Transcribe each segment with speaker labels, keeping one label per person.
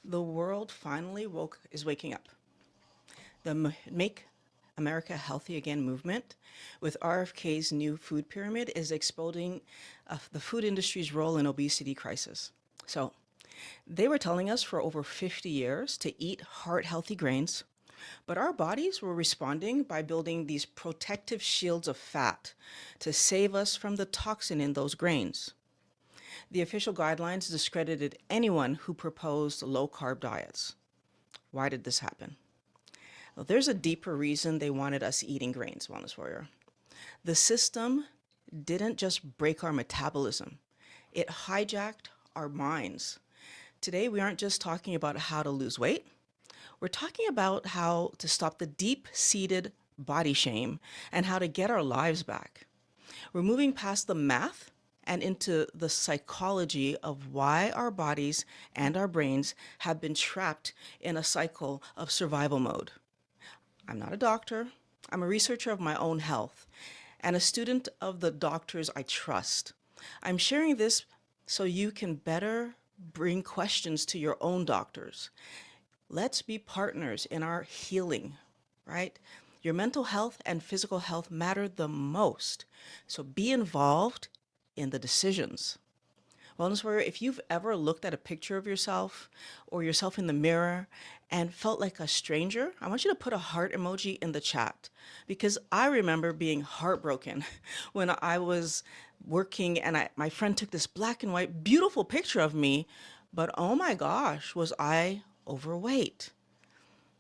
Speaker 1: The world finally is waking up. The Make America Healthy Again movement with RFK's new food pyramid is exposing the food industry's role in obesity crisis. So they were telling us for over 50 years to eat heart-healthy grains, but our bodies were responding by building these protective shields of fat to save us from the toxin in those grains. The official guidelines discredited anyone who proposed low-carb diets. Why did this happen? Well, there's a deeper reason they wanted us eating grains, Wellness Warrior. The system didn't just break our metabolism, it hijacked our minds. Today, we aren't just talking about how to lose weight, we're talking about how to stop the deep-seated body shame and how to get our lives back. We're moving past the math and into the psychology of why our bodies and our brains have been trapped in a cycle of survival mode. I'm not a doctor. I'm a researcher of my own health and a student of the doctors I trust. I'm sharing this so you can better bring questions to your own doctors. Let's be partners in our healing, right? Your mental health and physical health matter the most. So be involved in the decisions. Wellness Warrior, if you've ever looked at a picture of yourself or yourself in the mirror and felt like a stranger, I want you to put a heart emoji in the chat because I remember being heartbroken when I was working and my friend took this black and white beautiful picture of me, but oh my gosh, was I overweight.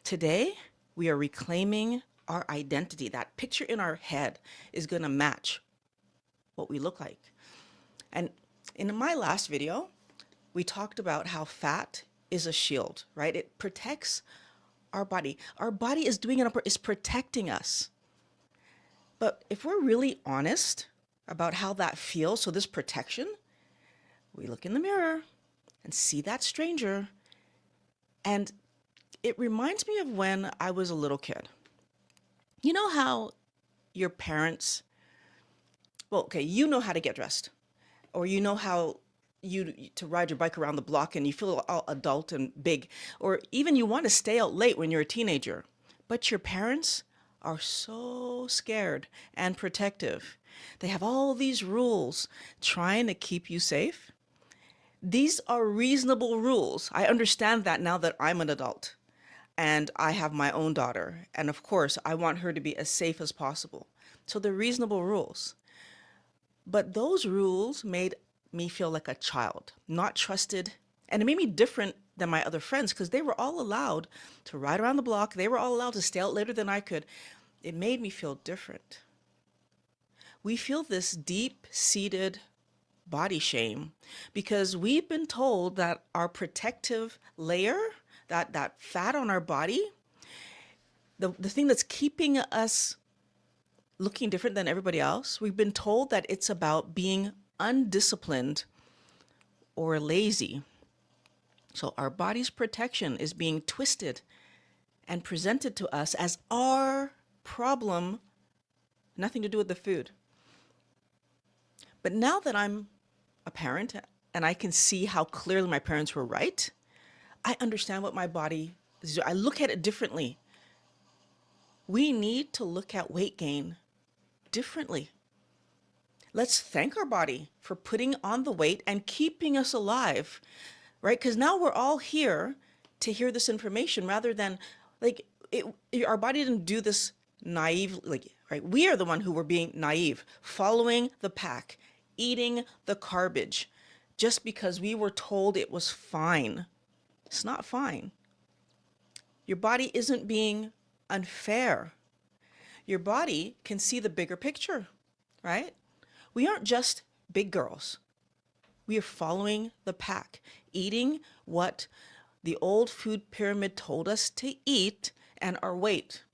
Speaker 1: Today, we are reclaiming our identity. That picture in our head is going to match what we look like. And in my last video, we talked about how fat is a shield, right? It protects our body. Our body is doing it, is protecting us. But if we're really honest about how that feels, so this protection, we look in the mirror and see that stranger. And it reminds me of when I was a little kid. You know how your parents, well, okay, you know how to get dressed. Or you know how to ride your bike around the block and you feel all adult and big. Or even you want to stay out late when you're a teenager. But your parents are so scared and protective. They have all these rules trying to keep you safe. These are reasonable rules. I understand that now that I'm an adult and I have my own daughter. And of course, I want her to be as safe as possible. So they're reasonable rules. But those rules made me feel like a child, not trusted, and it made me different than my other friends because they were all allowed to ride around the block. They were all allowed to stay out later than I could. It made me feel different. We feel this deep-seated body shame because we've been told that our protective layer, that fat on our body, the thing that's keeping us looking different than everybody else, we've been told that it's about being undisciplined or lazy. So our body's protection is being twisted and presented to us as our problem, nothing to do with the food. But now that I'm a parent and I can see how clearly my parents were right, I understand what my body is doing. I look at it differently. We need to look at weight gain differently. Let's thank our body for putting on the weight and keeping us alive, right? Because now we're all here to hear this information rather than our body didn't do this naive, right? We are the one who were being naive, following the pack, eating the garbage just because we were told it was fine. It's not fine. Your body isn't being unfair. Your body can see the bigger picture, right? We aren't just big girls. We are following the pack, eating what the old food pyramid told us to eat, and our weight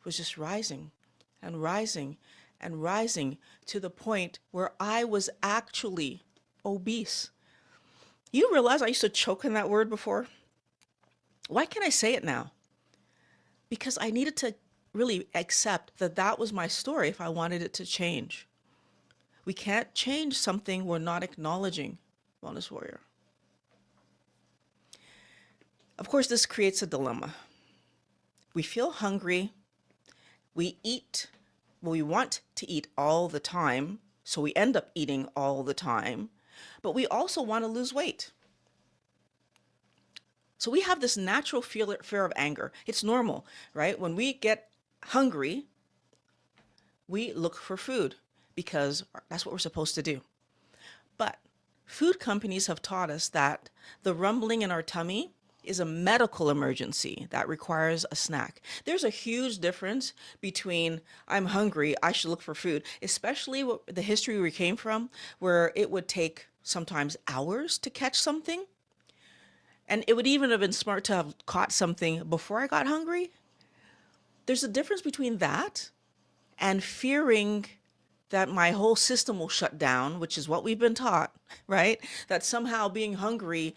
Speaker 1: was just rising and rising and rising to the point where I was actually obese. You realize I used to choke on that word before? Why can't I say it now? Because I needed to really accept that that was my story if I wanted it to change. We can't change something we're not acknowledging, Wellness Warrior. Of course, this creates a dilemma. We feel hungry, we eat, well, we want to eat all the time, so we end up eating all the time, but we also want to lose weight. So we have this natural fear of anger. It's normal, right? When we get hungry, we look for food because that's what we're supposed to do. But food companies have taught us that the rumbling in our tummy is a medical emergency that requires a snack. There's a huge difference between I'm hungry, I should look for food, especially the history we came from, where it would take sometimes hours to catch something. And it would even have been smart to have caught something before I got hungry. There's a difference between that and fearing that my whole system will shut down, which is what we've been taught, right? That somehow being hungry,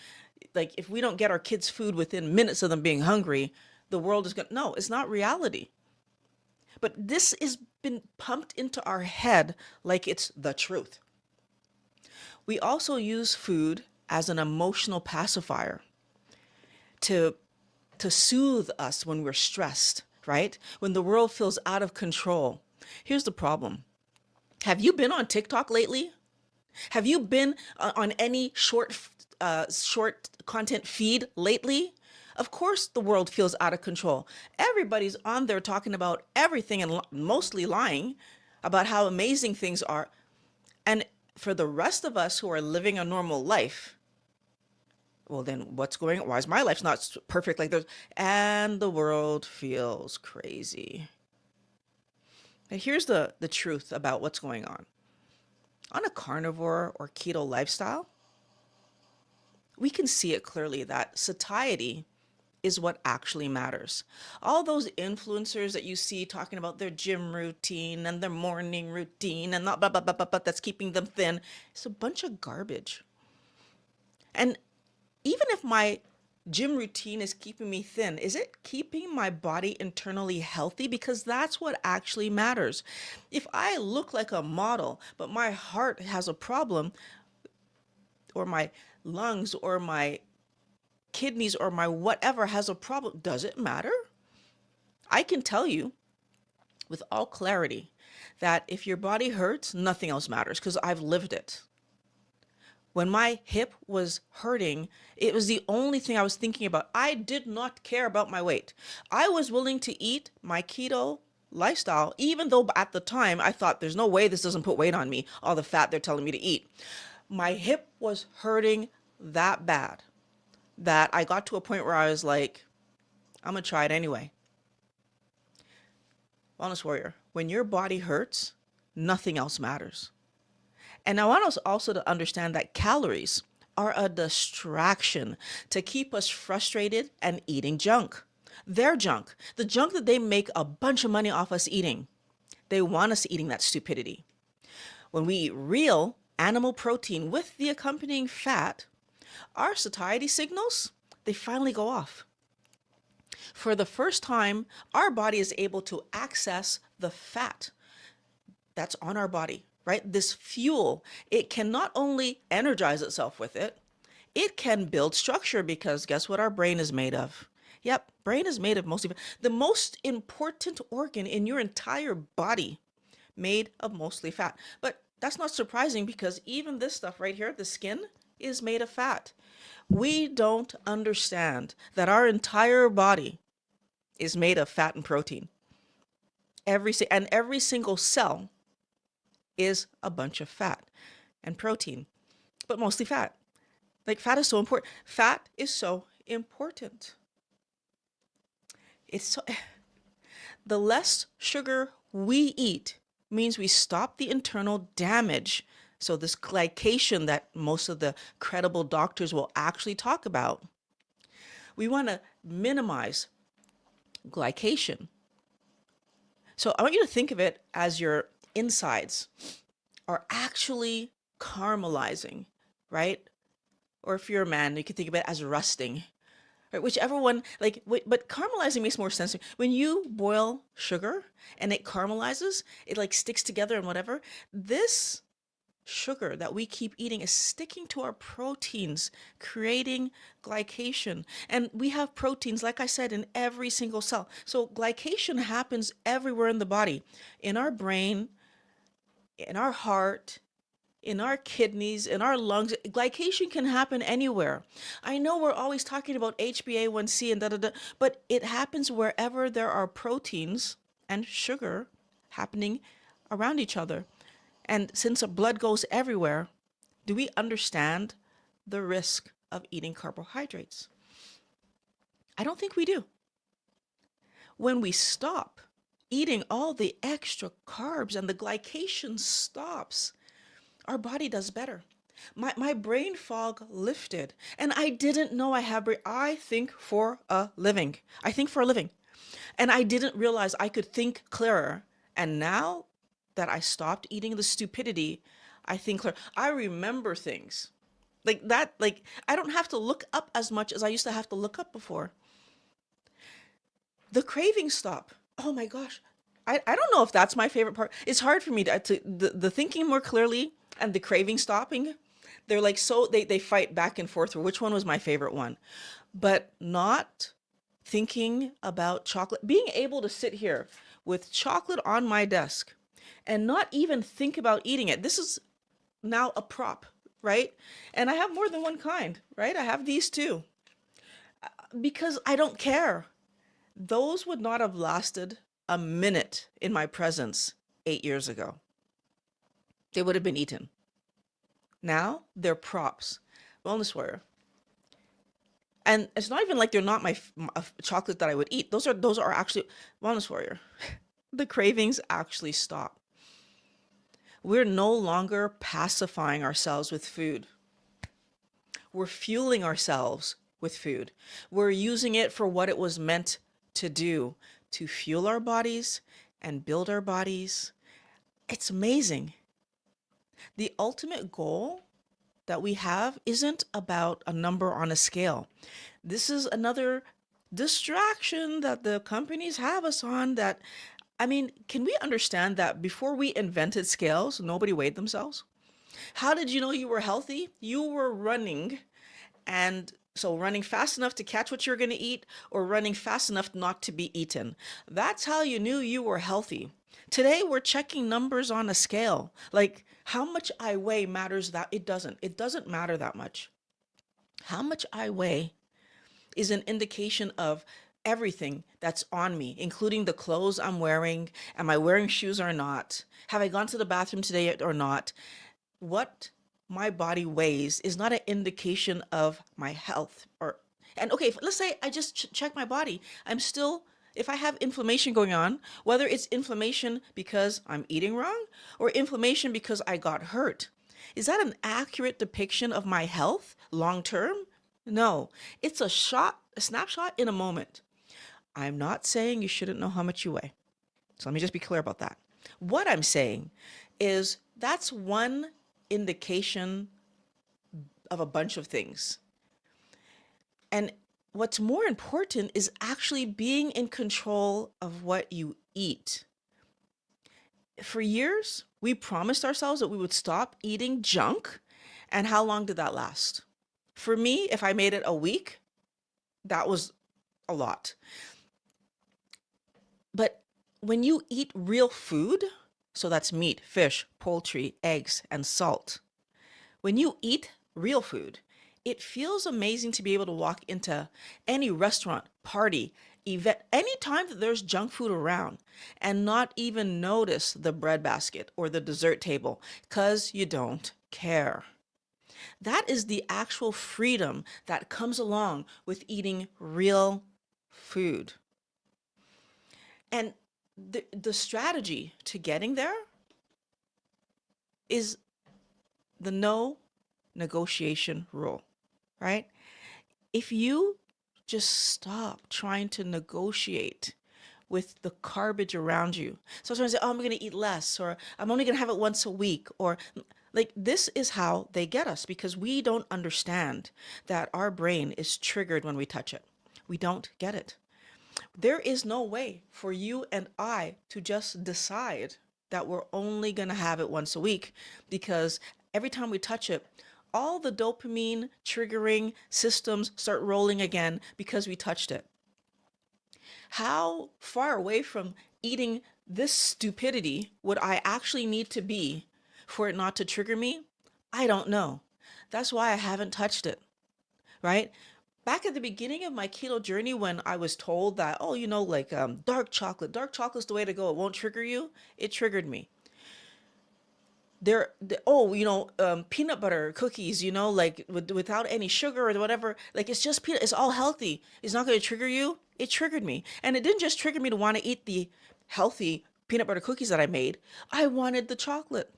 Speaker 1: like if we don't get our kids food within minutes of them being hungry, the world is going to, no, it's not reality. But this has been pumped into our head like it's the truth. We also use food as an emotional pacifier to soothe us when we're stressed, right? When the world feels out of control. Here's the problem. Have you been on TikTok lately? Have you been on any short content feed lately? Of course, the world feels out of control. Everybody's on there talking about everything and mostly lying about how amazing things are. And for the rest of us who are living a normal life, well, then what's going on? Why is my life not perfect like theirs? And the world feels crazy. And here's the truth about what's going on. On a carnivore or keto lifestyle, we can see it clearly that satiety is what actually matters. All those influencers that you see talking about their gym routine and their morning routine and not blah, blah, blah, blah, blah, that's keeping them thin, it's a bunch of garbage. And even if my gym routine is keeping me thin, is it keeping my body internally healthy? Because that's what actually matters. If I look like a model, but my heart has a problem, or my lungs, or my kidneys, or my whatever has a problem, does it matter? I can tell you with all clarity that if your body hurts, nothing else matters because I've lived it. When my hip was hurting, it was the only thing I was thinking about. I did not care about my weight. I was willing to eat my keto lifestyle, even though at the time I thought there's no way this doesn't put weight on me, all the fat they're telling me to eat. My hip was hurting that bad that I got to a point where I was like, I'm going to try it anyway. Wellness warrior, when your body hurts, nothing else matters. And I want us also to understand that calories are a distraction to keep us frustrated and eating junk. Their junk, the junk that they make a bunch of money off us eating. They want us eating that stupidity. When we eat real animal protein with the accompanying fat, our satiety signals, they finally go off. For the first time, our body is able to access the fat that's on our body. Right? This fuel, it can not only energize itself with it, it can build structure because guess what our brain is made of? Yep, brain is made of mostly the most important organ in your entire body, made of mostly fat. But that's not surprising because even this stuff right here, the skin, is made of fat. We don't understand that our entire body is made of fat and protein. Every single cell is a bunch of fat and protein, but mostly fat. Like fat is so important. Fat is so important. The less sugar we eat means we stop the internal damage. So this glycation that most of the credible doctors will actually talk about, we want to minimize glycation. So I want you to think of it as your insides are actually caramelizing, right? Or if you're a man, you can think of it as rusting, right? Whichever one, but caramelizing makes more sense. When you boil sugar and it caramelizes, it like sticks together and whatever. This sugar that we keep eating is sticking to our proteins, creating glycation. And we have proteins, like I said, in every single cell. So glycation happens everywhere in the body, in our brain, in our heart, in our kidneys, in our lungs. Glycation can happen anywhere. I know we're always talking about HbA1c and da da da, but it happens wherever there are proteins and sugar happening around each other. And since our blood goes everywhere, do we understand the risk of eating carbohydrates? I don't think we do. When we stop eating all the extra carbs and the glycation stops, our body does better. My brain fog lifted, and I didn't know I have brain. I think for a living. I think for a living. And I didn't realize I could think clearer. And now that I stopped eating the stupidity, I think clear. I remember things like that. Like, I don't have to look up as much as I used to have to look up before. The cravings stop. Oh my gosh. I don't know if that's my favorite part. It's hard for me to the thinking more clearly and the craving stopping. They're like, so they fight back and forth for which one was my favorite one. But not thinking about chocolate, being able to sit here with chocolate on my desk and not even think about eating it. This is now a prop, right? And I have more than one kind, right? I have these too, because I don't care. Those would not have lasted a minute in my presence 8 years ago. They would have been eaten. Now they're props. Wellness Warrior. And it's not even like they're not my chocolate that I would eat. Those are actually Wellness Warrior. The cravings actually stop. We're no longer pacifying ourselves with food. We're fueling ourselves with food. We're using it for what it was meant to do, to fuel our bodies and build our bodies. It's amazing. The ultimate goal that we have isn't about a number on a scale. This is another distraction that the companies have us on. That, I mean, can we understand that before we invented scales, nobody weighed themselves? How did you know you were healthy? You were running, and so running fast enough to catch what you're going to eat, or running fast enough not to be eaten. That's how you knew you were healthy. Today, we're checking numbers on a scale. Like, how much I weigh matters that it doesn't. It doesn't matter that much. How much I weigh is an indication of everything that's on me, including the clothes I'm wearing. Am I wearing shoes or not? Have I gone to the bathroom today or not? What my body weighs is not an indication of my health. And okay, let's say I just check my body. I'm still, if I have inflammation going on, whether it's inflammation because I'm eating wrong or inflammation because I got hurt, is that an accurate depiction of my health long term? No, it's a snapshot in a moment. I'm not saying you shouldn't know how much you weigh. So let me just be clear about that. What I'm saying is that's one indication of a bunch of things. And what's more important is actually being in control of what you eat. For years, we promised ourselves that we would stop eating junk. And how long did that last? For me, if I made it a week, that was a lot. But when you eat real food, so that's meat, fish, poultry, eggs, and salt. When you eat real food, it feels amazing to be able to walk into any restaurant, party, event, anytime that there's junk food around and not even notice the bread basket or the dessert table because you don't care. That is the actual freedom that comes along with eating real food. And the strategy to getting there is the no negotiation rule, right? If you just stop trying to negotiate with the garbage around you. So sometimes say, oh, I'm going to eat less, or I'm only going to have it once a week, or like this is how they get us because we don't understand that our brain is triggered when we touch it. We don't get it. There is no way for you and I to just decide that we're only going to have it once a week because every time we touch it, all the dopamine triggering systems start rolling again because we touched it. How far away from eating this stupidity would I actually need to be for it not to trigger me? I don't know. That's why I haven't touched it, right? Back at the beginning of my keto journey, when I was told that, oh, like dark chocolate's the way to go, it won't trigger you, it triggered me. Peanut butter cookies, like without any sugar or whatever, like it's just peanut, it's all healthy. It's not going to trigger you. It triggered me. And it didn't just trigger me to want to eat the healthy peanut butter cookies that I made. I wanted the chocolate.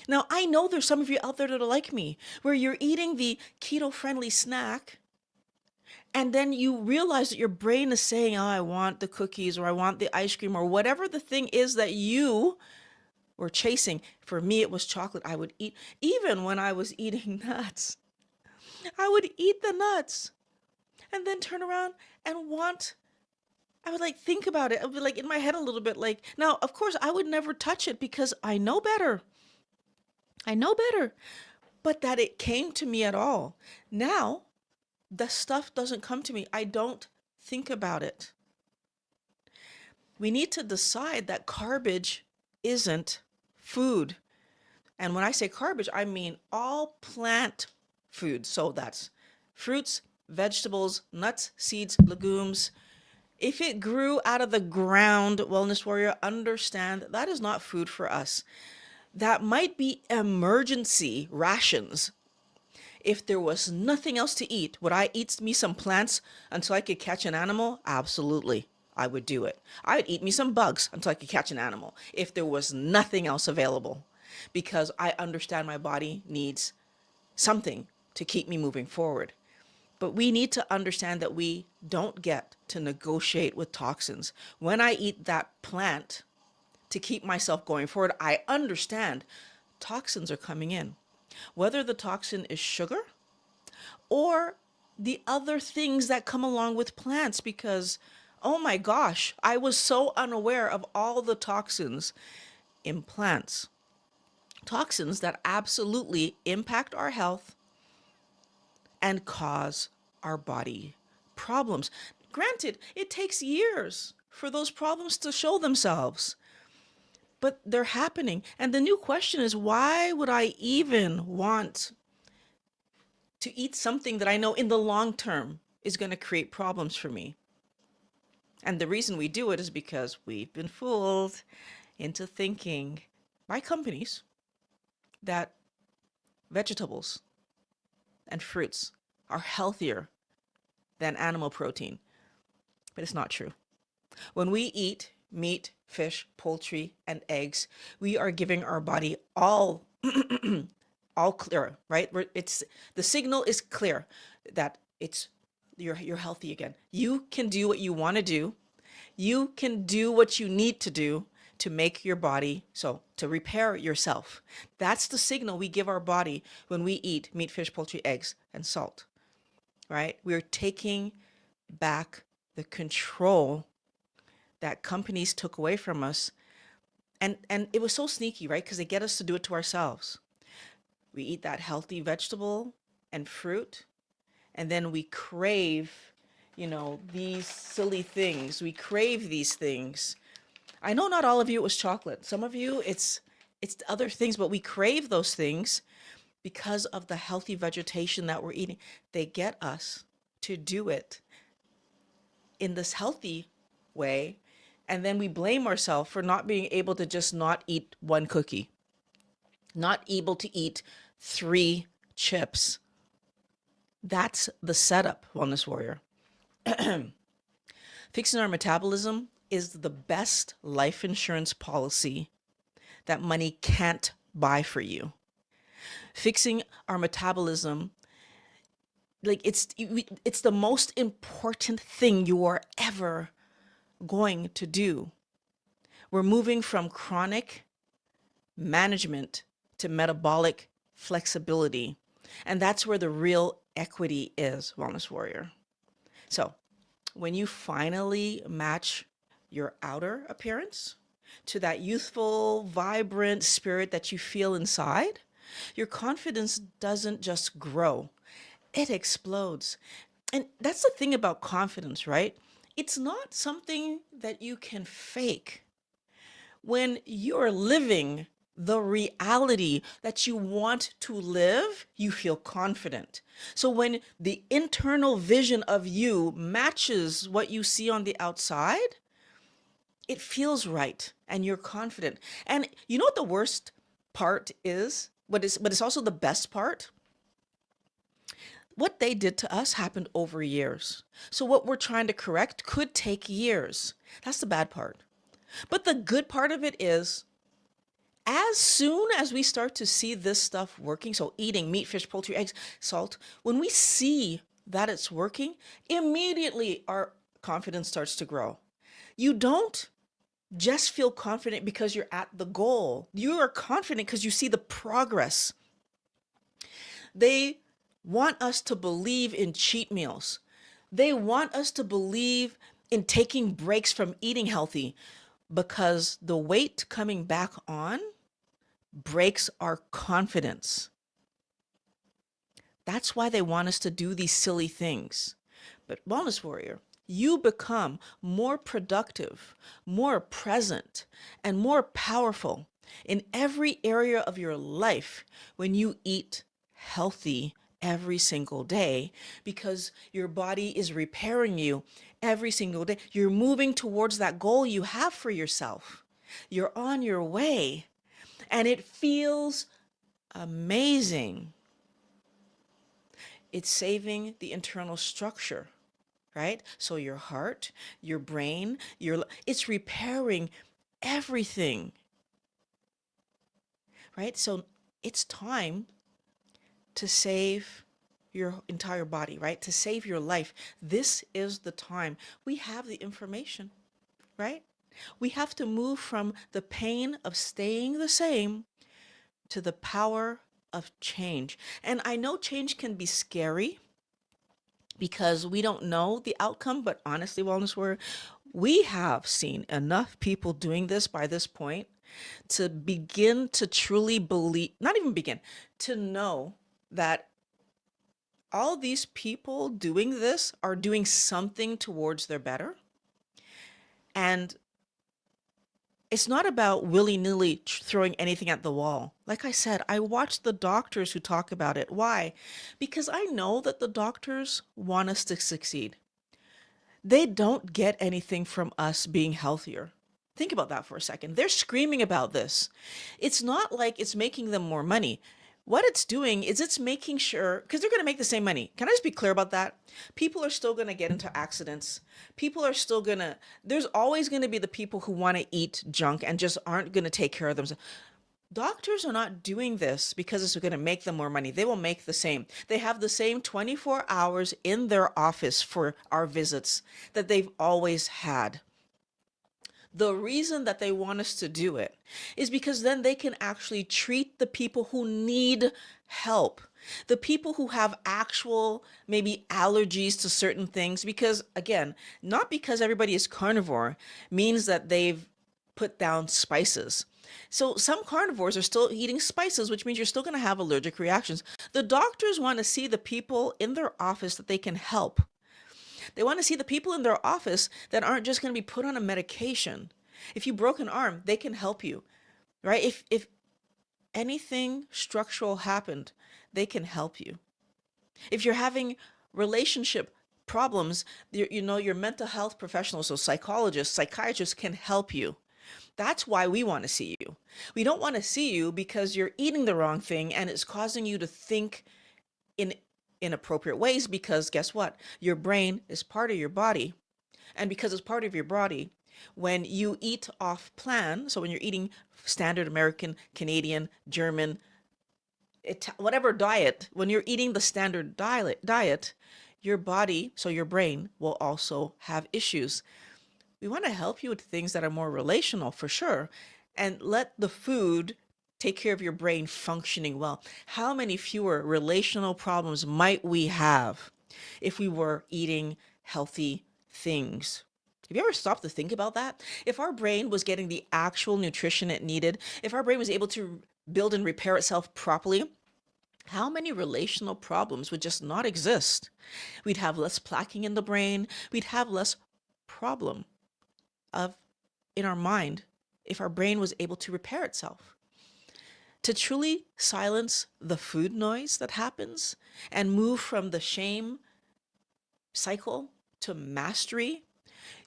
Speaker 1: Now, I know there's some of you out there that are like me, where you're eating the keto-friendly snack, and then you realize that your brain is saying, oh, I want the cookies, or I want the ice cream, or whatever the thing is that you were chasing. For me, it was chocolate. I would eat, even when I was eating nuts, I would eat the nuts and then turn around and I would like think about it. I would be like in my head a little bit like, now, of course, I would never touch it because I know better. I know better. But that it came to me at all. Now, the stuff doesn't come to me. I don't think about it. We need to decide that garbage isn't food. And when I say garbage, I mean all plant food. So that's fruits, vegetables, nuts, seeds, legumes. If it grew out of the ground, Wellness Warrior, understand that is not food for us. That might be emergency rations. If there was nothing else to eat, would I eat me some plants until I could catch an animal? Absolutely. I would do it. I'd eat me some bugs until I could catch an animal if there was nothing else available, because I understand my body needs something to keep me moving forward. But we need to understand that we don't get to negotiate with toxins. When I eat that plant to keep myself going forward, I understand toxins are coming in. Whether the toxin is sugar or the other things that come along with plants, because, oh my gosh, I was so unaware of all the toxins in plants. Toxins that absolutely impact our health and cause our body problems. Granted, it takes years for those problems to show themselves, but they're happening. And the new question is, why would I even want to eat something that I know in the long term is going to create problems for me? And the reason we do it is because we've been fooled into thinking by companies that vegetables and fruits are healthier than animal protein. But it's not true. When we eat meat, fish, poultry, and eggs, we are giving our body all clear, right? The signal is clear that you're healthy again. You can do what you want to do. You can do what you need to do to make your body, so to repair yourself. That's the signal we give our body when we eat meat, fish, poultry, eggs, and salt, right? We're taking back the control that companies took away from us. And it was so sneaky, right? Because they get us to do it to ourselves. We eat that healthy vegetable and fruit, and then we crave, these silly things. We crave these things. I know not all of you it was chocolate. Some of you it's other things, but we crave those things because of the healthy vegetation that we're eating. They get us to do it in this healthy way, and then we blame ourselves for not being able to just not eat one cookie, not able to eat 3 chips. That's the setup, Wellness Warrior. Fixing our metabolism is the best life insurance policy that money can't buy for you. Fixing our metabolism, like it's the most important thing you are ever going to do. We're moving from chronic management to metabolic flexibility. And that's where the real equity is, Wellness Warrior. So when you finally match your outer appearance to that youthful, vibrant spirit that you feel inside, Your confidence doesn't just grow, it explodes. And that's the thing about confidence, right? It's not something that you can fake. When you're living the reality that you want to live, you feel confident. So when the internal vision of you matches what you see on the outside, it feels right and you're confident. And you know what the worst part is? But it's also the best part? What they did to us happened over years. So what we're trying to correct could take years. That's the bad part. But the good part of it is, as soon as we start to see this stuff working, so eating meat, fish, poultry, eggs, salt, when we see that it's working, immediately our confidence starts to grow. You don't just feel confident because you're at the goal. You are confident because you see the progress. They want us to believe in cheat meals. They want us to believe in taking breaks from eating healthy because the weight coming back on breaks our confidence. That's why they want us to do these silly things. But Wellness Warrior, you become more productive, more present, and more powerful in every area of your life when you eat healthy every single day because your body is repairing you every single day. You're moving towards that goal you have for yourself. You're on your way, and it feels amazing. It's saving the internal structure, right? So your heart, your brain, it's repairing everything, right? So it's time to save your entire body, right? To save your life. This is the time. We have the information, right? We have to move from the pain of staying the same to the power of change. And I know change can be scary because we don't know the outcome, but honestly, we have seen enough people doing this by this point to begin to truly believe, not even begin, to know that all these people doing this are doing something towards their better. And it's not about willy-nilly throwing anything at the wall. Like I said, I watch the doctors who talk about it. Why? Because I know that the doctors want us to succeed. They don't get anything from us being healthier. Think about that for a second. They're screaming about this. It's not like it's making them more money. What it's doing is it's making sure, because they're going to make the same money. Can I just be clear about that? People are still going to get into accidents. People are still going to, there's always going to be the people who want to eat junk and just aren't going to take care of themselves. Doctors are not doing this because it's going to make them more money. They will make the same. They have the same 24 hours in their office for our visits that they've always had. The reason that they want us to do it is because then they can actually treat the people who need help, the people who have actual maybe allergies to certain things. Because again, not because everybody is carnivore means that they've put down spices. So some carnivores are still eating spices, which means you're still going to have allergic reactions. The doctors want to see the people in their office that they can help. They want to see the people in their office that aren't just going to be put on a medication. If you broke an arm, they can help you, right? If anything structural happened, they can help you. If you're having relationship problems, your mental health professionals, so psychologists, psychiatrists can help you. That's why we want to see you. We don't want to see you because you're eating the wrong thing and it's causing you to think in inappropriate ways, because guess what? Your brain is part of your body. And because it's part of your body, when you eat off plan, so when you're eating standard American, Canadian, German, whatever diet, when you're eating the standard diet, your body, so your brain, will also have issues. We want to help you with things that are more relational for sure, and let the food take care of your brain functioning well. How many fewer relational problems might we have if we were eating healthy things? Have you ever stopped to think about that? If our brain was getting the actual nutrition it needed, if our brain was able to build and repair itself properly, how many relational problems would just not exist? We'd have less plaquing in the brain. We'd have less problem of in our mind if our brain was able to repair itself. To truly silence the food noise that happens and move from the shame cycle to mastery,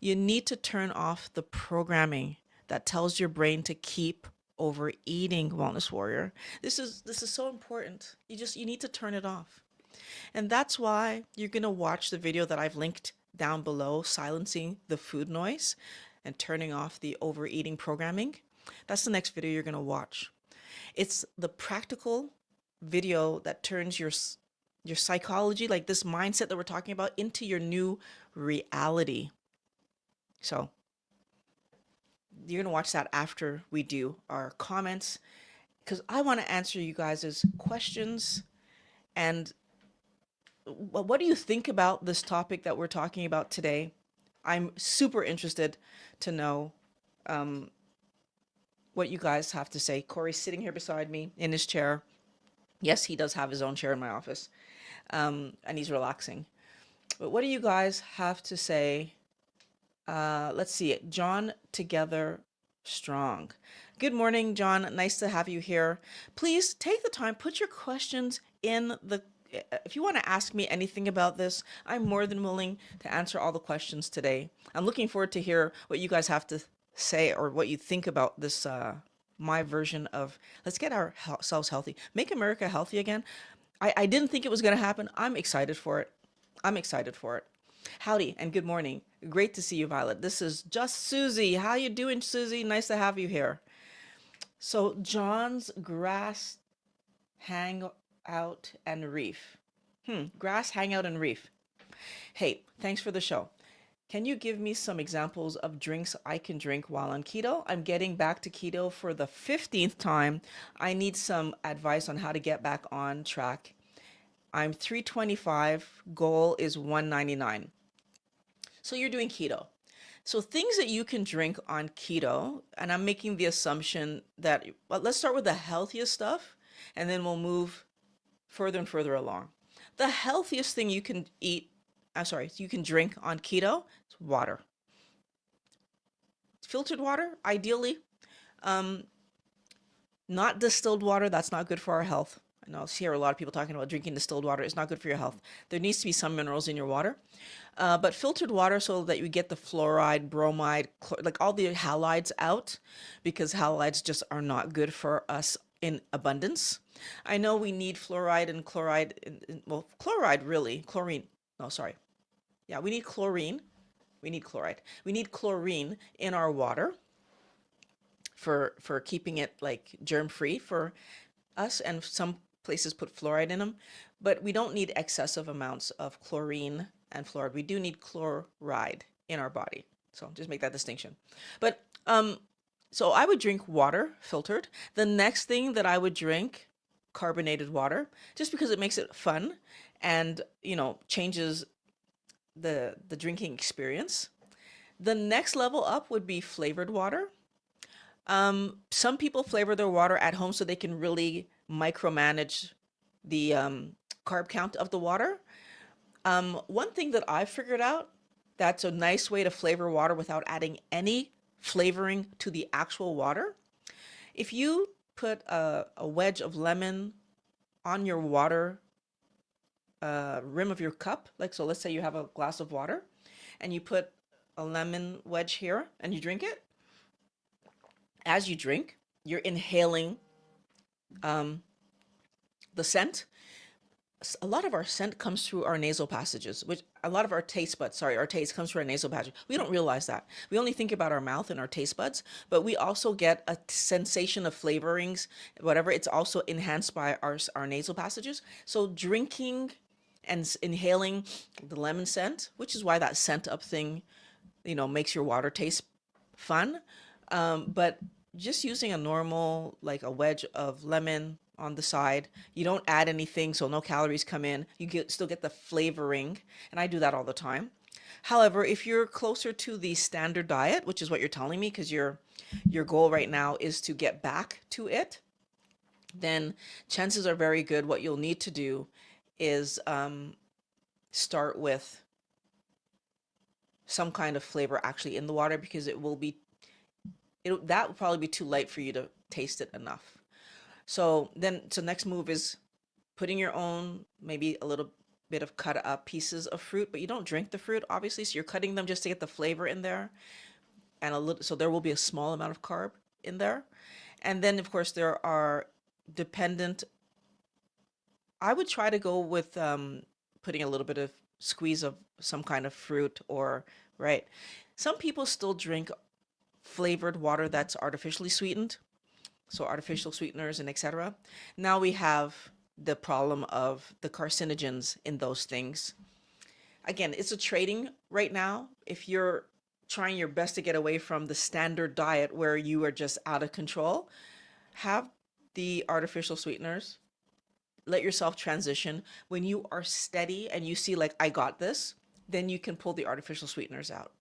Speaker 1: you need to turn off the programming that tells your brain to keep overeating, wellness warrior. This is so important. You need to turn it off. And that's why you're going to watch the video that I've linked down below, silencing the food noise and turning off the overeating programming. That's the next video you're going to watch. It's the practical video that turns your psychology, like this mindset that we're talking about, into your new reality. So you're going to watch that after we do our comments, because I want to answer you guys' questions. And what do you think about this topic that we're talking about today? I'm super interested to know what you guys have to say. Corey's sitting here beside me in his chair. Yes, he does have his own chair in my office, and he's relaxing. But what do you guys have to say? Let's see it. John, together strong. Good morning, John. Nice to have you here. Please take the time, put your questions in the, if you want to ask me anything about this, I'm more than willing to answer all the questions today. I'm looking forward to hear what you guys have to say or what you think about this, my version of let's get ourselves healthy. Make America healthy again. I didn't think it was going to happen. I'm excited for it. I'm excited for it. Howdy and good morning. Great to see you, Violet. This is just Susie. How you doing, Susie? Nice to have you here. So John's grass hangout and reef. Grass hangout and reef. Hey, thanks for the show. Can you give me some examples of drinks I can drink while on keto? I'm getting back to keto for the 15th time. I need some advice on how to get back on track. I'm 325, goal is 199. So you're doing keto. So things that you can drink on keto, and I'm making the assumption that, well, let's start with the healthiest stuff, and then we'll move further and further along. The healthiest thing you can you can drink on keto is water. Filtered water, ideally. Not distilled water, that's not good for our health. I know I hear a lot of people talking about drinking distilled water. It's not good for your health. There needs to be some minerals in your water. But filtered water so that you get the fluoride, bromide, like all the halides out, because halides just are not good for us in abundance. I know we need fluoride and chloride, well, chloride really, chlorine. No, sorry. Yeah, we need chlorine. We need chloride. We need chlorine in our water for keeping it like germ-free for us, and some places put fluoride in them, but we don't need excessive amounts of chlorine and fluoride. We do need chloride in our body. So just make that distinction. But so I would drink water, filtered. The next thing that I would drink, carbonated water, just because it makes it fun and, you know, changes the drinking experience. The next level up would be flavored water. Some people flavor their water at home so they can really micromanage the carb count of the water. One thing that I've figured out that's a nice way to flavor water without adding any flavoring to the actual water. If you put a wedge of lemon on your water rim of your cup, like so let's say you have a glass of water and you put a lemon wedge here and you drink it. As you drink, you're inhaling the scent. A lot of our scent comes through our nasal passages, which a lot of our taste comes through our nasal passage. We don't realize that. We only think about our mouth and our taste buds, but we also get a sensation of flavorings, whatever. It's also enhanced by our nasal passages. So drinking and inhaling the lemon scent, which is why that scent up thing, you know, makes your water taste fun. But just using a normal, like a wedge of lemon on the side, you don't add anything, so no calories come in. You still get the flavoring, and I do that all the time. However, if you're closer to the standard diet, which is what you're telling me, because your goal right now is to get back to it, then chances are very good what you'll need to do is start with some kind of flavor actually in the water, because that will probably be too light for you to taste it enough. So next move is putting your own, maybe a little bit of cut up pieces of fruit, but you don't drink the fruit, obviously. So you're cutting them just to get the flavor in there, and a little, so there will be a small amount of carb in there. And then, of course, there are dependent. I would try to go with putting a little bit of squeeze of some kind of fruit, or, right. Some people still drink flavored water that's artificially sweetened, so artificial sweeteners and etc. Now we have the problem of the carcinogens in those things. Again, it's a trading right now. If you're trying your best to get away from the standard diet where you are just out of control, have the artificial sweeteners. Let yourself transition. When you are steady and you see, like, I got this, then you can pull the artificial sweeteners out.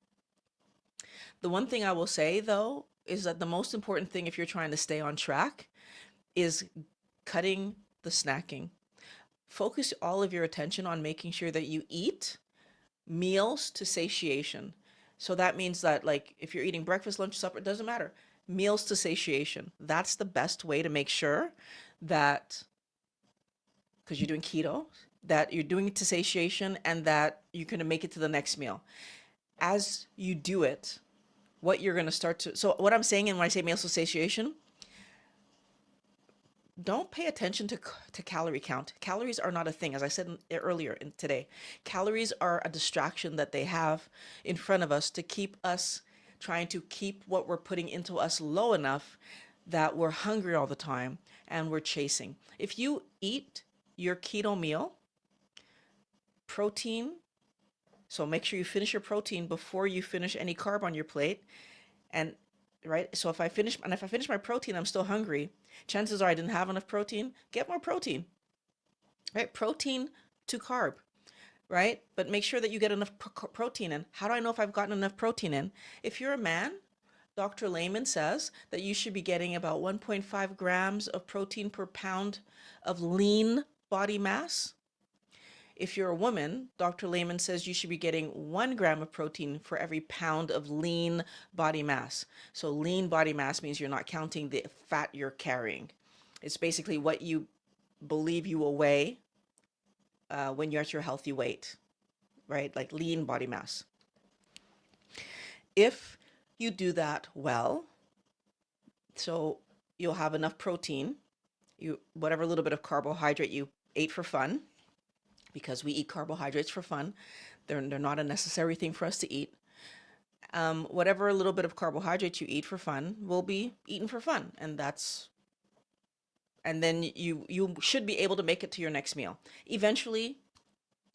Speaker 1: The one thing I will say, though, is that the most important thing if you're trying to stay on track is cutting the snacking. Focus all of your attention on making sure that you eat meals to satiation. So that means that, like, if you're eating breakfast, lunch, supper, it doesn't matter. Meals to satiation. That's the best way to make sure that, because you're doing keto, that you're doing it to satiation and that you're going to make it to the next meal. As you do it, what you're going to start to, so what I'm saying, and when I say meals to satiation, don't pay attention to calorie count. Calories are not a thing. As I said earlier today, calories are a distraction that they have in front of us to keep us trying to keep what we're putting into us low enough that we're hungry all the time and we're chasing. If you eat your keto meal, protein, so make sure you finish your protein before you finish any carb on your plate. And right, so if I finish my protein, I'm still hungry, chances are I didn't have enough protein. Get more protein, right? Protein to carb, right? But make sure that you get enough protein in. How do I know if I've gotten enough protein in? If you're a man, Dr. Lehman says that you should be getting about 1.5 grams of protein per pound of lean body mass. If you're a woman, Dr. Lehman says you should be getting 1 gram of protein for every pound of lean body mass. So lean body mass means you're not counting the fat you're carrying. It's basically what you believe you will weigh when you're at your healthy weight, right? Like lean body mass. If you do that well, so you'll have enough protein, whatever little bit of carbohydrate you ate for fun, because we eat carbohydrates for fun. They're not a necessary thing for us to eat. Whatever little bit of carbohydrates you eat for fun will be eaten for fun, and then you should be able to make it to your next meal. Eventually,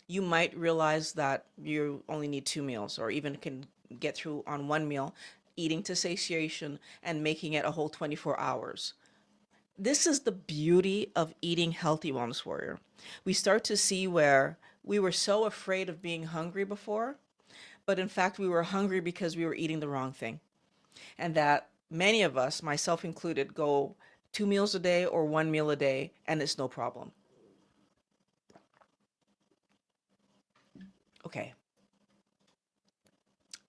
Speaker 1: you might realize that you only need 2 meals, or even can get through on 1 meal, eating to satiation and making it a whole 24 hours. This is the beauty of eating healthy, Wellness Warrior. We start to see where we were so afraid of being hungry before, but in fact, we were hungry because we were eating the wrong thing. And that many of us, myself included, go 2 meals a day or 1 meal a day, and it's no problem. Okay.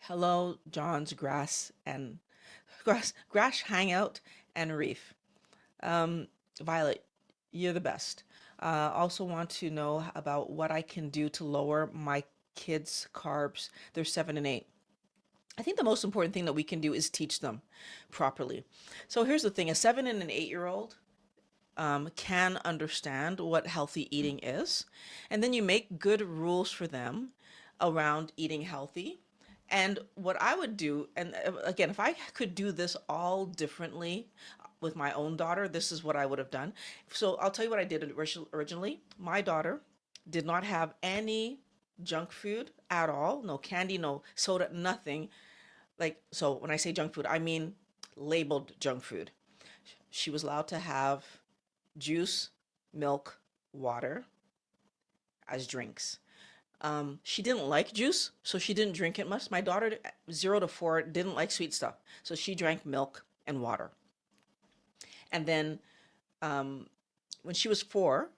Speaker 1: Hello, John's Grass Hangout and Reef. Violet, you're the best. Also want to know about what I can do to lower my kids' carbs. They're 7 and 8. I think the most important thing that we can do is teach them properly. So here's the thing: a 7 and an 8-year-old can understand what healthy eating is, and then you make good rules for them around eating healthy. And what I would do, and again, if I could do this all differently with my own daughter, this is what I would have done. So I'll tell you what I did originally. My daughter did not have any junk food at all, no candy, no soda, nothing. Like, so when I say junk food, I mean labeled junk food. She was allowed to have juice, milk, water as drinks. She didn't like juice, so she didn't drink it much. My daughter, 0 to 4, didn't like sweet stuff, so she drank milk and water. And then when she was 4,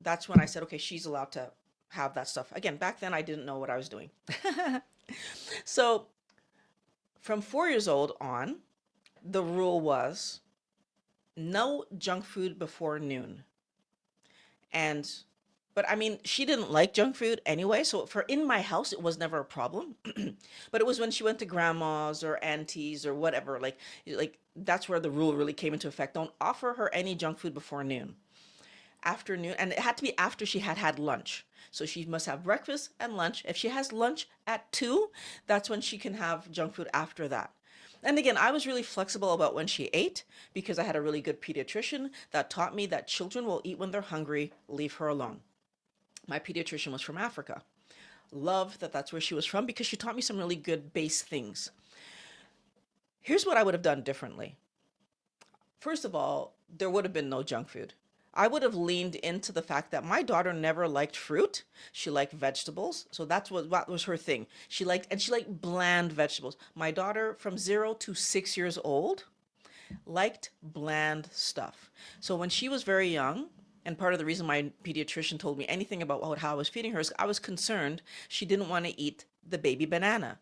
Speaker 1: that's when I said, okay, she's allowed to have that stuff. Again, back then I didn't know what I was doing. So from 4 years old on, the rule was no junk food before noon. And but I mean, she didn't like junk food anyway, so for in my house it was never a problem. But it was when she went to grandma's or aunties or whatever, like that's where the rule really came into effect. Don't offer her any junk food before noon. Afternoon, and it had to be after she had had lunch. So she must have breakfast and lunch. If she has lunch at 2, that's when she can have junk food after that. And again, I was really flexible about when she ate because I had a really good pediatrician that taught me that children will eat when they're hungry, leave her alone. My pediatrician was from Africa. Love that that's where she was from because she taught me some really good base things. Here's what I would have done differently. First of all, there would have been no junk food. I would have leaned into the fact that my daughter never liked fruit. She liked vegetables. So that was her thing. She liked bland vegetables. My daughter from 0 to 6 years old liked bland stuff. So when she was very young, and part of the reason my pediatrician told me anything about how I was feeding her is I was concerned she didn't want to eat the baby banana.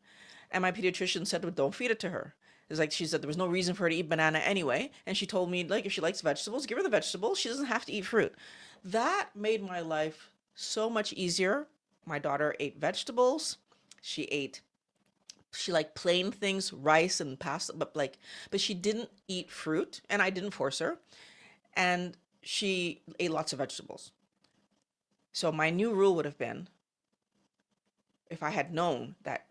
Speaker 1: And my pediatrician said, well, don't feed it to her. It's like she said there was no reason for her to eat banana anyway. And she told me, like, if she likes vegetables, give her the vegetables. She doesn't have to eat fruit. That made my life so much easier. My daughter ate vegetables. She liked plain things, rice and pasta, but she didn't eat fruit, and I didn't force her. And she ate lots of vegetables. So my new rule would have been, if I had known that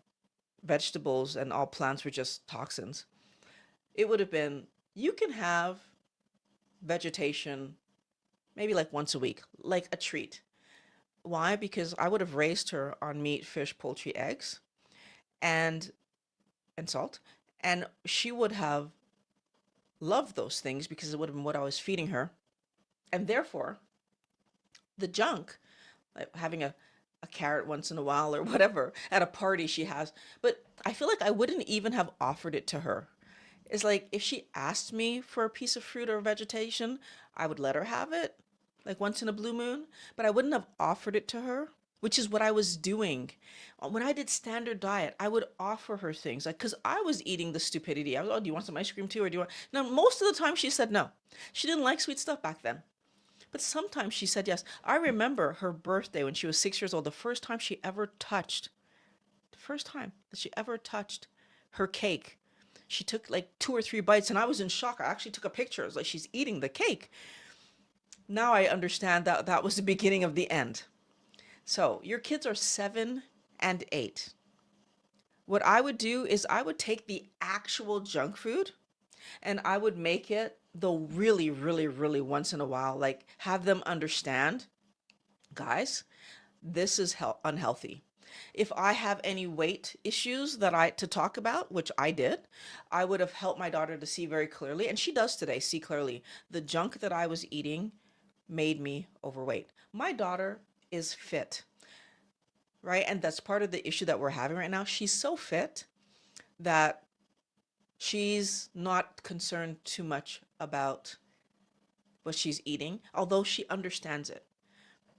Speaker 1: vegetables and all plants were just toxins, it would have been, you can have vegetation maybe like once a week, like a treat. Why? Because I would have raised her on meat, fish, poultry, eggs, and salt, and she would have loved those things because it would have been what I was feeding her. And therefore, the junk, like having a carrot once in a while or whatever at a party she has, but I feel like I wouldn't even have offered it to her. It's like if she asked me for a piece of fruit or vegetation, I would let her have it, like once in a blue moon, but I wouldn't have offered it to her, which is what I was doing. When I did standard diet, I would offer her things, like, because I was eating the stupidity. I was, oh, do you want some ice cream too? Or do you want? Now, most of the time she said no. She didn't like sweet stuff back then. But sometimes she said yes. I remember her birthday when she was 6 years old, the first time her cake. She took like 2 or 3 bites and I was in shock. I actually took a picture. It was like she's eating the cake. Now I understand that that was the beginning of the end. So your kids are 7 and 8. What I would do is I would take the actual junk food and I would make it the really, really, really once in a while, like have them understand, guys, this is unhealthy. If I have any weight issues to talk about, which I did, I would have helped my daughter to see very clearly, and she does today see clearly, the junk that I was eating made me overweight. My daughter is fit, right? And that's part of the issue that we're having right now. She's so fit that she's not concerned too much about what she's eating, although she understands it.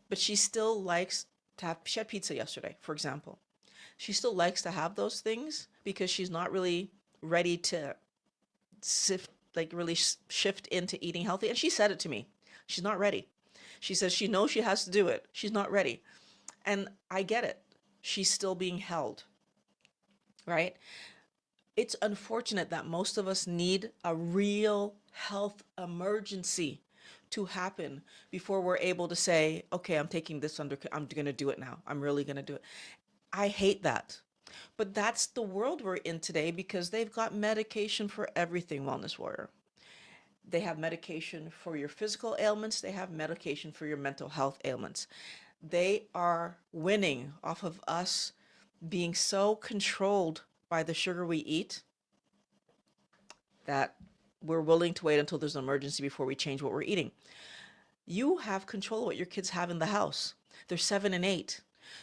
Speaker 1: But she still likes to have, she had pizza yesterday, for example. She still likes to have those things because she's not really ready to shift into eating healthy. And she said it to me. She's not ready. She says she knows she has to do it. She's not ready. And I get it. She's still being held, right? It's unfortunate that most of us need a real health emergency to happen before we're able to say, okay, I'm taking this I'm going to do it now. I'm really going to do it. I hate that. But that's the world we're in today because they've got medication for everything, Wellness Warrior. They have medication for your physical ailments. They have medication for your mental health ailments. They are winning off of us being so controlled by the sugar we eat that we're willing to wait until there's an emergency before we change what we're eating. You have control of what your kids have in the house. They're 7 and 8.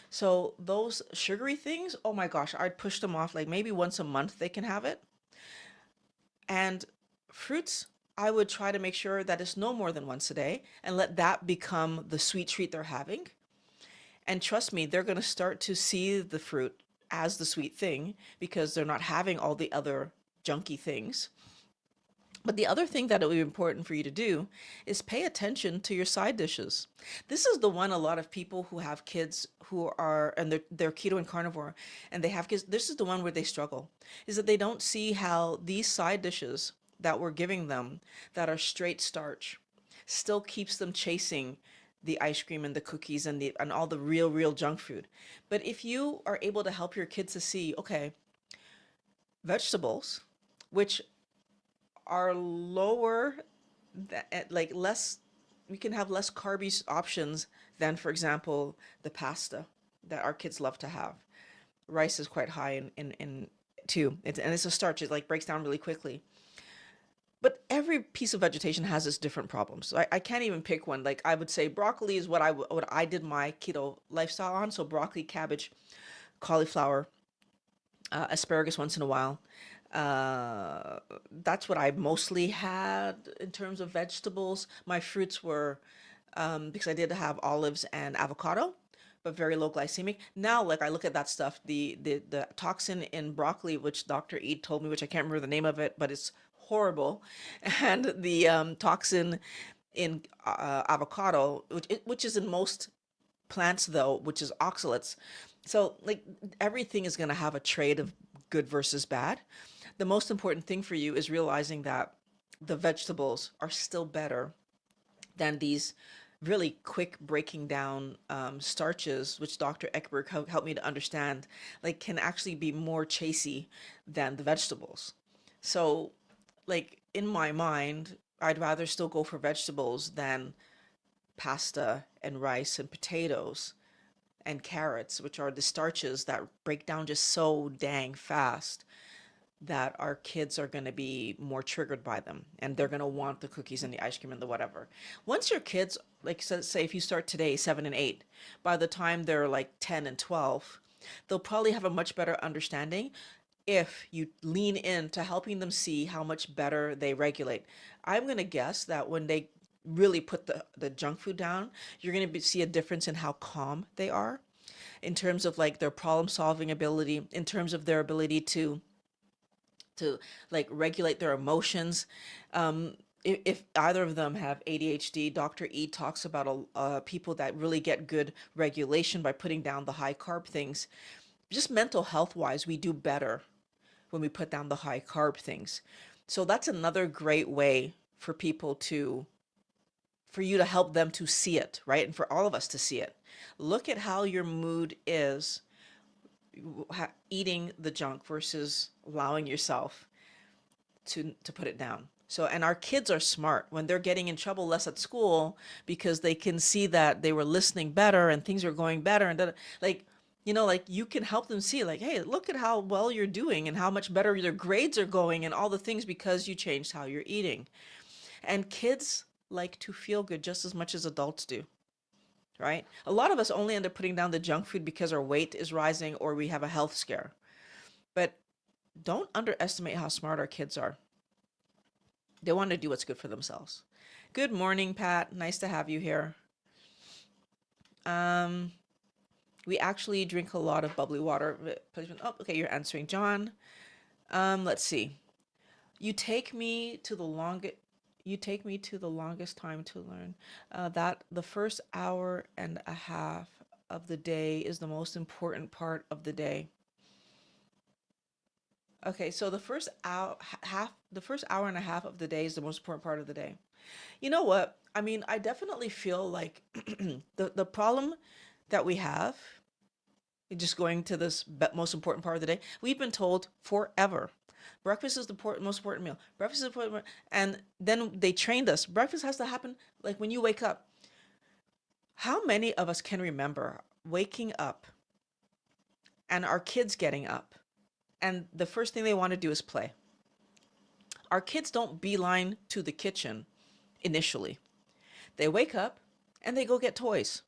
Speaker 1: So those sugary things, oh my gosh, I'd push them off like maybe once a month they can have it. And fruits, I would try to make sure that it's no more than once a day and let that become the sweet treat they're having. And trust me, they're going to start to see the fruit as the sweet thing because they're not having all the other junky things. But the other thing that it would be important for you to do is pay attention to your side dishes. This is the one a lot of people who have kids who are, and they're keto and carnivore, and they have kids, this is the one where they struggle, is that they don't see how these side dishes that we're giving them that are straight starch still keeps them chasing the ice cream and the cookies and the and all the real junk food. But if you are able to help your kids to see, okay, vegetables, which are lower, like less, we can have less carby options than, for example, the pasta that our kids love to have. Rice is quite high in too. And it's a starch. It like breaks down really quickly. But every piece of vegetation has its different problems. So I can't even pick one. Like I would say broccoli is what I did my keto lifestyle on. So broccoli, cabbage, cauliflower, asparagus once in a while. Uh, that's what I mostly had in terms of vegetables. My fruits were, because I did have olives and avocado, but very low glycemic. Now, like I look at that stuff, the toxin in broccoli, which Dr. E told me, which I can't remember the name of it, but it's horrible, and the toxin in avocado, which is in most plants though, which is oxalates. So like everything is going to have a trade of good versus bad. The most important thing for you is realizing that the vegetables are still better than these really quick breaking down starches, which Dr. Eckberg helped me to understand, like can actually be more chasey than the vegetables. So, like in my mind, I'd rather still go for vegetables than pasta and rice and potatoes and carrots, which are the starches that break down just so dang fast that our kids are going to be more triggered by them and they're going to want the cookies and the ice cream and the whatever. Once your kids, like say if you start today, 7 and 8, by the time they're like 10 and 12, they'll probably have a much better understanding if you lean into helping them see how much better they regulate. I'm going to guess that when they really put the junk food down, you're going to see a difference in how calm they are in terms of like their problem solving ability, in terms of their ability to like regulate their emotions. If either of them have ADHD, Dr. E talks about people that really get good regulation by putting down the high carb things. Just mental health wise, we do better when we put down the high carb things. So that's another great way for people to, for you to help them to see it, right? And for all of us to see it. Look at how your mood is eating the junk versus allowing yourself to put it down. So, and our kids are smart when they're getting in trouble less at school because they can see that they were listening better and things are going better. And like, like you can help them see like, hey, look at how well you're doing and how much better your grades are going and all the things because you changed how you're eating. And kids like to feel good just as much as adults do, right? A lot of us only end up putting down the junk food because our weight is rising or we have a health scare. But don't underestimate how smart our kids are. They want to do what's good for themselves. Good morning, Pat. Nice to have you here. We actually drink a lot of bubbly water. Oh, okay, you're answering, John. Let's see. You take me to the longest. You take me to the longest time to learn that the first hour and a half of the day is the most important part of the day. Okay, so the first hour and a half of the day is the most important part of the day. You know what? I mean, I definitely feel like the problem that we have, just going to this most important part of the day, we've been told forever. Breakfast is the most important meal. Breakfast is important, and then they trained us. Breakfast has to happen like when you wake up. How many of us can remember waking up and our kids getting up, and the first thing they want to do is play? Our kids don't beeline to the kitchen initially. They wake up and they go get toys.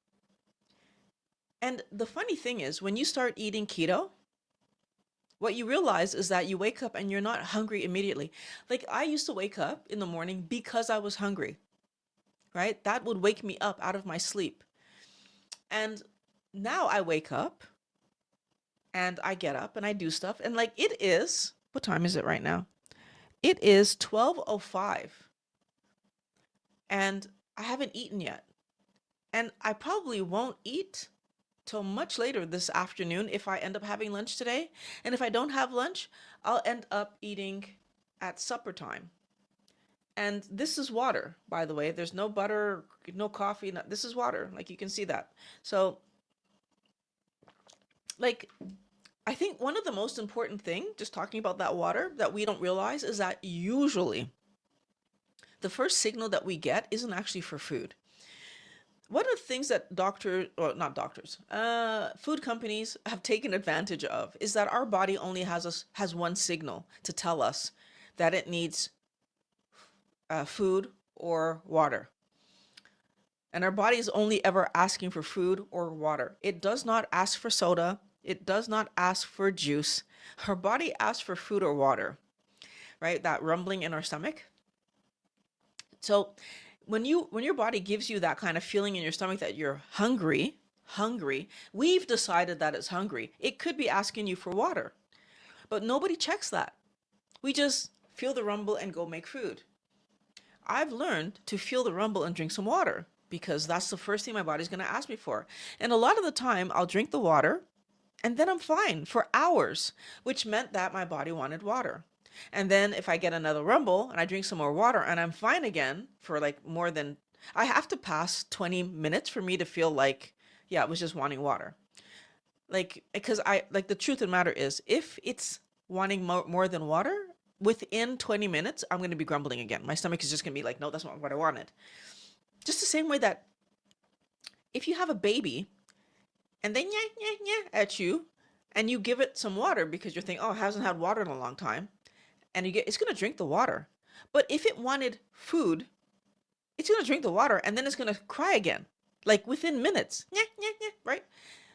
Speaker 1: And the funny thing is, when you start eating keto, what you realize is that you wake up and you're not hungry immediately. Like I used to wake up in the morning because I was hungry, right? That would wake me up out of my sleep. And now I wake up and I get up and I do stuff. And like it is, what time is it right now? It is 12:05 and I haven't eaten yet. And I probably won't eat till much later this afternoon if I end up having lunch today. And if I don't have lunch, I'll end up eating at supper time. And this is water, by the way. There's no butter, no coffee. This is water. Like you can see that. So, like, I think one of the most important thing, just talking about that water, that we don't realize is that usually the first signal that we get isn't actually for food. One of the things that not doctors, food companies have taken advantage of is that our body only has one signal to tell us that it needs food or water. And our body is only ever asking for food or water. It does not ask for soda. It does not ask for juice. Our body asks for food or water, right? That rumbling in our stomach. So when your body gives you that kind of feeling in your stomach that you're hungry, we've decided that it's hungry. It could be asking you for water, but nobody checks that. We just feel the rumble and go make food. I've learned to feel the rumble and drink some water because that's the first thing my body's going to ask me for. And a lot of the time I'll drink the water and then I'm fine for hours, which meant that my body wanted water. And then if I get another rumble and I drink some more water and I'm fine again for like I have to pass 20 minutes for me to feel like, yeah, it was just wanting water. Like, because the truth of the matter is, if it's wanting more than water, within 20 minutes, I'm going to be grumbling again. My stomach is just going to be like, no, that's not what I wanted. Just the same way that if you have a baby and they at you and you give it some water because you're thinking, oh, it hasn't had water in a long time. And it's going to drink the water. But if it wanted food, it's going to drink the water and then it's going to cry again, like within minutes, right?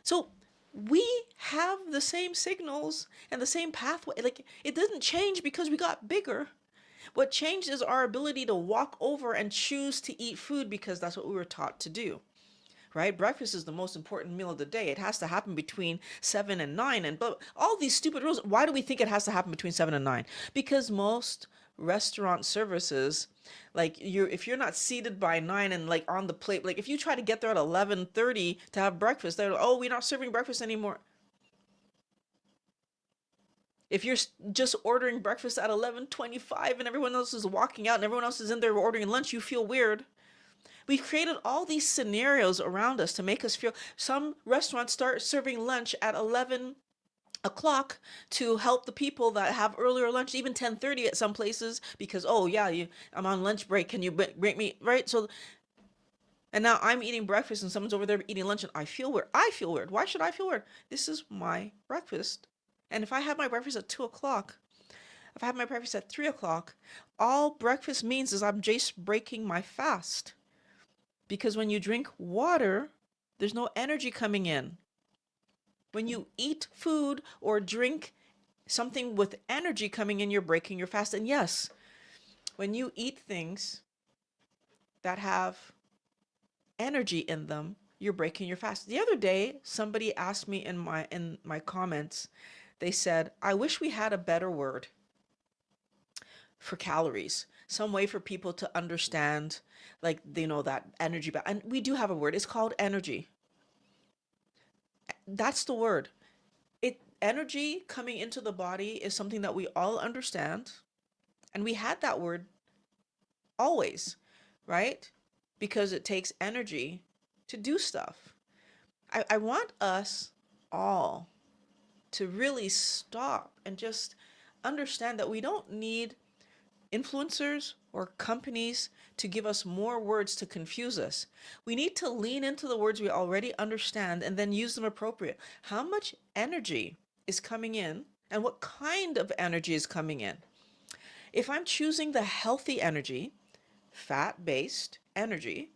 Speaker 1: So we have the same signals and the same pathway. Like it doesn't change because we got bigger. What changed is our ability to walk over and choose to eat food because that's what we were taught to do. Right? Breakfast is the most important meal of the day. It has to happen between 7 and 9. But all these stupid rules, why do we think it has to happen between 7 and 9? Because most restaurant services, like if you're not seated by 9 and like on the plate, like if you try to get there at 11:30 to have breakfast, they're like, oh, we're not serving breakfast anymore. If you're just ordering breakfast at 11:25 and everyone else is walking out and everyone else is in there ordering lunch, you feel weird. We've created all these scenarios around us to make us feel. Some restaurants start serving lunch at 11 o'clock to help the people that have earlier lunch, even 10:30 at some places, because, oh yeah, I'm on lunch break. Can you break me, right? So, and now I'm eating breakfast and someone's over there eating lunch and I feel weird. I feel weird. Why should I feel weird? This is my breakfast. And if I have my breakfast at 2 o'clock, if I have my breakfast at 3 o'clock, all breakfast means is I'm just breaking my fast. Because when you drink water, there's no energy coming in. When you eat food or drink something with energy coming in, you're breaking your fast. And yes, when you eat things that have energy in them, you're breaking your fast. The other day, somebody asked me in my comments, they said, I wish we had a better word for calories, some way for people to understand, like, that energy. And we do have a word. It's called energy. That's the word. Energy coming into the body is something that we all understand. And we had that word always, right? Because it takes energy to do stuff. I want us all to really stop and just understand that we don't need influencers or companies to give us more words to confuse us. We need to lean into the words we already understand and then use them appropriate. How much energy is coming in and what kind of energy is coming in? If I'm choosing the healthy energy, fat-based energy,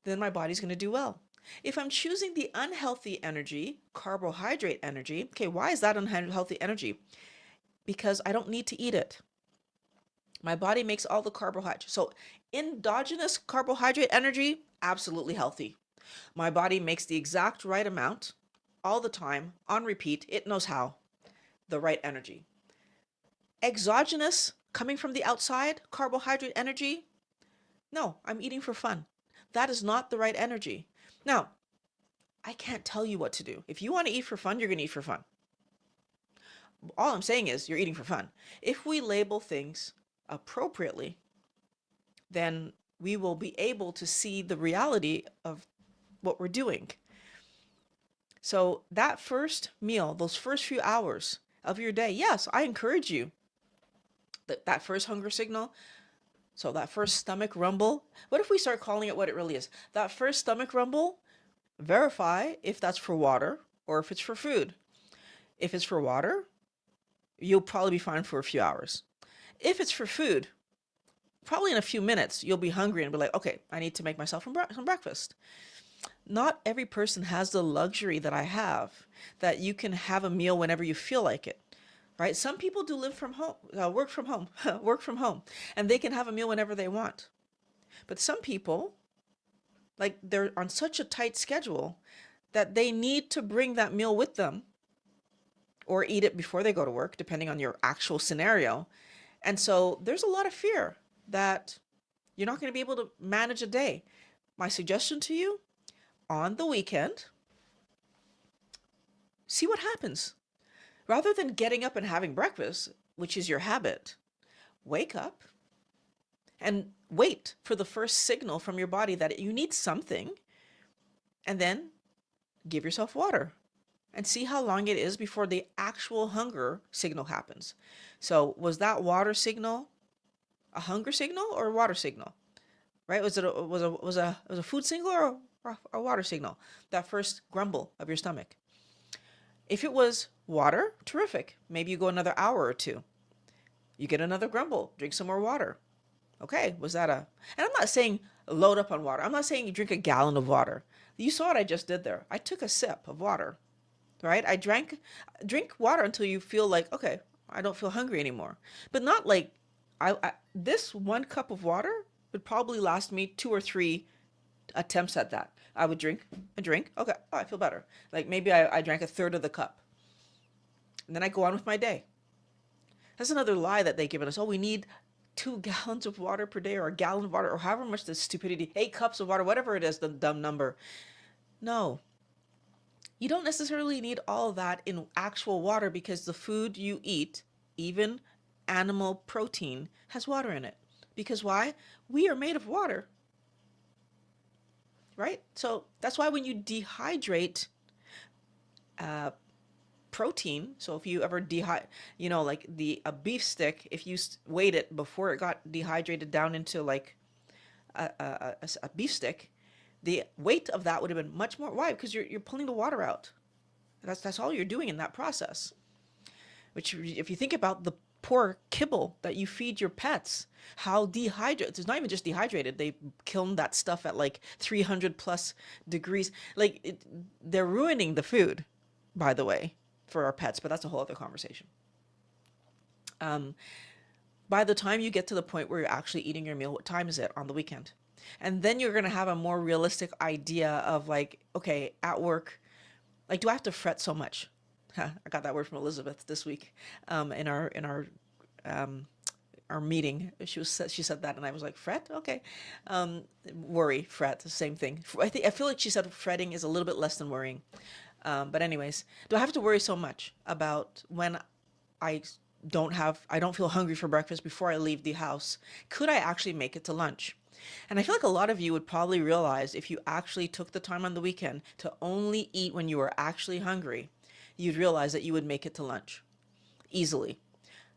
Speaker 1: then my body's going to do well. If I'm choosing the unhealthy energy, carbohydrate energy, okay, why is that unhealthy energy? Because I don't need to eat it. My body makes all the carbohydrates. So endogenous carbohydrate energy, absolutely healthy. My body makes the exact right amount all the time on repeat. It knows how, the right energy. Exogenous, coming from the outside, carbohydrate energy, no, I'm eating for fun. That is not the right energy. Now, I can't tell you what to do. If you want to eat for fun, you're going to eat for fun. All I'm saying is you're eating for fun. If we label things appropriately, then we will be able to see the reality of what we're doing. So that first meal, those first few hours of your day, yes, I encourage you. That first hunger signal, so that first stomach rumble, what if we start calling it what it really is? That first stomach rumble, verify if that's for water or if it's for food. If it's for water, you'll probably be fine for a few hours. If it's for food, probably in a few minutes, you'll be hungry and be like, okay, I need to make myself some breakfast. Not every person has the luxury that I have, that you can have a meal whenever you feel like it, right? Some people do live from home, work from home, work from home, and they can have a meal whenever they want. But some people, like they're on such a tight schedule that they need to bring that meal with them or eat it before they go to work, depending on your actual scenario. And so there's a lot of fear that you're not going to be able to manage a day. My suggestion to you, on the weekend, see what happens. Rather than getting up and having breakfast, which is your habit, wake up and wait for the first signal from your body that you need something, and then give yourself water and see how long it is before the actual hunger signal happens. So was that water signal a hunger signal or a water signal? Right? Was it a food signal or a water signal? That first grumble of your stomach. If it was water, terrific. Maybe you go another hour or two. You get another grumble, drink some more water. Okay, was that and I'm not saying load up on water. I'm not saying you drink a gallon of water. You saw what I just did there. I took a sip of water, right? Drink water until you feel like, okay, I don't feel hungry anymore. But not like, this 1 cup of water would probably last me 2 or 3 attempts at that. I would drink a drink. Okay, oh, I feel better. Like maybe I drank a third of the cup. And then I go on with my day. That's another lie that they've given us. Oh, we need 2 gallons of water per day or a gallon of water or however much the stupidity, 8 cups of water, whatever it is, the dumb number. No. You don't necessarily need all of that in actual water because the food you eat, even animal protein, has water in it. Because why? We are made of water. Right? So that's why when you dehydrate protein, so if you ever like a beef stick, if you weighed it before it got dehydrated down into like a beef stick, the weight of that would have been much more. Why? Because you're pulling the water out. That's all you're doing in that process. Which, if you think about the poor kibble that you feed your pets, how dehydrated, it's not even just dehydrated, they kiln that stuff at like 300 plus degrees. Like they're ruining the food, by the way, for our pets, but that's a whole other conversation. By the time you get to the point where you're actually eating your meal, what time is it on the weekend? And then you're going to have a more realistic idea of like, okay, at work, like, do I have to fret so much? I got that word from Elizabeth this week in our meeting. She said that, and I was like, fret, okay. Worry, fret, the same thing. I feel like she said fretting is a little bit less than worrying. But anyways, do I have to worry so much about when I don't feel hungry for breakfast before I leave the house? Could I actually make it to lunch? And I feel like a lot of you would probably realize if you actually took the time on the weekend to only eat when you were actually hungry, you'd realize that you would make it to lunch easily.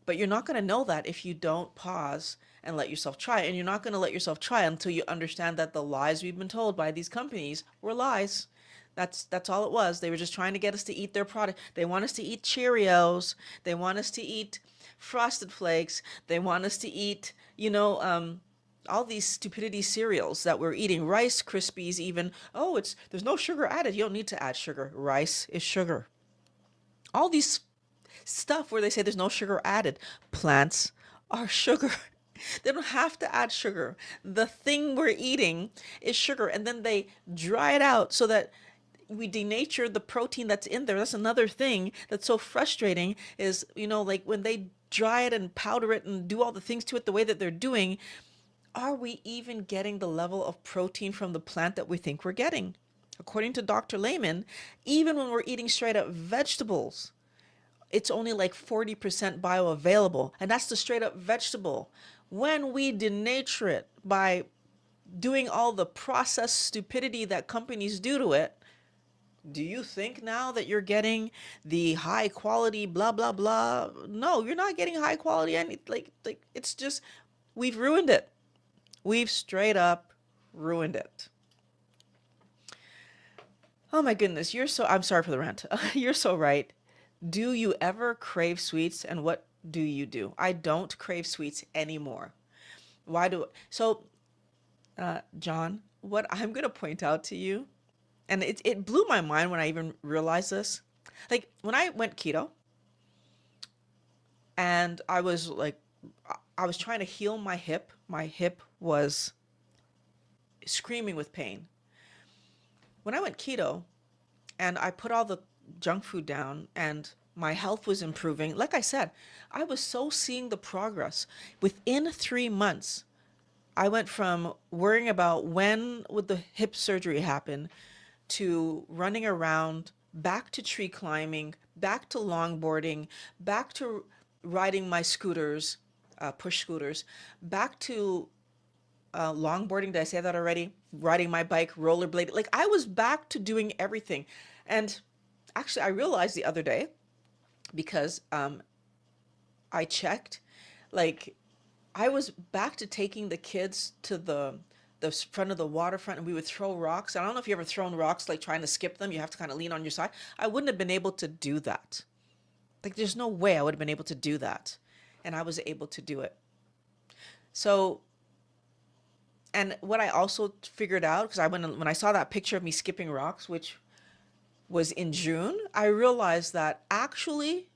Speaker 1: But you're not going to know that if you don't pause and let yourself try. And you're not going to let yourself try until you understand that the lies we've been told by these companies were lies. That's all it was. They were just trying to get us to eat their product. They want us to eat Cheerios. They want us to eat Frosted Flakes. They want us to eat, all these stupidity cereals that we're eating, Rice Krispies even. Oh, there's no sugar added. You don't need to add sugar. Rice is sugar. All these stuff where they say there's no sugar added. Plants are sugar. They don't have to add sugar. The thing we're eating is sugar, and then they dry it out so that we denature the protein that's in there. That's another thing that's so frustrating is, like when they dry it and powder it and do all the things to it the way that they're doing, are we even getting the level of protein from the plant that we think we're getting? According to Dr. Lehman, even when we're eating straight up vegetables, it's only like 40% bioavailable, and that's the straight up vegetable. When we denature it by doing all the processed stupidity that companies do to it, do you think now that you're getting the high quality blah blah blah? No, you're not getting high quality any like it's just we've ruined it. We've straight up ruined it. Oh my goodness, I'm sorry for the rant. You're so right. Do you ever crave sweets, and what do you do? I don't crave sweets anymore. Why do so John, what I'm going to point out to you, and it blew my mind when I even realized this. Like when I went keto and I was trying to heal my hip. My hip was screaming with pain. When I went keto and I put all the junk food down and my health was improving, like I said, I was so seeing the progress. Within 3 months, I went from worrying about when would the hip surgery happen to running around, back to tree climbing, back to longboarding, back to riding my scooters, push scooters, back to longboarding. Did I say that already? Riding my bike, rollerblading. Like I was back to doing everything. And actually, I realized the other day because I checked, like I was back to taking the kids to the front of the waterfront, and we would throw rocks. I don't know if you ever thrown rocks, like trying to skip them. You have to kind of lean on your side. I wouldn't have been able to do that. Like there's no way I would have been able to do that. And I was able to do it. So, and what I also figured out, because when I saw that picture of me skipping rocks, which was in June, I realized that actually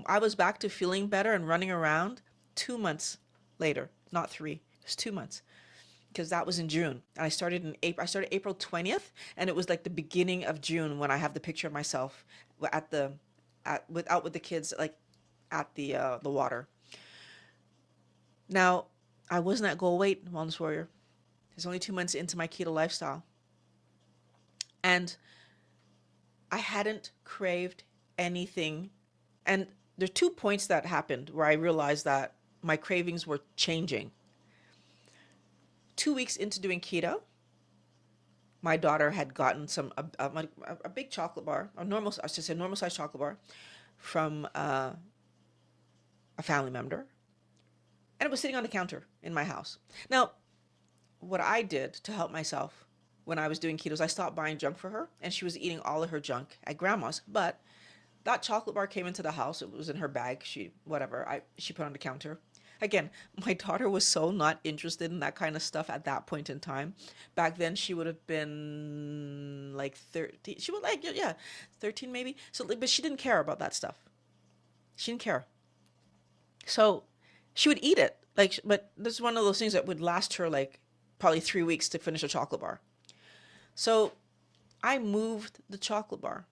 Speaker 1: I was back to feeling better and running around 2 months later, not 3. It was 2 months, because that was in June. And I started in April. I started April 20th, and it was like the beginning of June when I have the picture of myself out with the kids, like at the water. Now, I wasn't at goal weight, Wellness Warrior. It's only 2 months into my keto lifestyle. And I hadn't craved anything. And there's 2 points that happened where I realized that my cravings were changing. 2 weeks into doing keto, my daughter had gotten a big chocolate bar, normal size chocolate bar from a family member. And it was sitting on the counter in my house. Now, what I did to help myself when I was doing keto is I stopped buying junk for her, and she was eating all of her junk at grandma's. But that chocolate bar came into the house. It was in her bag. She put it on the counter. Again, my daughter was so not interested in that kind of stuff at that point in time. Back then, she would have been like 13. She was like, yeah, 13 maybe. So, but she didn't care about that stuff. She didn't care. So she would eat it. But this is one of those things that would last her like probably 3 weeks to finish a chocolate bar. So I moved the chocolate bar.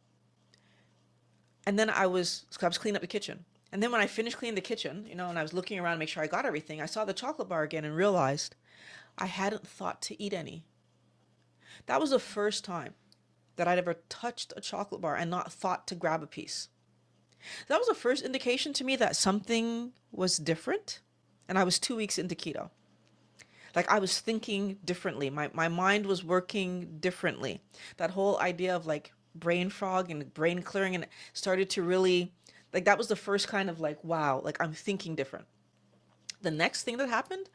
Speaker 1: And then I was cleaning up the kitchen. And then when I finished cleaning the kitchen, and I was looking around to make sure I got everything, I saw the chocolate bar again and realized I hadn't thought to eat any. That was the first time that I'd ever touched a chocolate bar and not thought to grab a piece. That was the first indication to me that something was different. And I was 2 weeks into keto. Like I was thinking differently. My mind was working differently. That whole idea of like brain fog and brain clearing, and it started to really, like that was the first kind of like, wow, like I'm thinking different. The next thing that happened,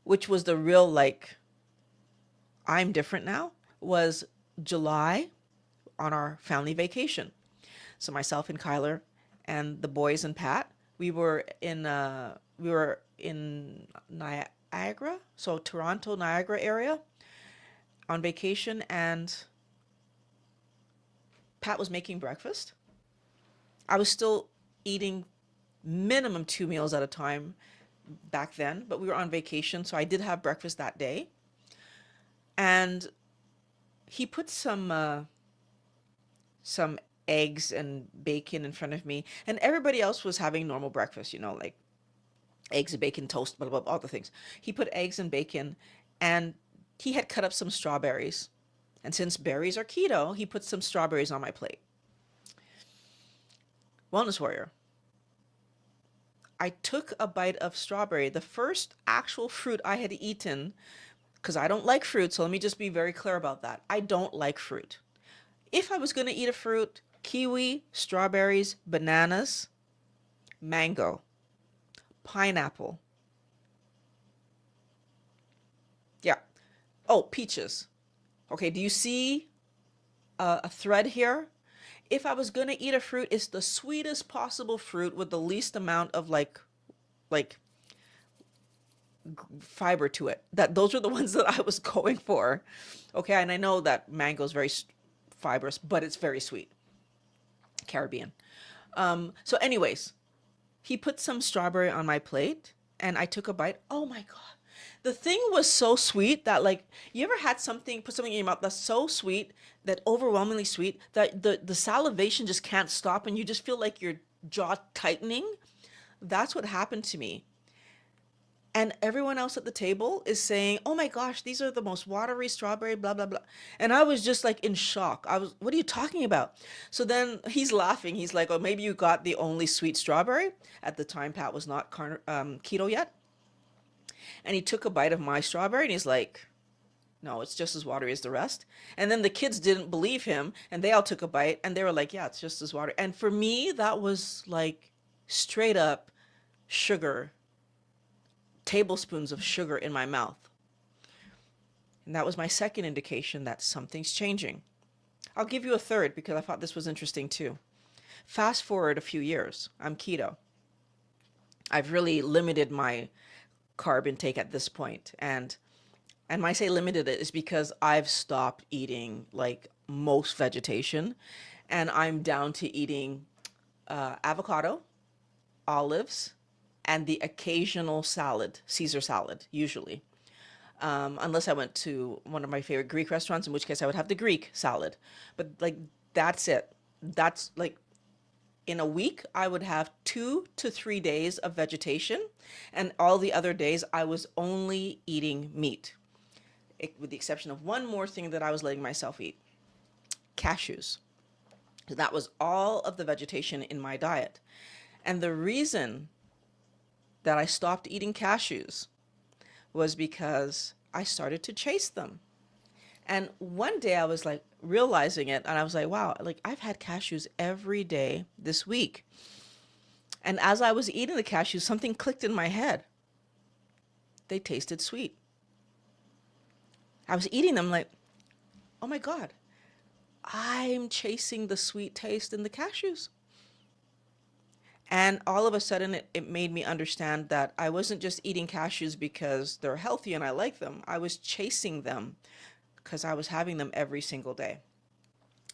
Speaker 1: which was the real like, I'm different now, was July on our family vacation. So myself and Kyler and the boys and Pat, we were in Niagara, so Toronto, Niagara area on vacation, and Pat was making breakfast. I was still eating minimum 2 meals at a time back then, but we were on vacation, so I did have breakfast that day. And he put some eggs and bacon in front of me, and everybody else was having normal breakfast, like eggs and bacon, toast, blah, blah, blah, all the things. He put eggs and bacon, and he had cut up some strawberries. And since berries are keto, he put some strawberries on my plate. Wellness Warrior. I took a bite of strawberry, the first actual fruit I had eaten, because I don't like fruit, so let me just be very clear about that. I don't like fruit. If I was going to eat a fruit, kiwi, strawberries, bananas, mango, pineapple. Yeah. Oh, peaches. Okay, do you see a thread here? If I was going to eat a fruit, it's the sweetest possible fruit with the least amount of like fiber to it. Those are the ones that I was going for. Okay, and I know that mango is very fibrous, but it's very sweet. Caribbean. So anyways, he put some strawberry on my plate and I took a bite. Oh my God. The thing was so sweet that, like, you ever had put something in your mouth that's so sweet, that overwhelmingly sweet, that the salivation just can't stop and you just feel like your jaw tightening? That's what happened to me. And everyone else at the table is saying, oh my gosh, these are the most watery strawberry, blah, blah, blah. And I was just like in shock. What are you talking about? So then he's laughing. He's like, oh, maybe you got the only sweet strawberry. At the time, Pat was not keto yet. And he took a bite of my strawberry and he's like, no, it's just as watery as the rest. And then the kids didn't believe him and they all took a bite and they were like, yeah, it's just as watery. And for me, that was like straight up sugar, tablespoons of sugar in my mouth. And that was my second indication that something's changing. I'll give you a third because I thought this was interesting too. Fast forward a few years, I'm keto. I've really limited my carb intake at this point. And when I say limited it is because I've stopped eating like most vegetation and I'm down to eating avocado, olives, and the occasional salad, Caesar salad, usually. Unless I went to one of my favorite Greek restaurants, in which case I would have the Greek salad. But like, that's it. That's like, in a week, I would have 2 to 3 days of vegetation, and all the other days I was only eating meat, with the exception of one more thing that I was letting myself eat: cashews. That was all of the vegetation in my diet. And the reason that I stopped eating cashews was because I started to chase them. And one day I was like realizing it and I was like, wow, like I've had cashews every day this week. And as I was eating the cashews, something clicked in my head. They tasted sweet. I was eating them like, oh my God, I'm chasing the sweet taste in the cashews. And all of a sudden, it made me understand that I wasn't just eating cashews because they're healthy and I like them. I was chasing them because I was having them every single day.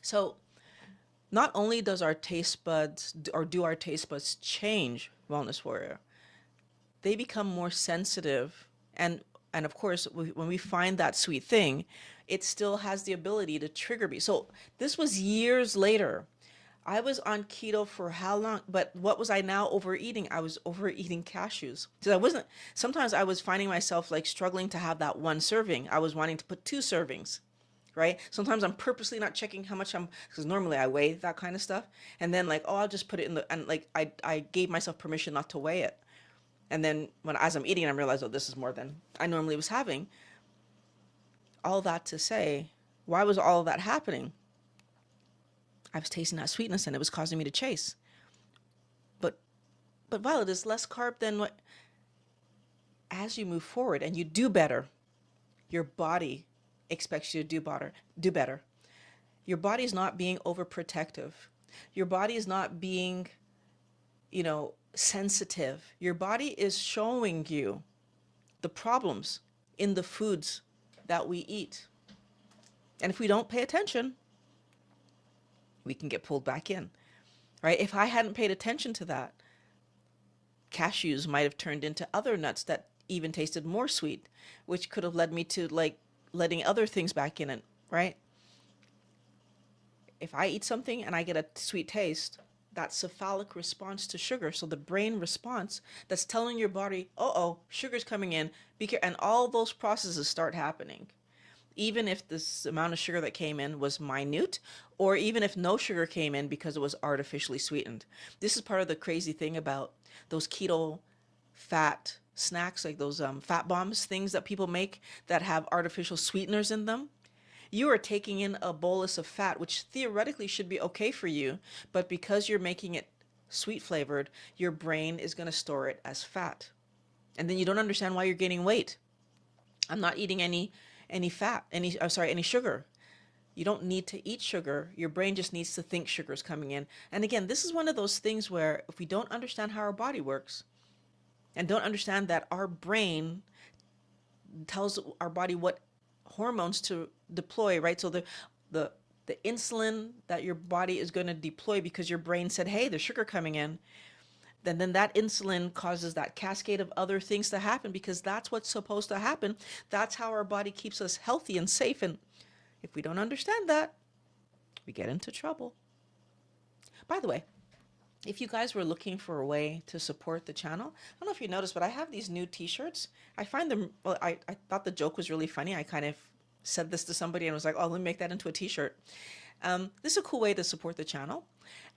Speaker 1: So not only does our taste buds, or do our taste buds change, Wellness Warrior, they become more sensitive. And of course, when we find that sweet thing, it still has the ability to trigger me. So this was years later. I was on keto for how long? But what was I now overeating? I was overeating cashews. So sometimes I was finding myself like struggling to have that one serving. I was wanting to put 2 servings, right? Sometimes I'm purposely not checking how much because normally I weigh that kind of stuff. And then like, oh, I'll just put it and like, I gave myself permission not to weigh it. And then as I'm eating, I realized, oh, this is more than I normally was having. All that to say, why was all of that happening? I was tasting that sweetness and it was causing me to chase. But Violet, is less carb than what? As you move forward and you do better, your body expects you to do better. Your body is not being overprotective. Your body is not being, sensitive. Your body is showing you the problems in the foods that we eat. And if we don't pay attention, we can get pulled back in, right? If I hadn't paid attention to that, cashews might have turned into other nuts that even tasted more sweet, which could have led me to like letting other things back in it, right? If I eat something and I get a sweet taste, that's a cephalic response to sugar. So the brain response that's telling your body, oh, sugar's coming in, be careful. And all those processes start happening. Even if this amount of sugar that came in was minute, or even if no sugar came in because it was artificially sweetened. This is part of the crazy thing about those keto fat snacks, like those fat bombs, things that people make that have artificial sweeteners in them. You are taking in a bolus of fat, which theoretically should be okay for you, but because you're making it sweet flavored, your brain is going to store it as fat. And then you don't understand why you're gaining weight. I'm not eating any fat, any sugar. You don't need to eat sugar. Your brain just needs to think sugar is coming in. And again, this is one of those things where if we don't understand how our body works and don't understand that our brain tells our body what hormones to deploy, right? So the insulin that your body is going to deploy because your brain said, hey, there's sugar coming in, then that insulin causes that cascade of other things to happen because that's what's supposed to happen. That's how our body keeps us healthy and safe. And if we don't understand that, we get into trouble. By the way, if you guys were looking for a way to support the channel, I don't know if you noticed, but I have these new t-shirts. I find them, well, I thought the joke was really funny. I kind of said this to somebody and was like, oh, let me make that into a t-shirt. This is a cool way to support the channel.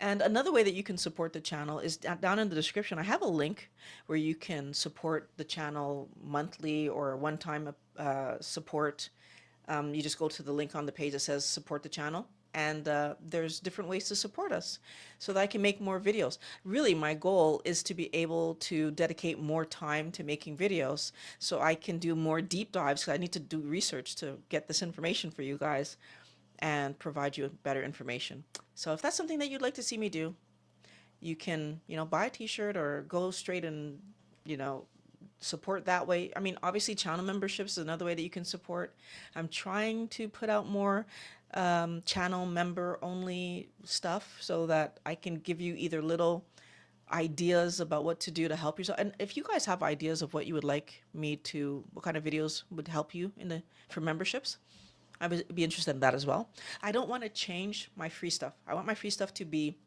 Speaker 1: And another way that you can support the channel is down in the description. I have a link where you can support the channel monthly or one-time support. You just go to the link on the page that says support the channel. And there's different ways to support us so that I can make more videos. Really, my goal is to be able to dedicate more time to making videos so I can do more deep dives because I need to do research to get this information for you guys and provide you better information. So if that's something that you'd like to see me do, you can, buy a t-shirt or go straight and, support that way. I mean, obviously channel memberships is another way that you can support. I'm trying to put out more channel member only stuff so that I can give you either little ideas about what to do to help yourself. And if you guys have ideas of what you would like me to, what kind of videos would help you for memberships, I would be interested in that as well. I don't want to change my free stuff. I want my free stuff to be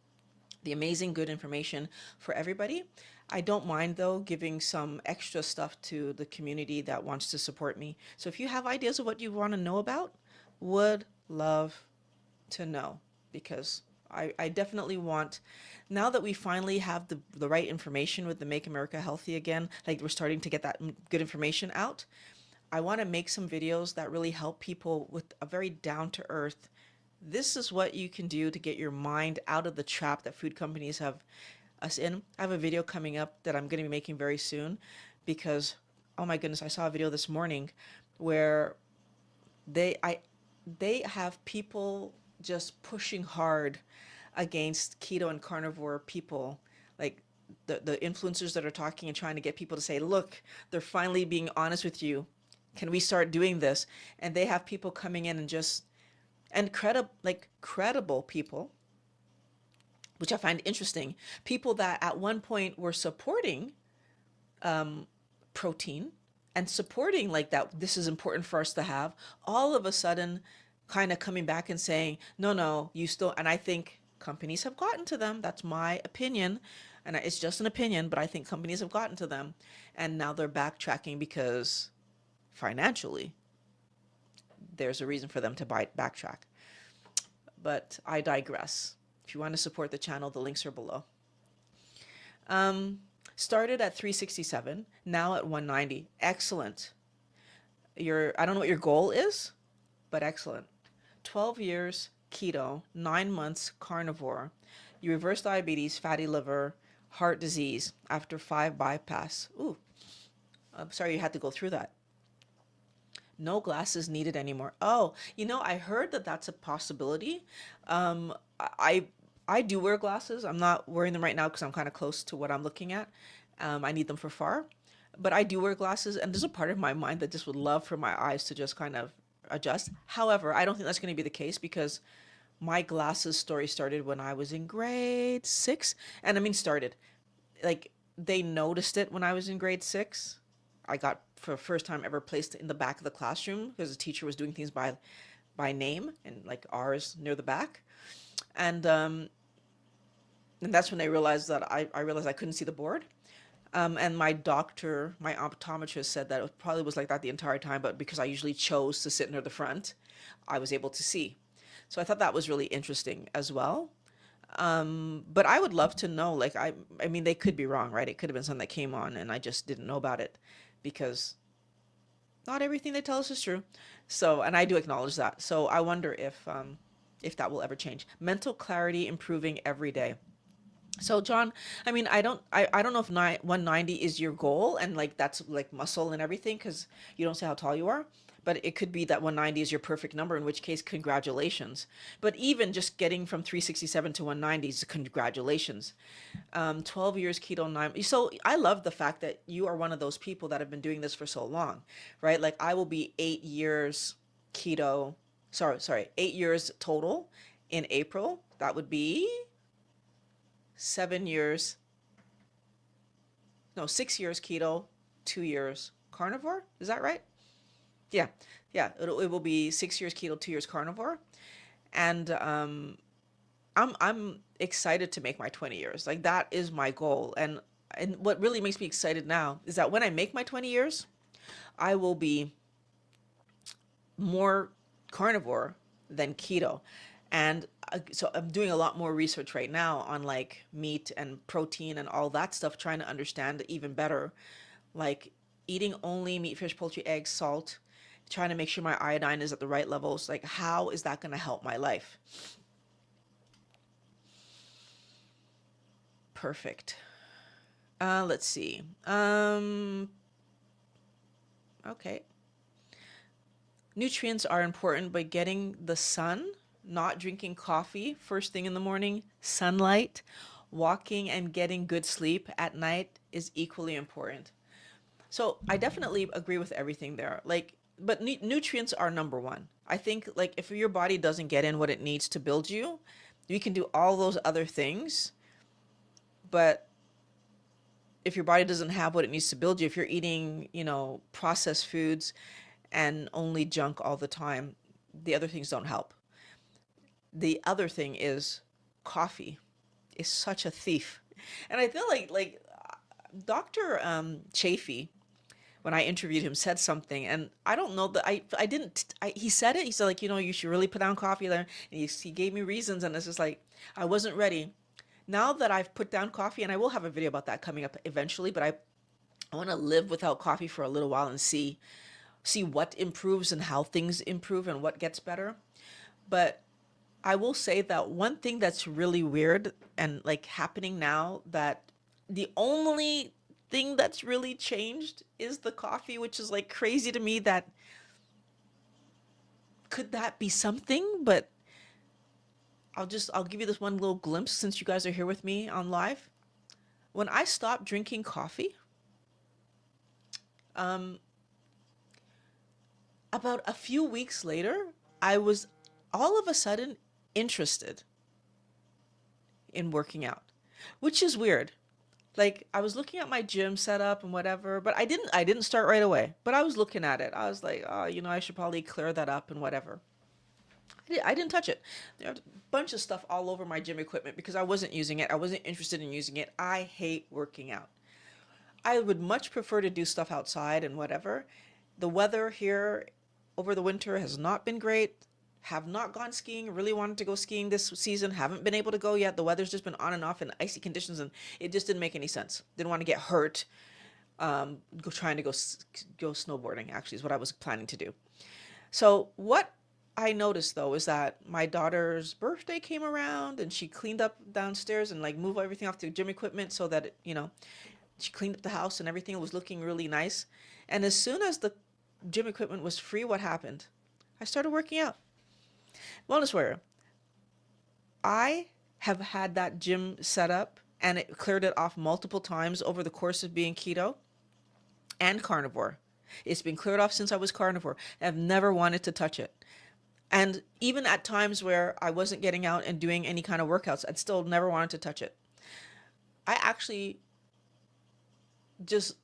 Speaker 1: the amazing good information for everybody. I don't mind though giving some extra stuff to the community that wants to support me. So if you have ideas of what you want to know about, would love to know, because I definitely want, now that we finally have the right information with the Make America Healthy Again, like we're starting to get that good information out, I want to make some videos that really help people with a very down-to-earth, this is what you can do to get your mind out of the trap that food companies have us in. I have a video coming up that I'm going to be making very soon because, oh my goodness, I saw a video this morning where they have people just pushing hard against keto and carnivore people, like the influencers that are talking and trying to get people to say, look, they're finally being honest with you. Can we start doing this? And they have people coming in and credible people, which I find interesting. People that at one point were supporting protein and supporting like that, this is important for us to have, all of a sudden kind of coming back and saying, no, you still, and I think companies have gotten to them. That's my opinion. And it's just an opinion, but I think companies have gotten to them. And now they're backtracking because financially, there's a reason for them to backtrack. But I digress. If you want to support the channel, the links are below. Started at 367, now at 190. Excellent. I don't know what your goal is, but excellent. 12 years keto, 9 months carnivore. You reverse diabetes, fatty liver, heart disease after 5 bypass. Ooh, I'm sorry you had to go through that. No glasses needed anymore. Oh, I heard that that's a possibility. I do wear glasses. I'm not wearing them right now because I'm kind of close to what I'm looking at. I need them for far.
Speaker 2: but I do wear glasses, and there's a part of my mind that just would love for my eyes to just kind of adjust. However, I don't think that's going to be the case because my glasses story started when I was in grade six. And I mean, started like they noticed it when I was in grade six. I got for the first time ever placed in the back of the classroom because the teacher was doing things by name and like R's near the back. And and that's when I realized that I realized I couldn't see the board. And my doctor, my optometrist said that it probably was like that the entire time, but because I usually chose to sit near the front, I was able to see. So I thought that was really interesting as well. But I would love to know, like, I mean, they could be wrong, right? It could have been something that came on and I just didn't know about it because not everything they tell us is true. So, and I do acknowledge that. So I wonder if that will ever change. Mental clarity improving every day. So John, I mean, I don't know if 190 is your goal and like that's like muscle and everything because you don't say how tall you are, but it could be that 190 is your perfect number, in which case congratulations. But even just getting from 367 to 190 is congratulations. 12 years keto nine. So I love the fact that you are one of those people that have been doing this for so long, right? Like I will be 8 years keto. Sorry, 8 years total in April. That would be 7 years, no, 6 years keto, 2 years carnivore. Is that right? Yeah, yeah. It will be 6 years keto, 2 years carnivore, and I'm excited to make my 20 years. Like that is my goal, and what really makes me excited now is that when I make my 20 years, I will be more carnivore than keto. And so I'm doing a lot more research right now on like meat and protein and all that stuff, trying to understand even better, like eating only meat, fish, poultry, eggs, salt, trying to make sure my iodine is at the right levels. Like, how is that going to help my life? Perfect. Let's see. Okay. Nutrients are important, but getting the sun, not drinking coffee first thing in the morning, sunlight, walking, and getting good sleep at night is equally important. So I definitely agree with everything there. Like, but nutrients are number one. I think like if your body doesn't get in what it needs to build you, you can do all those other things, but if your body doesn't have what it needs to build you, if you're eating, processed foods and only junk all the time, the other things don't help. The other thing is coffee is such a thief. And I feel like Dr. Chafee, when I interviewed him, said something, and I don't know that I didn't. He said it. He said like you should really put down coffee there, and he gave me reasons, and it's just like I wasn't ready. Now that I've put down coffee, and I will have a video about that coming up eventually, but I want to live without coffee for a little while and see what improves and how things improve and what gets better. But I will say that one thing that's really weird and like happening now, that the only thing that's really changed is the coffee, which is like crazy to me. That could that be something? But I'll give you this one little glimpse since you guys are here with me on live. When I stopped drinking coffee, um, about a few weeks later, I was all of a sudden interested in working out, which is weird. Like I was looking at my gym setup and whatever, but I didn't start right away. But I was looking at it. I was like, oh, I should probably clear that up and whatever. I didn't touch it. There was a bunch of stuff all over my gym equipment because I wasn't using it. I wasn't interested in using it. I hate working out. I would much prefer to do stuff outside and whatever. The weather here over the winter has not been great. Have not gone skiing. Really wanted to go skiing this season. Haven't been able to go yet. The weather's just been on and off in icy conditions, and it just didn't make any sense. Didn't want to get hurt. Trying to go snowboarding. Actually, is what I was planning to do. So what I noticed though is that my daughter's birthday came around, and she cleaned up downstairs and like moved everything off the gym equipment so that she cleaned up the house and everything was looking really nice. And as soon as the gym equipment was free, what happened? I started working out. Wellness Warrior, I have had that gym set up and it cleared it off multiple times over the course of being keto. and carnivore. It's been cleared off since I was carnivore. I've never wanted to touch it. And even at times where I wasn't getting out and doing any kind of workouts, I'd still never wanted to touch it. I actually just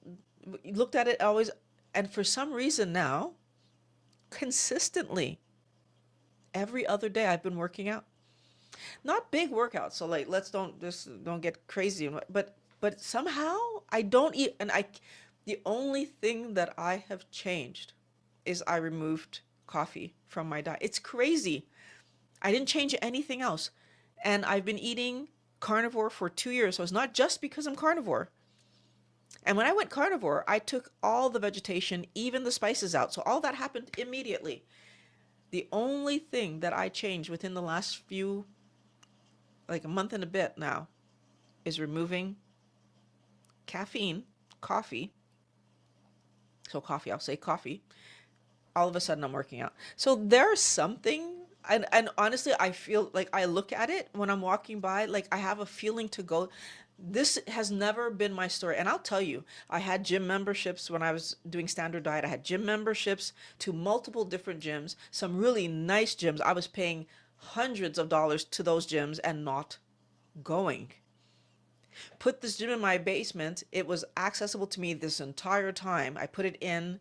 Speaker 2: looked at it always, and for some reason now, consistently, every other day I've been working out. Not big workouts, so like let's don't get crazy, but somehow I don't eat, and I the only thing that I have changed is I removed coffee from my diet. It's crazy. I didn't change anything else. And I've been eating carnivore for 2 years. So it's not just because I'm carnivore. And when I went carnivore, I took all the vegetation, even the spices out. So all that happened immediately. The only thing that I changed within the last like a month and a bit now, is removing caffeine, coffee. So coffee, I'll say coffee. All of a sudden I'm working out. So there's something, and honestly, I feel like I look at it when I'm walking by, like I have a feeling to go. This has never been my story. And I'll tell you, I had gym memberships when I was doing standard diet. I had gym memberships to multiple different gyms, some really nice gyms. I was paying hundreds of dollars to those gyms and not going. Put this gym in my basement. It was accessible to me this entire time. I put it in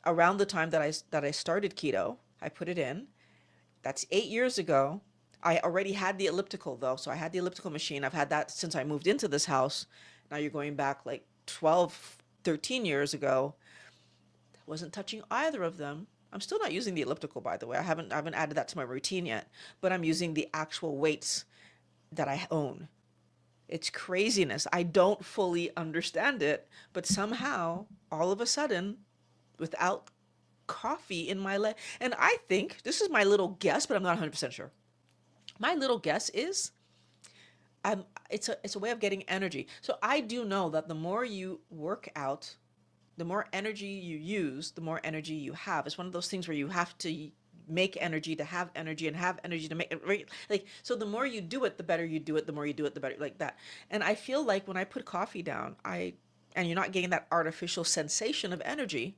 Speaker 2: around the time that I started keto. I put it in. That's 8 years ago. I already had the elliptical though. So I had the elliptical machine. I've had that since I moved into this house. Now you're going back like 12, 13 years ago. I wasn't touching either of them. I'm still not using the elliptical, by the way. I haven't added that to my routine yet, but I'm using the actual weights that I own. It's craziness. I don't fully understand it, but somehow, all of a sudden, without coffee in my leg, and I think, this is my little guess, but I'm not 100% sure. My little guess is, it's a way of getting energy. So I do know that the more you work out, the more energy you use, the more energy you have. It's one of those things where you have to make energy to have energy, and have energy to make it, right? Like, so the more you do it, the better you do it. The more you do it, the better, like that. And I feel like when I put coffee down, and you're not getting that artificial sensation of energy,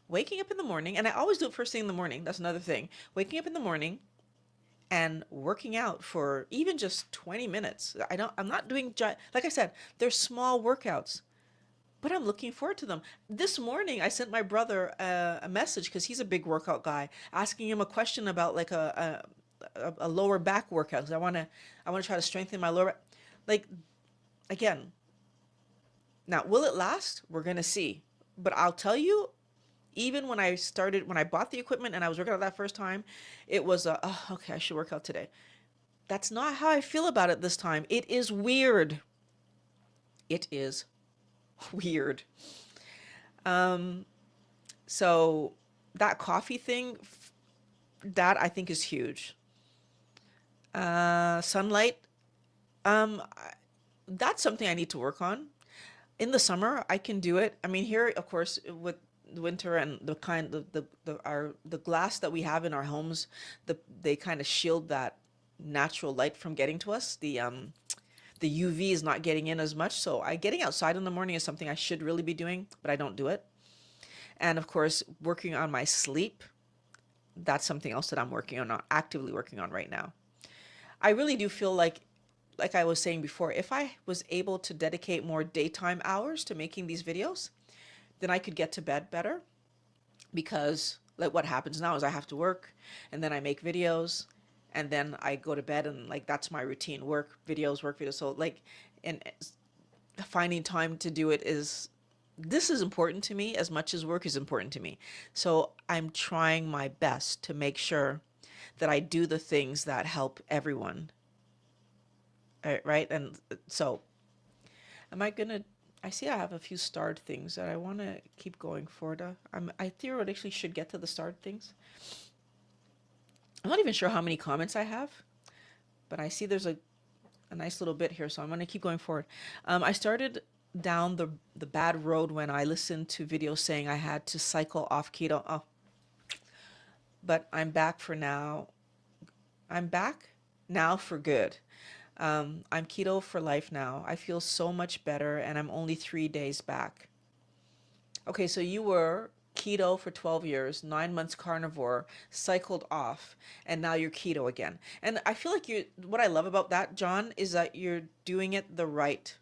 Speaker 2: waking up in the morning, and I always do it first thing in the morning. That's another thing. Waking up in the morning and working out for even just 20 minutes. I'm not doing, like I said, they're small workouts, but I'm looking forward to them. This morning, I sent my brother a message, because he's a big workout guy, asking him a question about like a lower back workout, because I want to try to strengthen my lower, like, again. Now, will it last? We're gonna see. But I'll tell you, even when I bought the equipment and I was working out that first time, it was oh, okay, I should work out today. That's not how I feel about it this time. It is weird. It is weird. So that coffee thing, that I think is huge. Sunlight, that's something I need to work on. In the summer, I can do it. I mean, here, of course, with the winter and the glass that we have in our homes, they kind of shield that natural light from getting to us. The UV is not getting in as much. So getting outside in the morning is something I should really be doing, but I don't do it. And of course, working on my sleep, that's something else that I'm working on, actively working on right now. I really do feel like I was saying before, if I was able to dedicate more daytime hours to making these videos, then I could get to bed better. Because like what happens now is I have to work, and then I make videos, and then I go to bed, and like that's my routine: work videos. So like, and finding time to do it is important to me as much as work is important to me. So I'm trying my best to make sure that I do the things that help everyone. Right? And so I see I have a few starred things that I want to keep going for. I theoretically should get to the starred things. I'm not even sure how many comments I have, but I see there's a nice little bit here, so I'm going to keep going forward. I started down the bad road when I listened to videos saying I had to cycle off keto. Oh, but I'm back for now. I'm back now for good. I'm keto for life now. I feel so much better, and I'm only 3 days back. Okay, so you were keto for 12 years, 9 months carnivore, cycled off, and now you're keto again. And I feel like what I love about that, John, is that you're doing it the right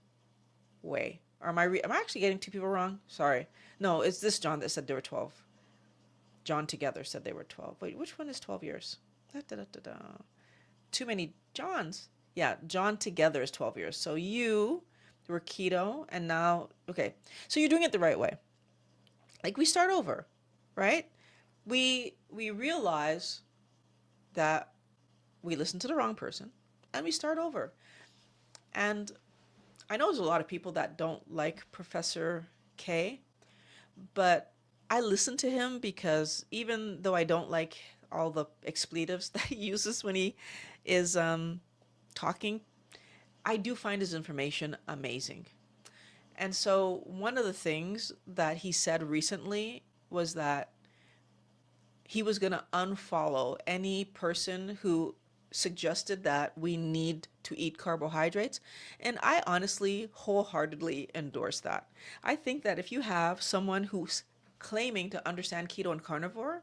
Speaker 2: way. Or am I actually getting two people wrong? Sorry. No, it's this John that said they were 12. John together said they were 12. Wait, which one is 12 years? Da, da, da, da, da. Too many Johns. Yeah, John together is 12 years. So you were keto and now, okay. So you're doing it the right way. Like we start over, right? We realize that we listened to the wrong person and we start over. And I know there's a lot of people that don't like Professor K, but I listen to him because even though I don't like all the expletives that he uses when he is talking, I do find his information amazing. And so one of the things that he said recently was that he was going to unfollow any person who suggested that we need to eat carbohydrates. And I honestly, wholeheartedly endorse that. I think that if you have someone who's claiming to understand keto and carnivore,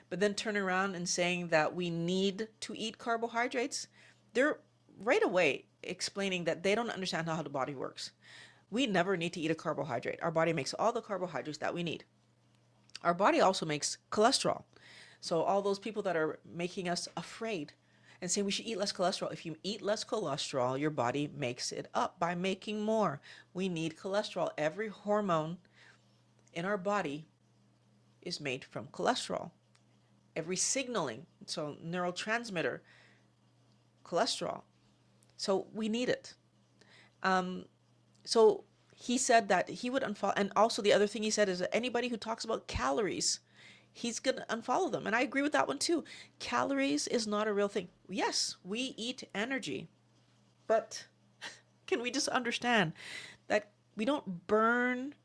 Speaker 2: but then turn around and saying that we need to eat carbohydrates, they're right away explaining that they don't understand how the body works. We never need to eat a carbohydrate. Our body makes all the carbohydrates that we need. Our body also makes cholesterol. So all those people that are making us afraid and saying we should eat less cholesterol, if you eat less cholesterol, your body makes it up by making more. We need cholesterol. Every hormone in our body is made from cholesterol. Every signaling, so neurotransmitter, cholesterol. So we need it. So he said that he would unfollow. And also the other thing he said is that anybody who talks about calories, he's going to unfollow them. And I agree with that one too. Calories is not a real thing. Yes, we eat energy, but can we just understand that we don't burn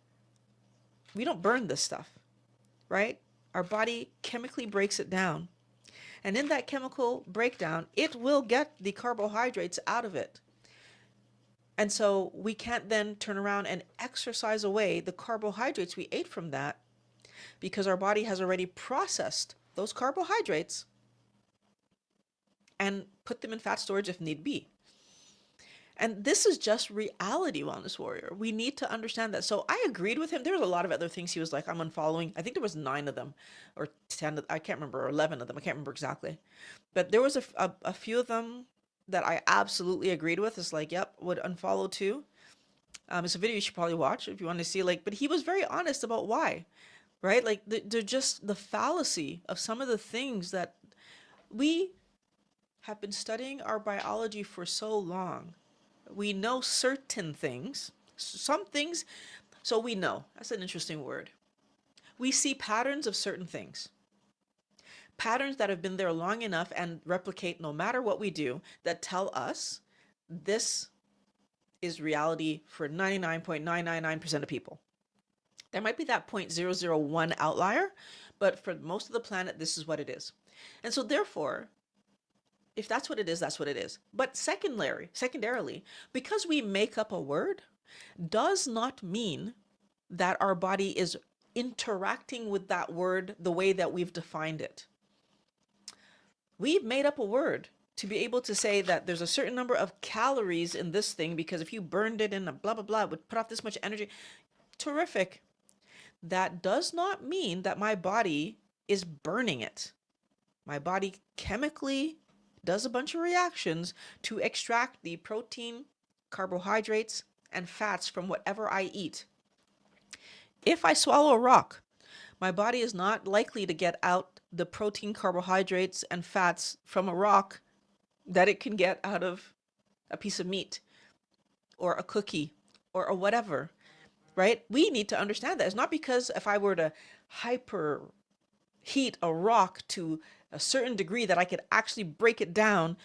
Speaker 2: this stuff, right? Our body chemically breaks it down. And in that chemical breakdown, it will get the carbohydrates out of it. And so we can't then turn around and exercise away the carbohydrates we ate from that because our body has already processed those carbohydrates and put them in fat storage if need be. And this is just reality, Wellness Warrior. We need to understand that. So I agreed with him. There was a lot of other things he was like, I'm unfollowing. I think there was 9 of them or 10, I can't remember, or 11 of them. I can't remember exactly. But there was a few of them that I absolutely agreed with. It's like, yep, would unfollow too. It's a video you should probably watch if you want to see, like, but he was very honest about why, right? Like they're just the fallacy of some of the things that we have been studying our biology for so long. We know certain things, some things. So we know, that's an interesting word. We see patterns of certain things. Patterns that have been there long enough and replicate no matter what we do that tell us this is reality for 99.999% of people. There might be that 0.001 outlier, but for most of the planet, this is what it is. And so therefore, if that's what it is, that's what it is. But secondarily, because we make up a word does not mean that our body is interacting with that word the way that we've defined it. We've made up a word to be able to say that there's a certain number of calories in this thing because if you burned it in a blah, blah, blah, it would put off this much energy. Terrific. That does not mean that my body is burning it. My body chemically does a bunch of reactions to extract the protein, carbohydrates, and fats from whatever I eat. If I swallow a rock, my body is not likely to get out the protein, carbohydrates, and fats from a rock that it can get out of a piece of meat or a cookie or whatever, right? We need to understand that. It's not because if I were to hyper heat a rock to a certain degree that I could actually break it down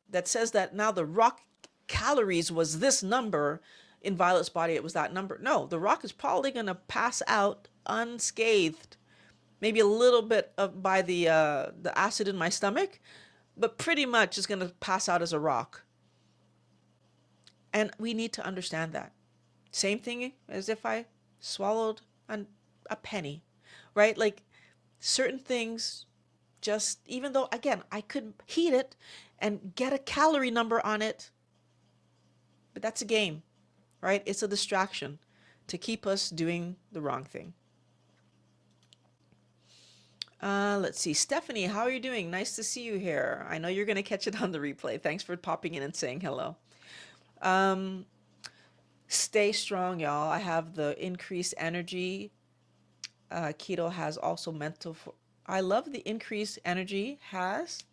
Speaker 2: that says that now the rock calories was this number, in Violet's body it was that number. No, the rock is probably going to pass out unscathed, maybe a little bit by the acid in my stomach, but pretty much is going to pass out as a rock. And we need to understand that. Same thing as if I swallowed a a penny, right? Like certain things, just even though, again, I could heat it and get a calorie number on it, but that's a game, right? It's a distraction to keep us doing the wrong thing. Let's see. Stephanie, how are you doing? Nice to see you here. I know you're going to catch it on the replay. Thanks for popping in and saying hello. Um, Stay strong, y'all. I have the increased energy. Keto has also I love the increased energy has.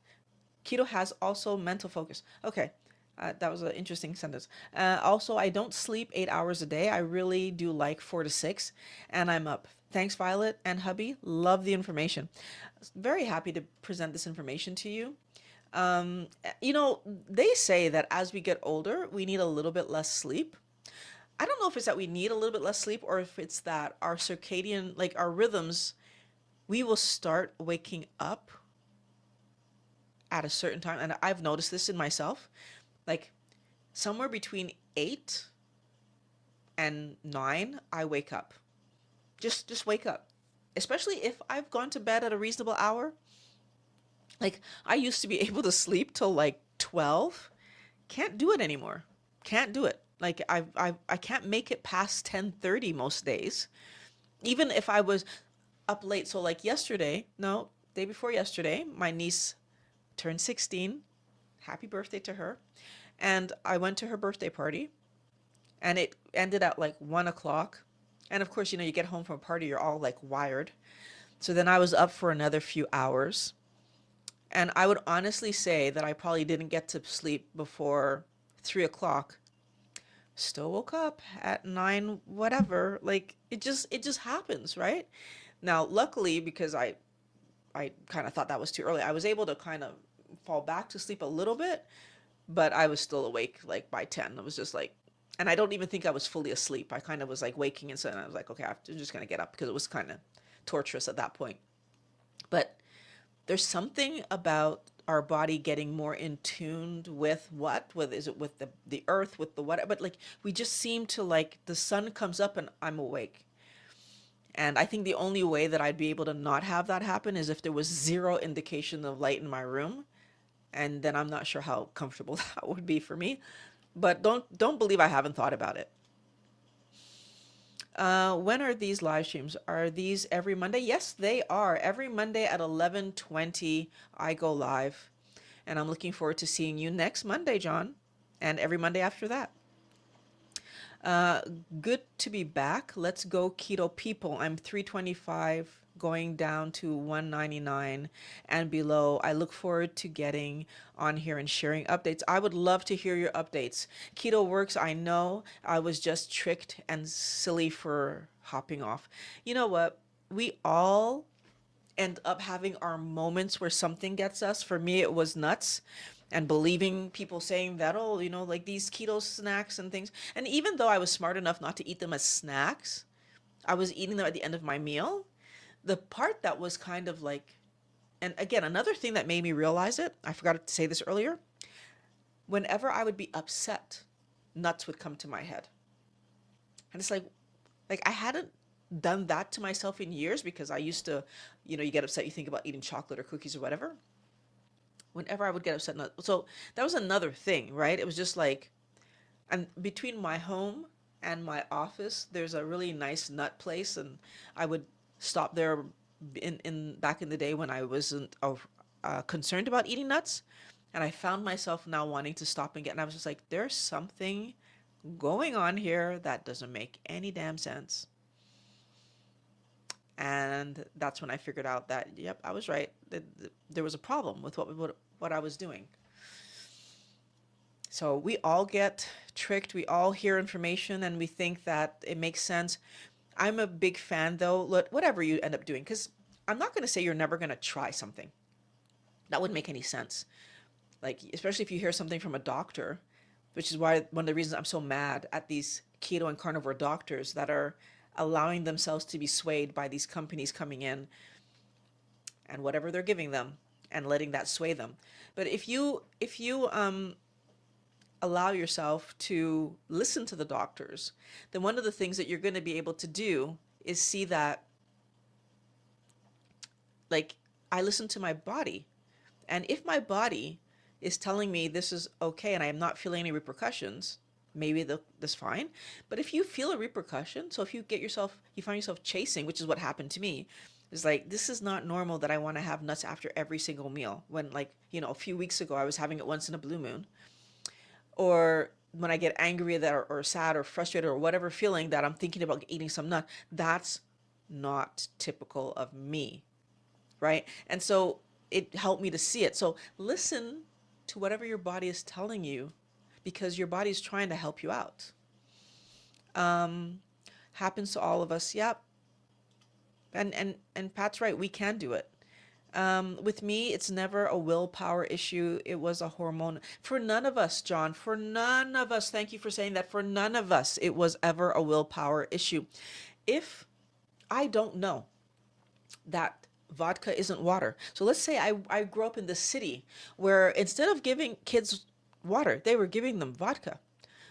Speaker 2: Keto has also mental focus. Okay. That was an interesting sentence. Also, I don't sleep 8 hours a day. I really do like 4 to 6, and I'm up. Thanks, Violet and hubby. Love the information. Very happy to present this information to you. You know, they say that as we get older, we need a little bit less sleep. I don't know if it's that we need a little bit less sleep or if it's that our circadian, like our rhythms, we will start waking up at a certain time. And I've noticed this in myself, like somewhere between 8 and 9, I wake up. Just wake up. Especially if I've gone to bed at a reasonable hour. Like I used to be able to sleep till like 12. Can't do it anymore. Can't do it. Like I can't make it past 10:30 most days. Even if I was up late. So like yesterday, no, day before yesterday, my niece turned 16. Happy birthday to her. And I went to her birthday party and it ended at like 1 o'clock. And of course, you know, you get home from a party, you're all like wired. So then I was up for another few hours. And I would honestly say that I probably didn't get to sleep before 3 o'clock. Still woke up at 9, whatever. Like it just happens, right? Now, luckily, because I kind of thought that was too early, I was able to kind of fall back to sleep a little bit, but I was still awake like by 10. It was just like, and I don't even think I was fully asleep. I kind of was like waking and so I was like, okay, I'm just gonna get up because it was kind of torturous at that point. But there's something about our body getting more in tuned with is it with the earth, with the what, but like we just seem to, like, the sun comes up and I'm awake. And I think the only way that I'd be able to not have that happen is if there was zero indication of light in my room, and then I'm not sure how comfortable that would be for me. But don't believe I haven't thought about it. When are these live streams? Are these every Monday? Yes, they are. Every Monday at 11:20, I go live. And I'm looking forward to seeing you next Monday, John, and every Monday after that. Uh, Good to be back. Let's go, keto people. I'm 325 going down to 199 and below. I look forward to getting on here and sharing updates. I would love to hear your updates. Keto works. I know I was just tricked and silly for hopping off. You know what? We all end up having our moments where something gets us. For me, it was nuts and believing people saying that, oh, you know, like these keto snacks and things. And even though I was smart enough not to eat them as snacks, I was eating them at the end of my meal. The part that was kind of like, and again, another thing that made me realize it, I forgot to say this earlier, whenever I would be upset, nuts would come to my head. And it's like I hadn't done that to myself in years because I used to, you know, you get upset, you think about eating chocolate or cookies or whatever. Whenever I would get upset, so that was another thing, right? It was just like, and between my home and my office, there's a really nice nut place, and I would stop there in back in the day when I wasn't concerned about eating nuts, and I found myself now wanting to stop and get, and I was just like, there's something going on here that doesn't make any damn sense. And that's when I figured out that, yep, I was right. There was a problem with what I was doing. So we all get tricked. We all hear information and we think that it makes sense. I'm a big fan, though, whatever you end up doing, because I'm not going to say you're never going to try something. That wouldn't make any sense. Like, especially if you hear something from a doctor, which is why one of the reasons I'm so mad at these keto and carnivore doctors that are allowing themselves to be swayed by these companies coming in and whatever they're giving them and letting that sway them. But if you allow yourself to listen to the doctors, then one of the things that you're going to be able to do is see that Like, I listen to my body. And if my body is telling me this is okay and I am not feeling any repercussions, maybe that's fine. But if you feel a repercussion, so if you find yourself chasing, which is what happened to me, it's like, this is not normal that I want to have nuts after every single meal. When, like, a few weeks ago, I was having it once in a blue moon. Or when I get angry that or sad or frustrated or whatever feeling that I'm thinking about eating some nut, that's not typical of me, right? And so it helped me to see it. So listen to whatever your body is telling you, because your body is trying to help you out. Happens to all of us. Yep. And Pat's right. We can do it. With me, it's never a willpower issue. It was a hormone. For none of us, John, for none of us, thank you for saying that. For none of us, it was ever a willpower issue. If I don't know that vodka isn't water. So let's say I grew up in the city where instead of giving kids water, they were giving them vodka,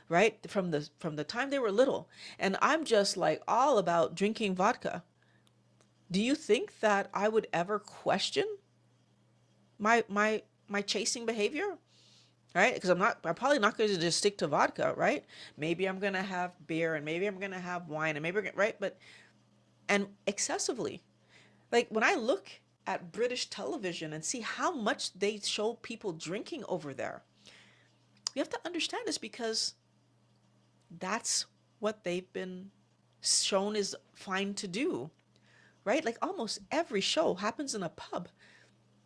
Speaker 2: right? From the time they were little. And I'm just like all about drinking vodka. Do you think that I would ever question my chasing behavior? Right? Because I'm probably not going to just stick to vodka, right? Maybe I'm going to have beer and maybe I'm going to have wine and maybe, right? And excessively. Like when I look at British television and see how much they show people drinking over there, you have to understand this, because that's what they've been shown is fine to do, right? Like almost every show happens in a pub,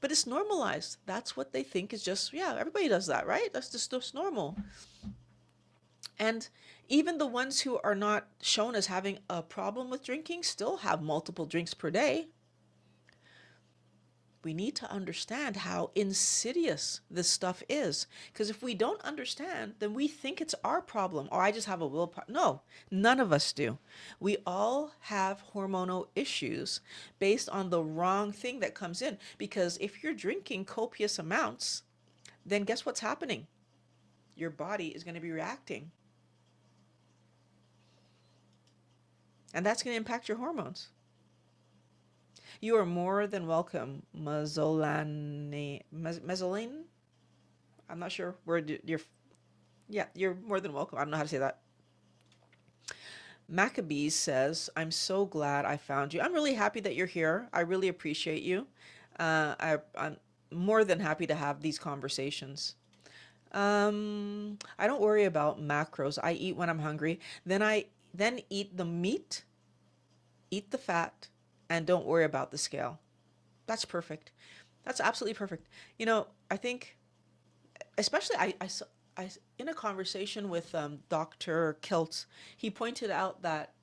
Speaker 2: but it's normalized. That's what they think is just, yeah, everybody does that, right? That's just normal. And even the ones who are not shown as having a problem with drinking still have multiple drinks per day. We need to understand how insidious this stuff is. Because if we don't understand, then we think it's our problem. Or I just have a willpower. No, none of us do. We all have hormonal issues based on the wrong thing that comes in. Because if you're drinking copious amounts, then guess what's happening? Your body is going to be reacting. And that's going to impact your hormones. You are more than welcome, Mazzolani. Mezzoline? I'm not sure where you're. Yeah, you're more than welcome. I don't know how to say that. Maccabees says, I'm so glad I found you. I'm really happy that you're here. I really appreciate you. I'm more than happy to have these conversations. I don't worry about macros. I eat when I'm hungry. Then eat the meat, eat the fat, and don't worry about the scale. That's perfect. That's absolutely perfect. I think, especially I in a conversation with Dr. Kiltz, he pointed out that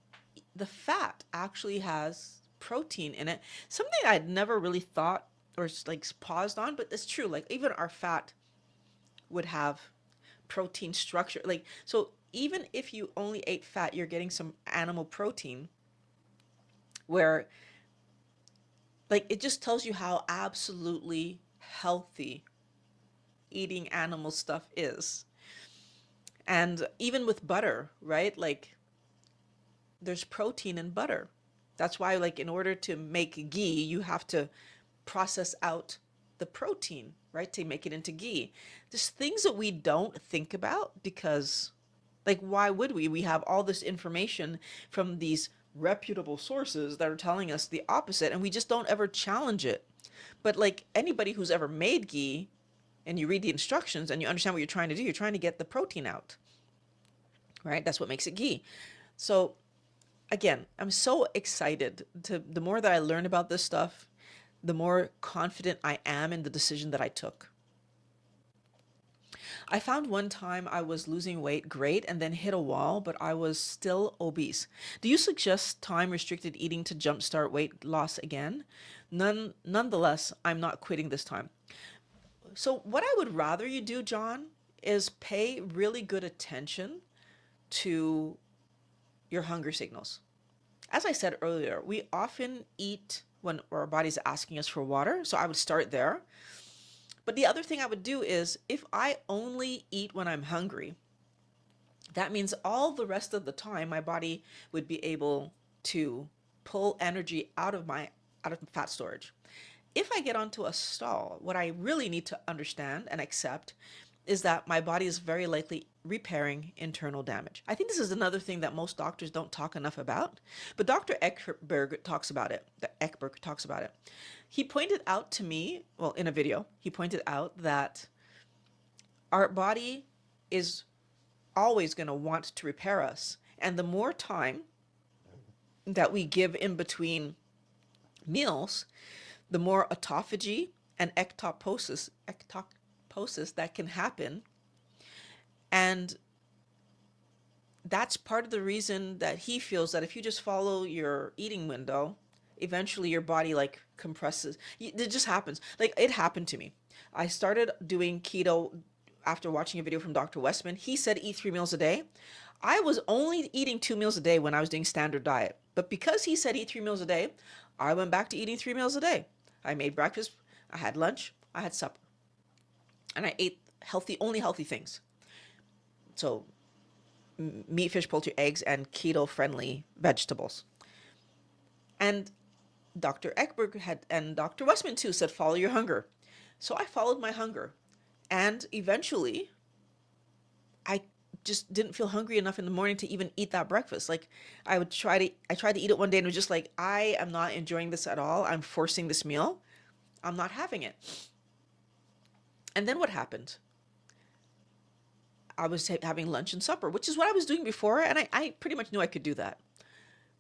Speaker 2: the fat actually has protein in it. Something I'd never really thought or like paused on, but it's true. Like even our fat would have protein structure. Like, so even if you only ate fat, you're getting some animal protein, where like it just tells you how absolutely healthy eating animal stuff is. And even with butter, right? Like there's protein in butter. That's why, like, in order to make ghee, you have to process out the protein, right? To make it into ghee. There's things that we don't think about because, like, why would we? We have all this information from these reputable sources that are telling us the opposite, and we just don't ever challenge it. But like anybody who's ever made ghee, and you read the instructions and you understand what you're trying to do, you're trying to get the protein out, right? That's what makes it ghee. So again, I'm so excited the more that I learn about this stuff, the more confident I am in the decision that I took. I found one time I was losing weight great and then hit a wall, but I was still obese. Do you suggest time restricted eating to jumpstart weight loss again? Nonetheless, I'm not quitting this time. So what I would rather you do, John, is pay really good attention to your hunger signals. As I said earlier, we often eat when our body's asking us for water. So I would start there. But the other thing I would do is if I only eat when I'm hungry, that means all the rest of the time my body would be able to pull energy out of fat storage. if I get onto a stall, what I really need to understand and accept is that my body is very likely repairing internal damage. I think this is another thing that most doctors don't talk enough about, but Dr. Ekberg talks about it. Ekberg talks about it. He pointed out to me, well, in a video, he pointed out that our body is always going to want to repair us. And the more time that we give in between meals, the more autophagy and ectoposis that can happen. And that's part of the reason that he feels that if you just follow your eating window, eventually your body like compresses. It just happens. Like it happened to me. I started doing keto after watching a video from Dr. Westman. He said eat 3 meals a day. I was only eating 2 meals a day when I was doing standard diet. But because he said eat 3 meals a day, I went back to eating 3 meals a day. I made breakfast, I had lunch, I had supper. And I ate only healthy things. So meat, fish, poultry, eggs, and keto-friendly vegetables. And Dr. Ekberg and Dr. Westman too said, follow your hunger. So I followed my hunger. And eventually, I just didn't feel hungry enough in the morning to even eat that breakfast. Like I tried to eat it one day and it was just like, I am not enjoying this at all. I'm forcing this meal. I'm not having it. And then what happened? I was having lunch and supper, which is what I was doing before. And I pretty much knew I could do that.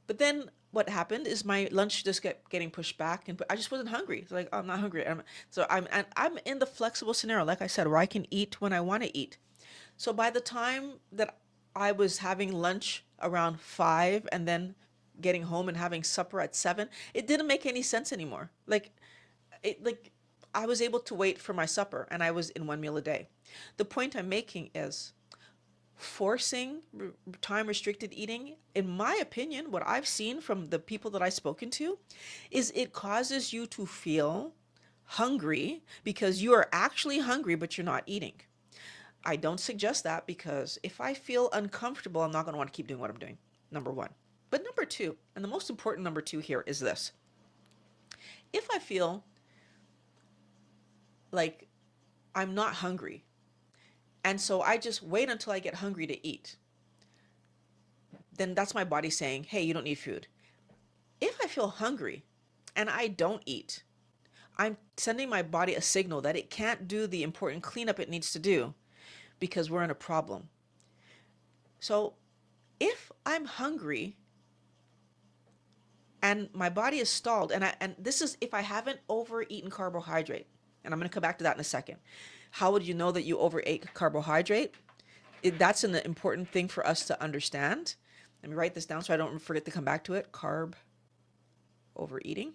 Speaker 2: But then what happened is my lunch just kept getting pushed back and I just wasn't hungry. It's like, oh, I'm not hungry. I'm in the flexible scenario, like I said, where I can eat when I want to eat. So by the time that I was having lunch around 5 and then getting home and having supper at 7, it didn't make any sense anymore. Like I was able to wait for my supper and I was in 1 meal a day. The point I'm making is forcing time restricted eating, in my opinion, what I've seen from the people that I've spoken to, is it causes you to feel hungry because you are actually hungry, but you're not eating. I don't suggest that because if I feel uncomfortable, I'm not going to want to keep doing what I'm doing, number one. But number two, and the most important number two here is this. If I feel like I'm not hungry, and so I just wait until I get hungry to eat, then that's my body saying, hey, you don't need food. If I feel hungry and I don't eat, I'm sending my body a signal that it can't do the important cleanup it needs to do because we're in a problem. So if I'm hungry and my body is stalled, and this is if I haven't overeaten carbohydrate, and I'm going to come back to that in a second. How would you know that you overate carbohydrate? That's an important thing for us to understand. Let me write this down so I don't forget to come back to it. Carb overeating.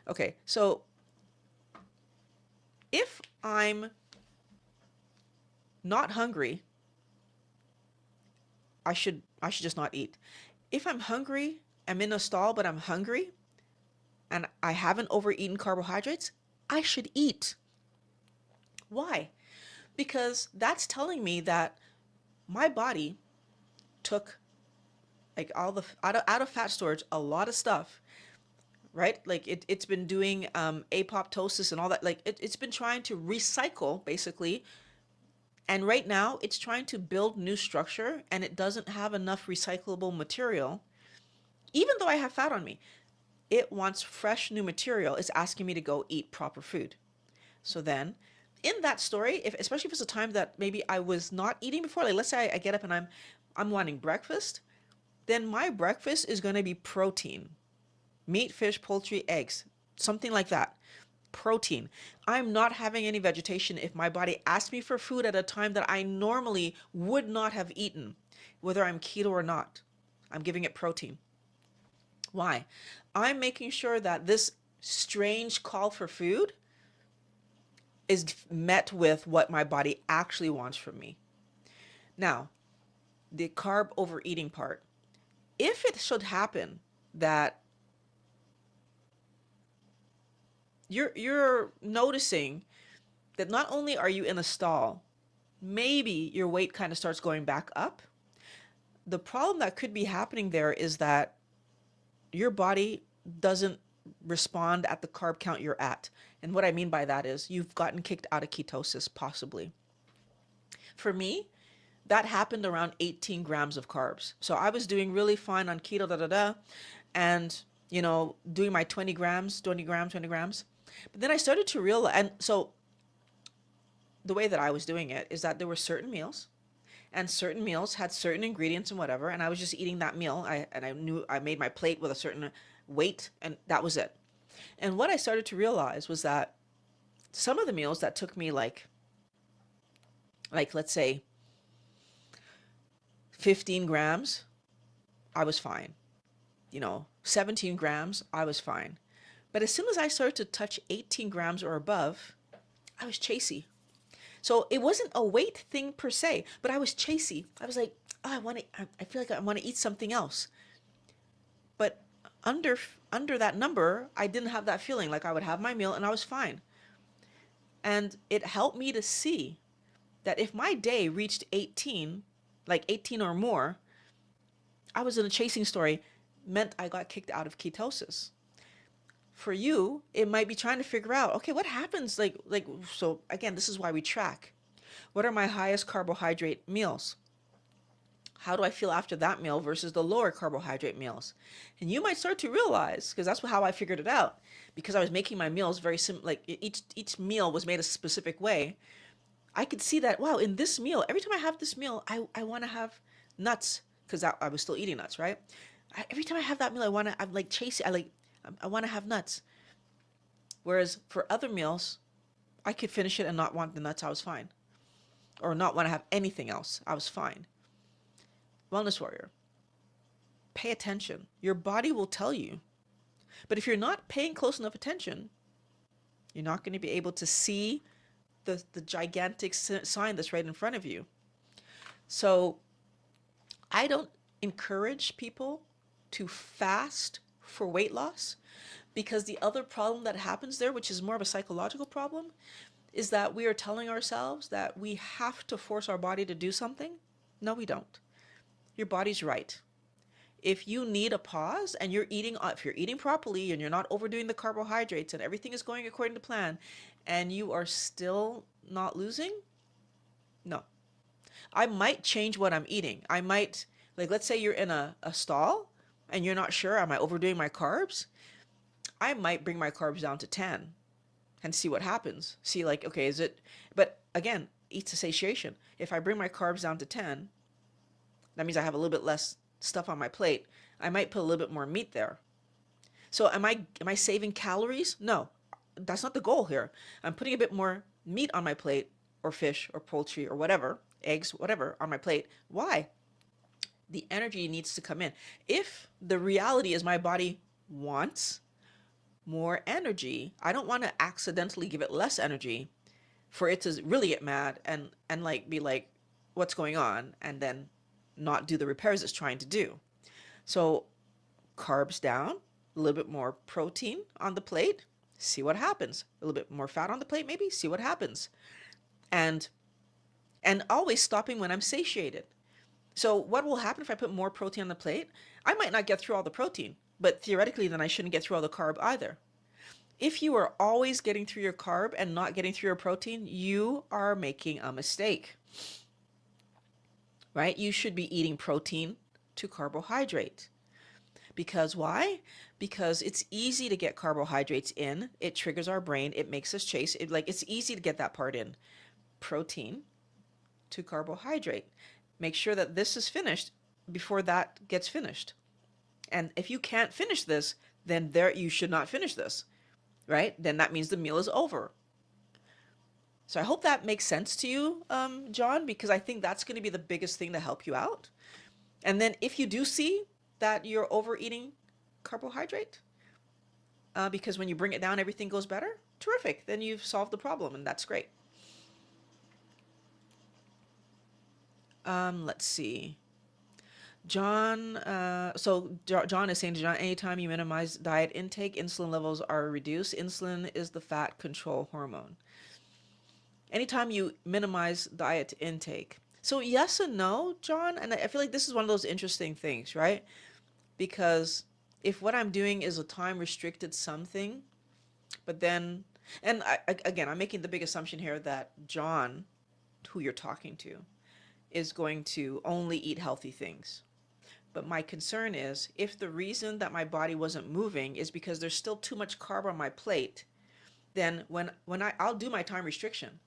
Speaker 2: Okay, so if I'm not hungry, I should just not eat. If I'm hungry, I'm in a stall, but I'm hungry, and I haven't overeaten carbohydrates, I should eat. Why? Because that's telling me that my body took like all the out of fat storage, a lot of stuff, right? Like it's been doing apoptosis and all that. Like it's been trying to recycle basically. And right now it's trying to build new structure and it doesn't have enough recyclable material, even though I have fat on me. It wants fresh new material. It's asking me to go eat proper food. So then in that story, especially if it's a time that maybe I was not eating before, like let's say I get up and I'm wanting breakfast, then my breakfast is going to be protein, meat, fish, poultry, eggs, something like that. Protein. I'm not having any vegetation if my body asks me for food at a time that I normally would not have eaten, whether I'm keto or not. I'm giving it protein. Why? I'm making sure that this strange call for food is met with what my body actually wants from me. Now, the carb overeating part. If it should happen that you're noticing that not only are you in a stall, maybe your weight kind of starts going back up. The problem that could be happening there is that your body doesn't respond at the carb count you're at. And what I mean by that is you've gotten kicked out of ketosis, possibly. For me, that happened around 18 grams of carbs. So I was doing really fine on keto, and, doing my 20 grams, 20 grams, 20 grams. But then I started to realize, and so the way that I was doing it is that there were certain meals, and certain meals had certain ingredients and whatever, and I was just eating that meal. I knew I made my plate with a certain weight, and that was it. And what I started to realize was that some of the meals that took me like let's say 15 grams, I was fine. 17 grams, I was fine. But as soon as I started to touch 18 grams or above, I was chasey. So it wasn't a weight thing per se, but I was chasey. I was like, oh, I feel like I want to eat something else. But under that number, I didn't have that feeling. Like I would have my meal and I was fine. And it helped me to see that if my day reached 18, like 18 or more, I was in a chasing story, meant I got kicked out of ketosis. For you, it might be trying to figure out, okay, what happens? So again, this is why we track. What are my highest carbohydrate meals? How do I feel after that meal versus the lower carbohydrate meals? And you might start to realize, because that's how I figured it out, because I was making my meals very simple, like each meal was made a specific way. I could see that, wow, in this meal, every time I have this meal, I want to have nuts, because I was still eating nuts, right? Every time I have that meal, I'm like chasing, I want to have nuts. Whereas for other meals, I could finish it and not want the nuts, I was fine. Or not want to have anything else, I was fine. Wellness warrior, pay attention. Your body will tell you. But if you're not paying close enough attention, you're not going to be able to see the gigantic sign that's right in front of you. So I don't encourage people to fast for weight loss, because the other problem that happens there, which is more of a psychological problem, is that we are telling ourselves that we have to force our body to do something. No, we don't. Your body's right. If you need a pause and if you're eating properly and you're not overdoing the carbohydrates and everything is going according to plan and you are still not losing, no. I might change what I'm eating. I might, let's say you're in a stall and you're not sure, am I overdoing my carbs? I might bring my carbs down to 10 and see what happens. See, okay, is it, but again, eat to satiation. If I bring my carbs down to 10, that means I have a little bit less stuff on my plate. I might put a little bit more meat there. So am I saving calories? No, that's not the goal here. I'm putting a bit more meat on my plate, or fish or poultry or whatever, eggs, whatever on my plate. Why? The energy needs to come in. If the reality is my body wants more energy, I don't want to accidentally give it less energy for it to really get mad and be like, what's going on? And then not do the repairs it's trying to do. So carbs down, a little bit more protein on the plate, see what happens. A little bit more fat on the plate, maybe, see what happens. And always stopping when I'm satiated. So what will happen if I put more protein on the plate? I might not get through all the protein, but theoretically then I shouldn't get through all the carb either. If you are always getting through your carb and not getting through your protein, you are making a mistake. Right? You should be eating protein to carbohydrate. Because why? Because it's easy to get carbohydrates in. It triggers our brain. It makes us chase. It's easy to get that part in. Protein to carbohydrate. Make sure that this is finished before that gets finished. And if you can't finish this, then you should not finish this. Right? Then that means the meal is over. So I hope that makes sense to you, John, because I think that's going to be the biggest thing to help you out. And then if you do see that you're overeating carbohydrate, because when you bring it down, everything goes better, terrific. Then you've solved the problem, and that's great. Let's see. John, John is saying to John, anytime you minimize diet intake, insulin levels are reduced. Insulin is the fat control hormone. Anytime you minimize diet intake. So yes and no, John. And I feel like this is one of those interesting things, right? Because if what I'm doing is a time restricted something, but then, and again, I'm making the big assumption here that John, who you're talking to, is going to only eat healthy things. But my concern is if the reason that my body wasn't moving is because there's still too much carb on my plate, then I'll do my time restriction.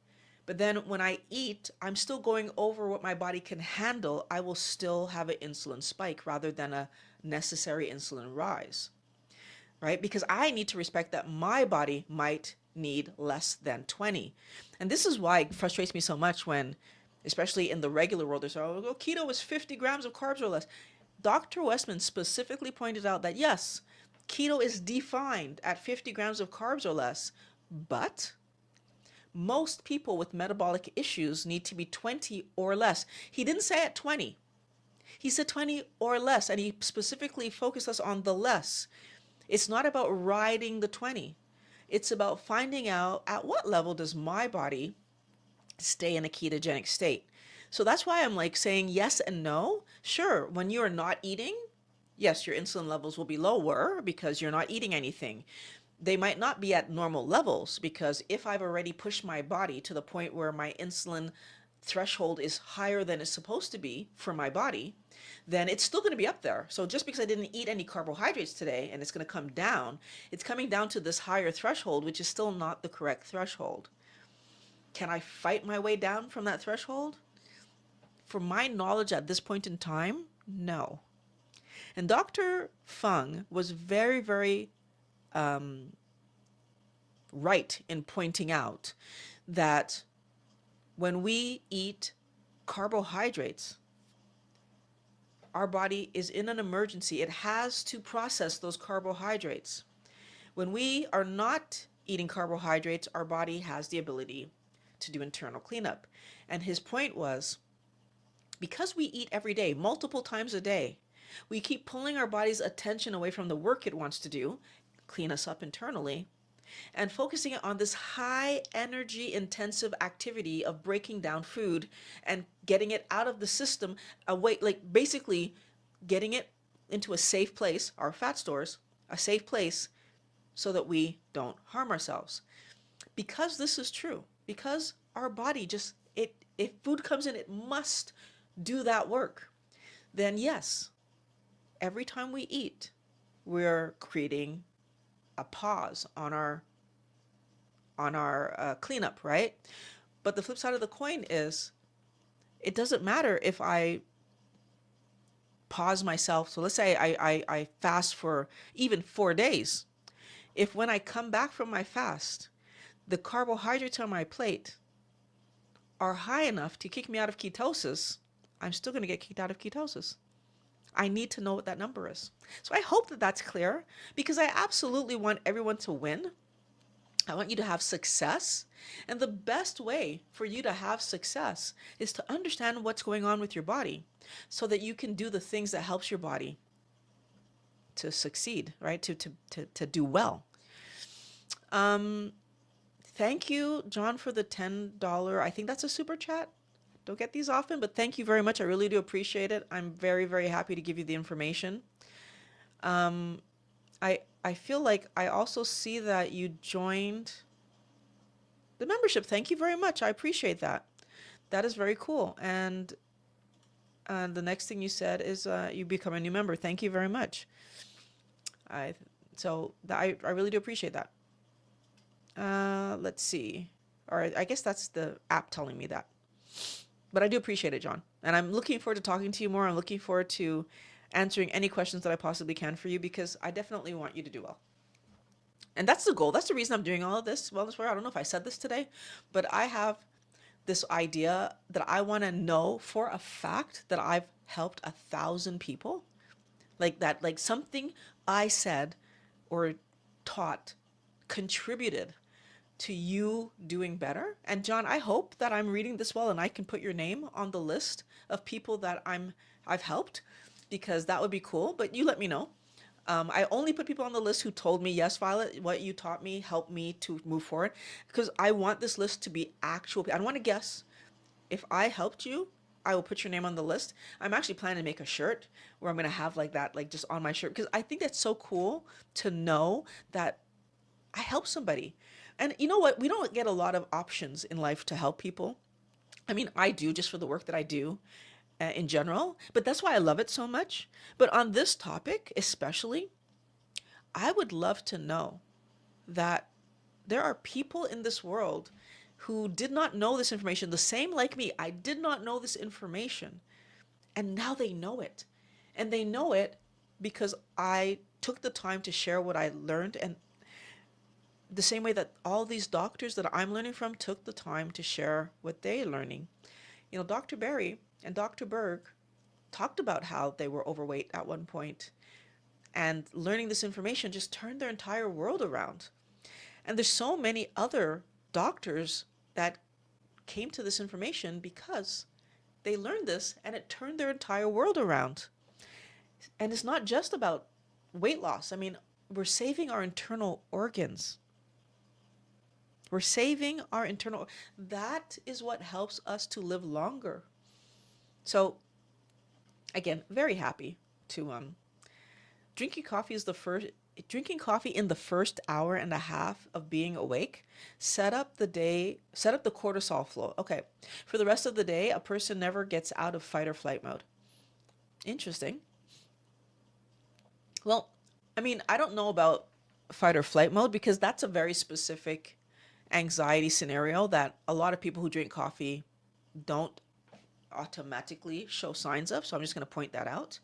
Speaker 2: But then when I eat, I'm still going over what my body can handle. I will still have an insulin spike rather than a necessary insulin rise, right? Because I need to respect that my body might need less than 20. And this is why it frustrates me so much when, especially in the regular world, they say, oh, keto is 50 grams of carbs or less. Dr. Westman specifically pointed out that yes, keto is defined at 50 grams of carbs or less, but most people with metabolic issues need to be 20 or less. He didn't say at 20. He said 20 or less, and he specifically focused us on the less. It's not about riding the 20. It's about finding out at what level does my body stay in a ketogenic state. So that's why I'm like saying yes and no. Sure, when you are not eating, yes, your insulin levels will be lower because you're not eating anything. They might not be at normal levels because if I've already pushed my body to the point where my insulin threshold is higher than it's supposed to be for my body, then it's still going to be up there. So just because I didn't eat any carbohydrates today and it's going to come down, it's coming down to this higher threshold, which is still not the correct threshold. Can I fight my way down from that threshold? For my knowledge at this point in time, no. And Dr. Fung was very, very right in pointing out that when we eat carbohydrates, our body is in an emergency. It has to process those carbohydrates. When we are not eating carbohydrates, our body has the ability to do internal cleanup. And his point was, because we eat every day, multiple times a day, we keep pulling our body's attention away from the work it wants to do, clean us up internally, and focusing on this high energy intensive activity of breaking down food and getting it out of the system away, like basically getting it into a safe place, our fat stores, a safe place so that we don't harm ourselves. Because this is true, because our body just, if food comes in, it must do that work. Then yes, every time we eat, we're creating a pause on our cleanup, right? But the flip side of the coin is, it doesn't matter if I pause myself. So let's say I fast for even 4 days. If when I come back from my fast, the carbohydrates on my plate are high enough to kick me out of ketosis, I'm still going to get kicked out of ketosis. I need to know what that number is. So I hope that that's clear, because I absolutely want everyone to win. I want you to have success. And the best way for you to have success is to understand what's going on with your body so that you can do the things that helps your body to succeed, right? To do well. Thank you, John, for the $10. I think that's a super chat. Don't get these often, but thank you very much. I really do appreciate it. I'm very, very happy to give you the information. I feel like I also see that you joined the membership. Thank you very much. I appreciate that. That is very cool. And the next thing you said is you become a new member. Thank you very much. I really do appreciate that. Let's see. All right, I guess that's the app telling me that. But I do appreciate it, John. And I'm looking forward to talking to you more. I'm looking forward to answering any questions that I possibly can for you, because I definitely want you to do well. And that's the goal. That's the reason I'm doing all of this wellness work. I don't know if I said this today, but I have this idea that I want to know for a fact that I've helped 1,000 people. Like that, like something I said or taught contributed to you doing better. And John, I hope that I'm reading this well and I can put your name on the list of people that I've helped, because that would be cool. But you let me know. I only put people on the list who told me, yes, Violet, what you taught me helped me to move forward, because I want this list to be actual. I don't want to guess. If I helped you, I will put your name on the list. I'm actually planning to make a shirt where I'm going to have like that, like just on my shirt. Because I think that's so cool to know that I help somebody. And you know what? We don't get a lot of options in life to help people. I mean, I do just for the work that I do in general, but that's why I love it so much. But on this topic, especially, I would love to know that there are people in this world who did not know this information, the same like me. I did not know this information, and now they know it. And they know it because I took the time to share what I learned, and the same way that all these doctors that I'm learning from took the time to share what they're learning. You know, Dr. Berry and Dr. Berg talked about how they were overweight at one point, and learning this information just turned their entire world around. And there's so many other doctors that came to this information because they learned this and it turned their entire world around. And it's not just about weight loss. I mean, we're saving our internal organs. We're saving our internal. That is what helps us to live longer. So, again, very happy to drinking coffee is the first. Drinking coffee in the first hour and a half of being awake set up the day, set up the cortisol flow. Okay, for the rest of the day, a person never gets out of fight or flight mode. Interesting. Well, I mean, I don't know about fight or flight mode because that's a very specific anxiety scenario that a lot of people who drink coffee don't automatically show signs of. So I'm just going to point that out.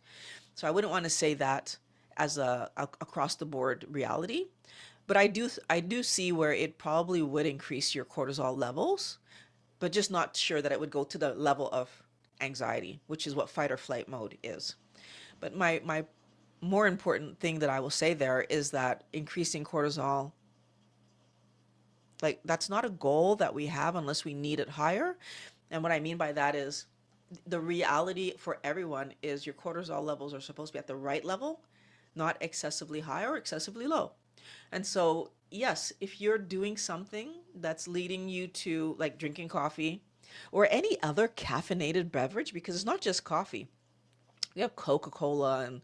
Speaker 2: So I wouldn't want to say that as a across the board reality, but I do see where it probably would increase your cortisol levels, but just not sure that it would go to the level of anxiety, which is what fight or flight mode is. But my more important thing that I will say there is that increasing cortisol, like that's not a goal that we have unless we need it higher. And what I mean by that is the reality for everyone is your cortisol levels are supposed to be at the right level, not excessively high or excessively low. And so, yes, if you're doing something that's leading you to like drinking coffee or any other caffeinated beverage, because it's not just coffee. We have Coca-Cola and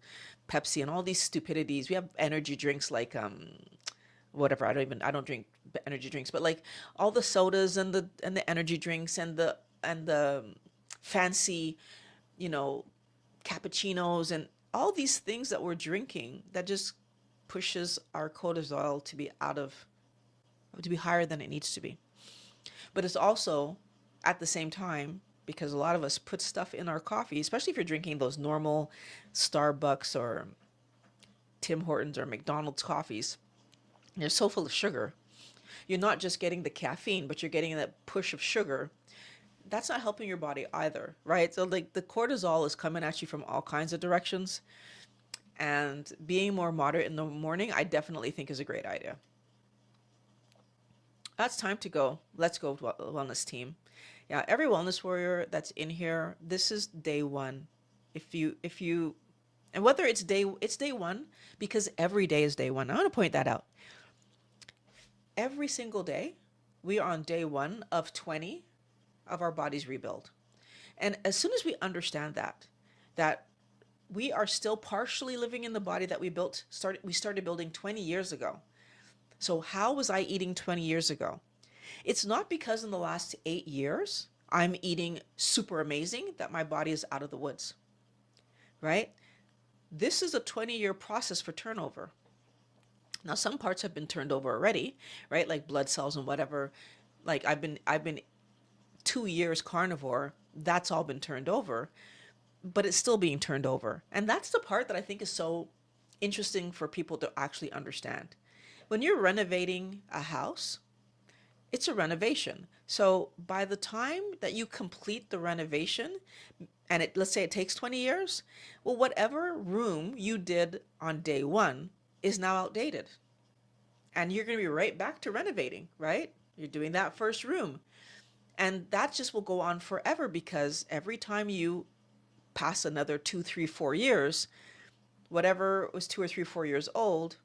Speaker 2: Pepsi and all these stupidities. We have energy drinks like whatever. I don't drink energy drinks, but like all the sodas and the energy drinks and the fancy, you know, cappuccinos and all these things that we're drinking that just pushes our cortisol to be higher than it needs to be. But it's also at the same time, because a lot of us put stuff in our coffee, especially if you're drinking those normal Starbucks or Tim Hortons or McDonald's coffees, they're so full of sugar. You're not just getting the caffeine, but you're getting that push of sugar. That's not helping your body either, right? So like the cortisol is coming at you from all kinds of directions, and being more moderate in the morning, I definitely think is a great idea. That's time to go. Let's go wellness team. Yeah, every wellness warrior that's in here, this is day one. If you and whether it's day one because every day is day one. I want to point that out. Every single day, we are on day one of 20 of our body's rebuild. And as soon as we understand that we are still partially living in the body that we started building 20 years ago. So how was I eating 20 years ago? It's not because in the last 8 years, I'm eating super amazing that my body is out of the woods, right? This is a 20-year process for turnover. Now, some parts have been turned over already, right? Like blood cells and whatever. Like I've been 2 years carnivore. That's all been turned over, but it's still being turned over. And that's the part that I think is so interesting for people to actually understand. When you're renovating a house, it's a renovation. So by the time that you complete the renovation, and let's say it takes 20 years, well, whatever room you did on day one is now outdated. And you're going to be right back to renovating, right? You're doing that first room. And that just will go on forever because every time you pass another 2, 3, 4 years, whatever was 2 or 3, 4 years old,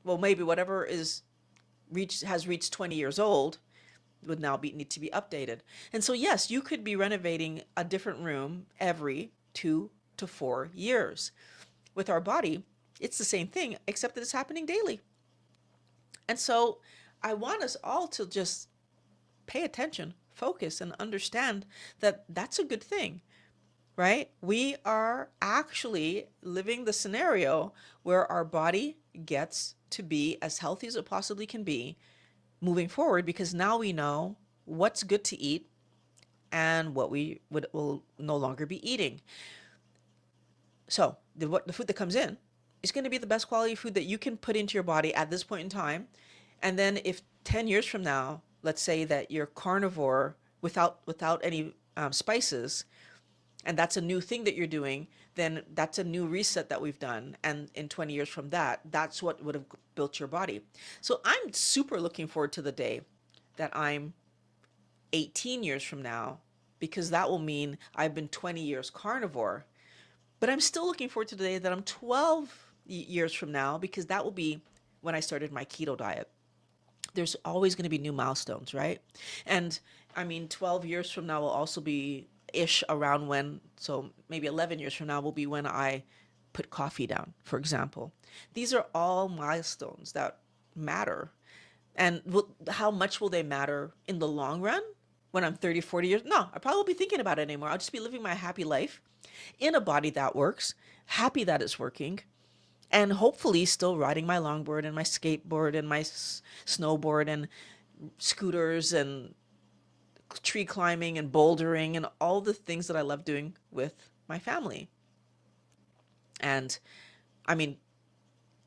Speaker 2: well, maybe whatever has reached 20 years old, would now need to be updated. And so, yes, you could be renovating a different room every 2 to 4 years. With our body, it's the same thing, except that it's happening daily. And so I want us all to just pay attention, focus, and understand that that's a good thing, right? We are actually living the scenario where our body gets to be as healthy as it possibly can be moving forward, because now we know what's good to eat and what we will no longer be eating. So the food that comes in is going to be the best quality food that you can put into your body at this point in time. And then if 10 years from now, let's say that you're carnivore without any spices, and that's a new thing that you're doing, then that's a new reset that we've done. And in 20 years from that, that's what would have built your body. So I'm super looking forward to the day that I'm 18 years from now, because that will mean I've been 20 years carnivore. But I'm still looking forward to the day that I'm 12 years from now, because that will be when I started my keto diet. There's always going to be new milestones, right? And I mean, 12 years from now will also be ish around when, so maybe 11 years from now will be when I put coffee down, for example. These are all milestones that matter. And how much will they matter in the long run when I'm 30, 40 years? No, I probably won't be thinking about it anymore. I'll just be living my happy life in a body that works, happy that it's working, and hopefully still riding my longboard and my skateboard and my snowboard and scooters and tree climbing and bouldering and all the things that I love doing with my family. And I mean,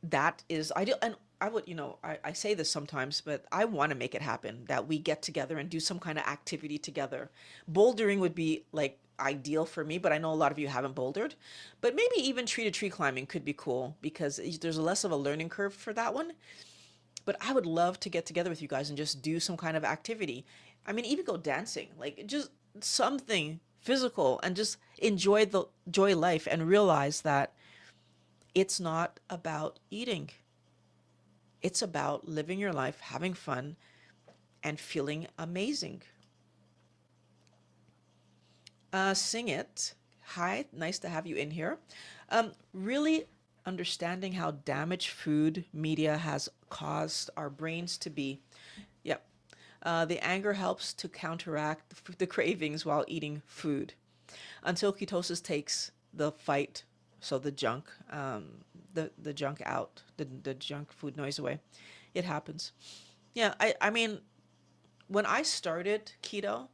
Speaker 2: that is ideal. And I would, I say this sometimes, but I want to make it happen, that we get together and do some kind of activity together. Bouldering would be like ideal for me, but I know a lot of you haven't bouldered. But maybe even tree to tree climbing could be cool, because there's less of a learning curve for that one. But I would love to get together with you guys and just do some kind of activity. I mean, even go dancing, like just something physical, and just enjoy life and realize that it's not about eating. It's about living your life, having fun, and feeling amazing. Sing it. Hi, nice to have you in here. Really understanding how damaged food media has caused our brains to be. Yep. The anger helps to counteract the cravings while eating food until ketosis takes the fight, so the junk, the junk out, the junk food noise away. It happens. Yeah, I mean, when I started keto,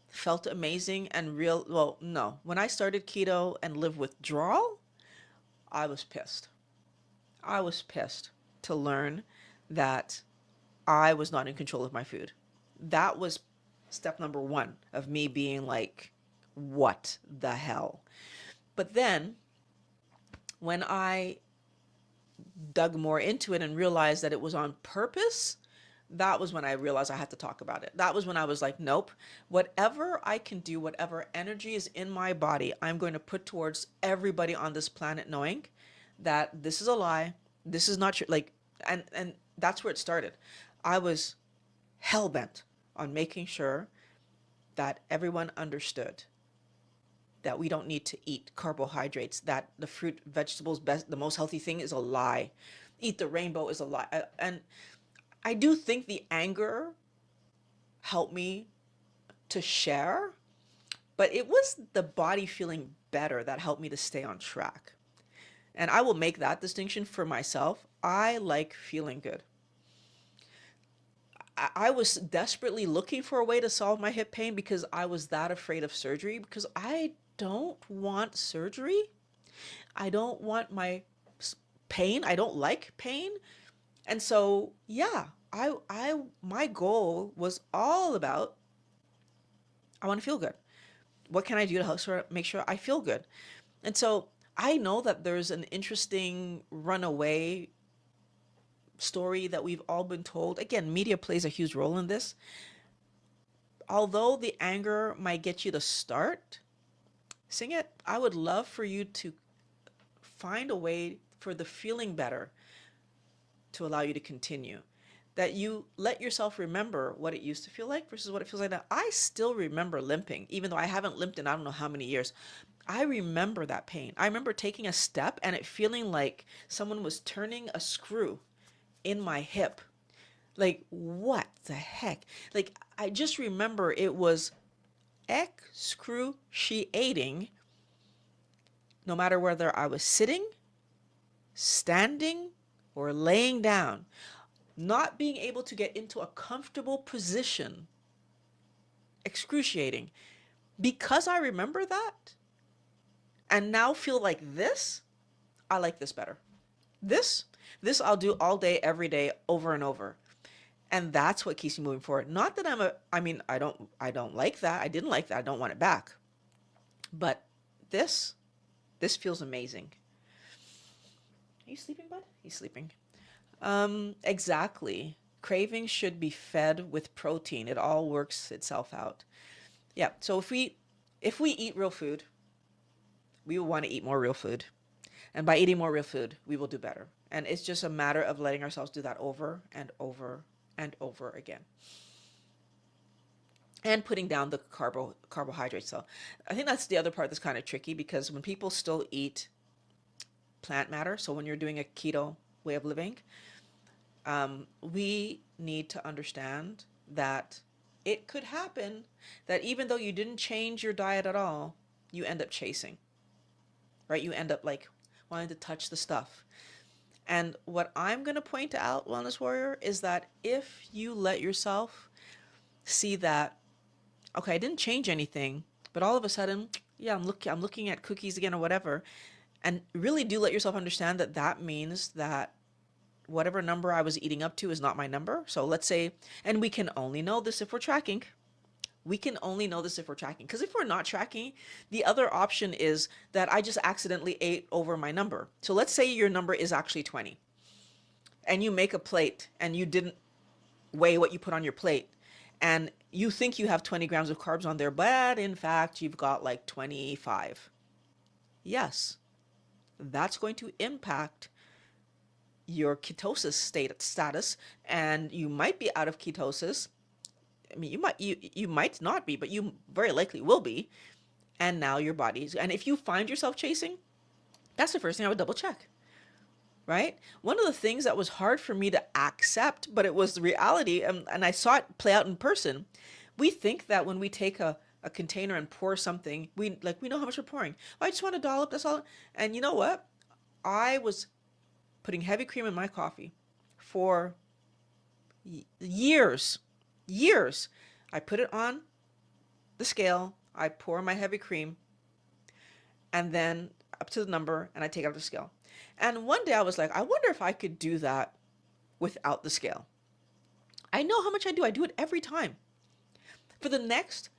Speaker 2: felt amazing and real. Well, no, when I started keto and lived withdrawal, I was pissed. I was pissed to learn that I was not in control of my food. That was step number one of me being like, what the hell? But then when I dug more into it and realized that it was on purpose, that was when I realized I had to talk about it. That was when I was like, nope, whatever I can do, whatever energy is in my body, I'm going to put towards everybody on this planet, knowing that this is a lie. This is not true. Like, and that's where it started. I was hell bent on making sure that everyone understood that we don't need to eat carbohydrates, that the fruit, vegetables, the most healthy thing is a lie. Eat the rainbow is a lie. And I do think the anger helped me to share, but it was the body feeling better that helped me to stay on track. And I will make that distinction for myself. I like feeling good. I was desperately looking for a way to solve my hip pain because I was that afraid of surgery, because I don't want surgery. I don't want my pain. I don't like pain. And so, yeah, my goal was all about, I want to feel good. What can I do to help make sure I feel good? And so I know that there's an interesting runaway story that we've all been told. Again, media plays a huge role in this. Although the anger might get you to start, sing it. I would love for you to find a way for the feeling better to allow you to continue. that you let yourself remember what it used to feel like versus what it feels like now. I still remember limping, even though I haven't limped in I don't know how many years. I remember that pain. I remember taking a step and it feeling like someone was turning a screw in my hip. Like, what the heck? Like, I just remember it was excruciating, no matter whether I was sitting, standing, or laying down. Not being able to get into a comfortable position, excruciating. Because I remember that and now feel like this, I like this better. This I'll do all day, every day, over and over. And that's what keeps me moving forward. Not that I don't like that. I didn't like that. I don't want it back. But this feels amazing. Are you sleeping, bud? He's sleeping. Exactly. Cravings should be fed with protein. It all works itself out. Yeah. So if we eat real food, we will want to eat more real food. And by eating more real food, we will do better. And it's just a matter of letting ourselves do that over and over and over again. And putting down the carbohydrates. So I think that's the other part that's kind of tricky, because when people still eat plant matter, so when you're doing a keto way of living, we need to understand that it could happen that even though you didn't change your diet at all, you end up chasing, right? You end up like wanting to touch the stuff. And what I'm going to point out, Wellness Warrior, is that if you let yourself see that, okay, I didn't change anything, but all of a sudden, yeah, I'm looking at cookies again or whatever, and really do let yourself understand that that means that whatever number I was eating up to is not my number. So let's say, and we can only know this if we're tracking. We can only know this if we're tracking. Because if we're not tracking, the other option is that I just accidentally ate over my number. So let's say your number is actually 20 and you make a plate and you didn't weigh what you put on your plate. And you think you have 20 grams of carbs on there, but in fact, you've got like 25. Yes, that's going to impact your ketosis status, and you might be out of ketosis. I mean, you might not be, but you very likely will be. And now your body's, and if you find yourself chasing, that's the first thing I would double check, right? One of the things that was hard for me to accept, but it was the reality, and I saw it play out in person. We think that when we take a container and pour something, we know how much we're pouring. Oh, I just want a dollop, that's all. And you know what? I was putting heavy cream in my coffee for years. I put it on the scale, I pour my heavy cream, and then up to the number, and I take it out the scale. And one day I was like, I wonder if I could do that without the scale. I know how much I do. I do it every time. For the next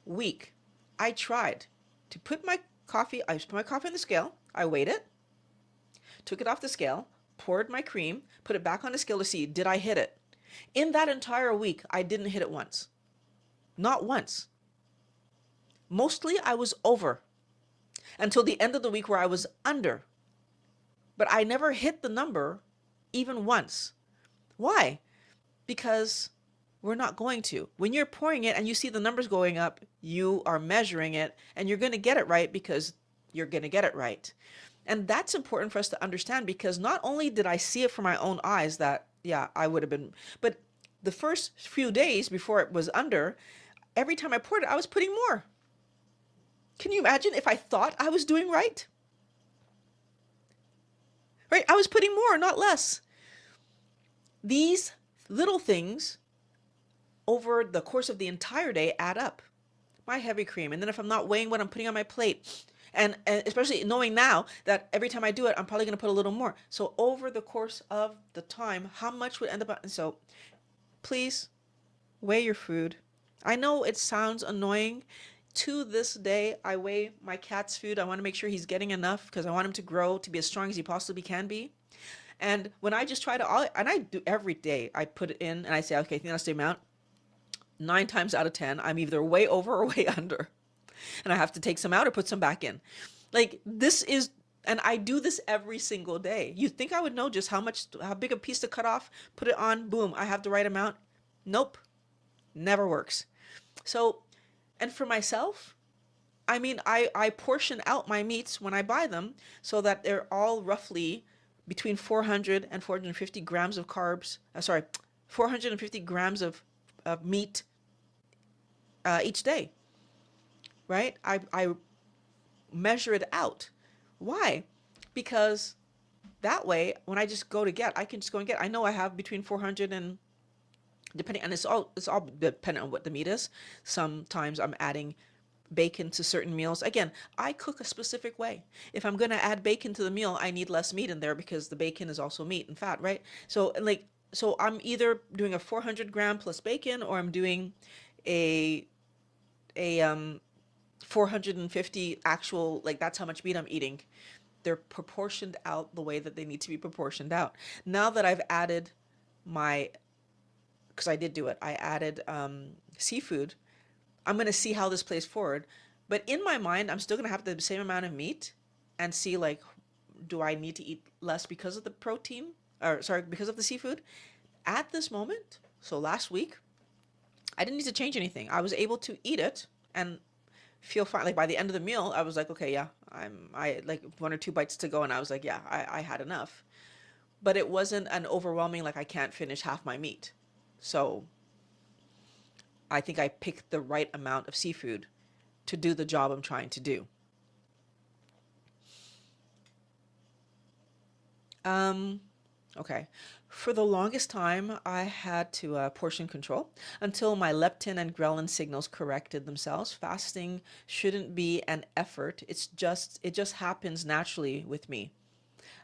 Speaker 2: week, I tried to put my coffee in the scale. I weighed it, took it off the scale, poured my cream, put it back on the scale to see, did I hit it? In that entire week, I didn't hit it once. Not once. Mostly I was over until the end of the week where I was under. But I never hit the number even once. Why? Because we're not going to. When you're pouring it and you see the numbers going up, you are measuring it and you're going to get it right because you're going to get it right. And that's important for us to understand, because not only did I see it from my own eyes that, yeah, I would have been, but the first few days before it was under, every time I poured it, I was putting more. Can you imagine if I thought I was doing right? Right? I was putting more, not less. These little things over the course of the entire day add up. My heavy cream. And then if I'm not weighing what I'm putting on my plate, and especially knowing now that every time I do it, I'm probably going to put a little more. So over the course of the time, how much would end up? And so please weigh your food. I know it sounds annoying. To this day, I weigh my cat's food. I want to make sure he's getting enough because I want him to grow to be as strong as he possibly can be. And when I just try to, and I do every day, I put it in and I say, okay, I think that's the amount. 9 times out of 10, I'm either way over or way under. And I have to take some out or put some back in. Like, this is And I do this every single day. You think I would know just how big a piece to cut off, put it on, boom, I have the right amount? Nope, never works. So, and for myself, I mean, I portion out my meats when I buy them so that they're all roughly between 400 and 450 grams of carbs. 450 grams of meat each day, right? I measure it out. Why? Because that way, when I just go to get, I can just go and get. I know I have between 400 and depending, and it's all dependent on what the meat is. Sometimes I'm adding bacon to certain meals. Again, I cook a specific way. If I'm going to add bacon to the meal, I need less meat in there because the bacon is also meat and fat, right? So I'm either doing a 400 gram plus bacon, or I'm doing a a 450 actual, like that's how much meat I'm eating. They're proportioned out the way that they need to be proportioned out. Now that I've added my, because I did do it, I added seafood. I'm going to see how this plays forward. But in my mind, I'm still going to have the same amount of meat and see, like, do I need to eat less because of the protein? Or, sorry, because of the seafood? At this moment, so last week, I didn't need to change anything. I was able to eat it and feel fine. Like by the end of the meal, I was like, okay, yeah, I like one or two bites to go. And I was like, yeah, I had enough. But it wasn't an overwhelming, like I can't finish half my meat. So I think I picked the right amount of seafood to do the job I'm trying to do. Okay. For the longest time, I had to portion control until my leptin and ghrelin signals corrected themselves. Fasting shouldn't be an effort. It just happens naturally with me.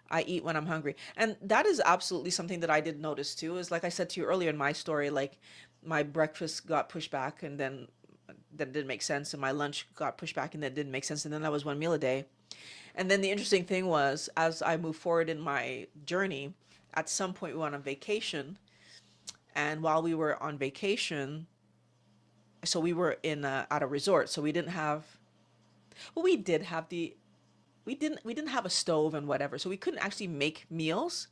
Speaker 2: I eat when I'm hungry. And that is absolutely something that I did notice too. Is like I said to you earlier in my story, like my breakfast got pushed back and then that didn't make sense, and my lunch got pushed back and that didn't make sense, and then that was one meal a day. And then the interesting thing was, as I moved forward in my journey, at some point we went on vacation, and while we were on vacation, so we were in at a resort, so we didn't have, well, we did have we didn't have a stove and whatever, so we couldn't actually make meals,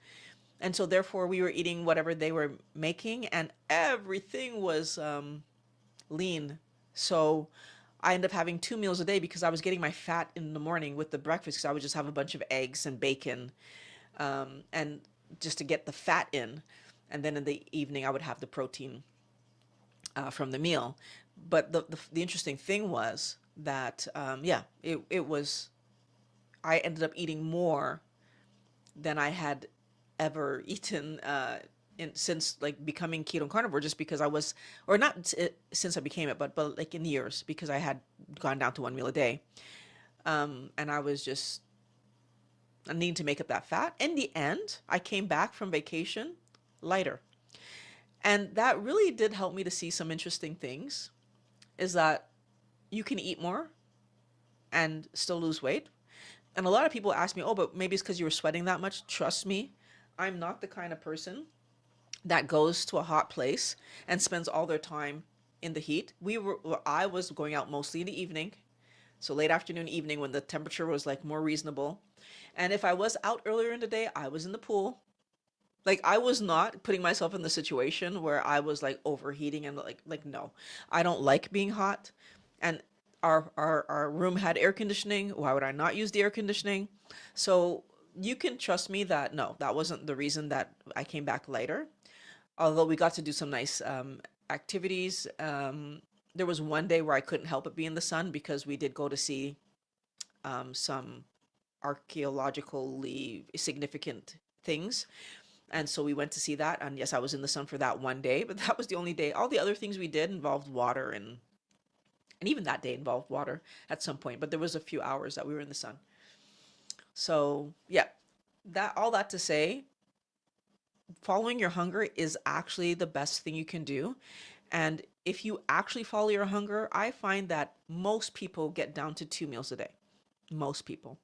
Speaker 2: and so therefore we were eating whatever they were making, and everything was lean. So I ended up having 2 meals a day because I was getting my fat in the morning with the breakfast, because I would just have a bunch of eggs and bacon, and just to get the fat in. And then in the evening, I would have the protein from the meal. But the interesting thing was that, yeah, it was, I ended up eating more than I had ever eaten since like becoming keto and carnivore, just because I was, or not since I became it, but like in years, because I had gone down to one meal a day. And I was just, I needed to make up that fat. In the end, I came back from vacation lighter. And that really did help me to see some interesting things, is that you can eat more and still lose weight. And a lot of people ask me, oh, but maybe it's because you were sweating that much. Trust me, I'm not the kind of person that goes to a hot place and spends all their time in the heat. I was going out mostly in the evening, so late afternoon, evening, when the temperature was like more reasonable. And if I was out earlier in the day, I was in the pool. Like I was not putting myself in the situation where I was like overheating and like no, I don't like being hot. And our room had air conditioning. Why would I not use the air conditioning? So you can trust me that no, that wasn't the reason that I came back later. Although we got to do some nice activities. There was one day where I couldn't help but be in the sun because we did go to see some archaeologically significant things. And so we went to see that. And yes, I was in the sun for that one day, but that was the only day. All the other things we did involved water, and even that day involved water at some point, but there was a few hours that we were in the sun. So yeah, that, all that to say, following your hunger is actually the best thing you can do. And if you actually follow your hunger, I find that most people get down to 2 meals a day. Most people.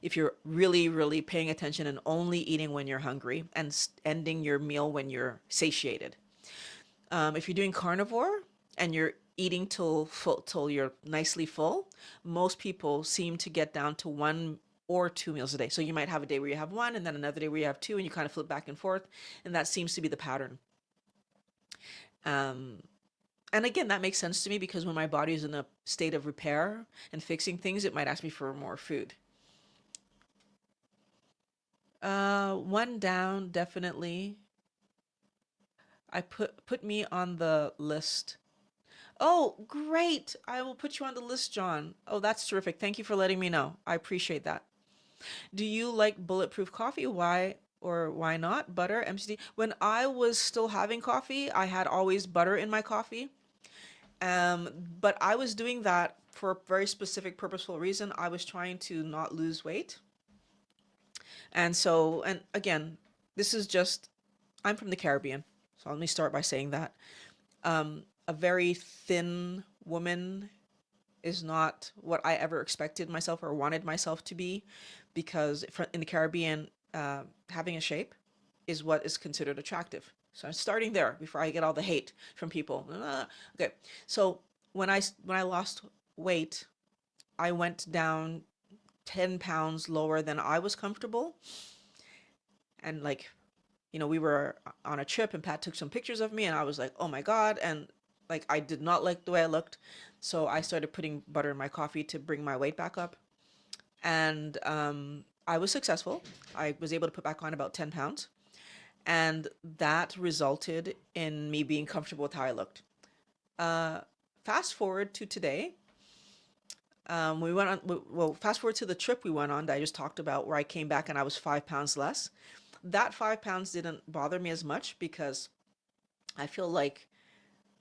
Speaker 2: If you're really, really paying attention and only eating when you're hungry and ending your meal when you're satiated. If you're doing carnivore and you're eating till full, till you're nicely full, most people seem to get down to or 2 meals a day. So you might have a day where you have one and then another day where you have two, and you kind of flip back and forth. And that seems to be the pattern. Um, and again, that makes sense to me because when my body is in a state of repair and fixing things, it might ask me for more food. One down, definitely. I put me on the list. Oh, great. I will put you on the list, John. Oh, that's terrific. Thank you for letting me know. I appreciate that. Do you like bulletproof coffee? Why or why not? Butter, MCT. When I was still having coffee, I had always butter in my coffee. But I was doing that for a very specific purposeful reason. I was trying to not lose weight. And so, and again, this is just, I'm from the Caribbean. So let me start by saying that. A very thin woman is not what I ever expected myself or wanted myself to be, because in the Caribbean, having a shape is what is considered attractive. So I'm starting there before I get all the hate from people. Okay, so when I lost weight, I went down 10 pounds lower than I was comfortable, and like, we were on a trip and Pat took some pictures of me and I was like, oh my God. And like, I did not like the way I looked. So I started putting butter in my coffee to bring my weight back up. And I was successful. I was able to put back on about 10 pounds. And that resulted in me being comfortable with how I looked. Fast forward to today. We went on, well, fast forward to the trip we went on that I just talked about, where I came back and I was 5 pounds less. That 5 pounds didn't bother me as much because I feel like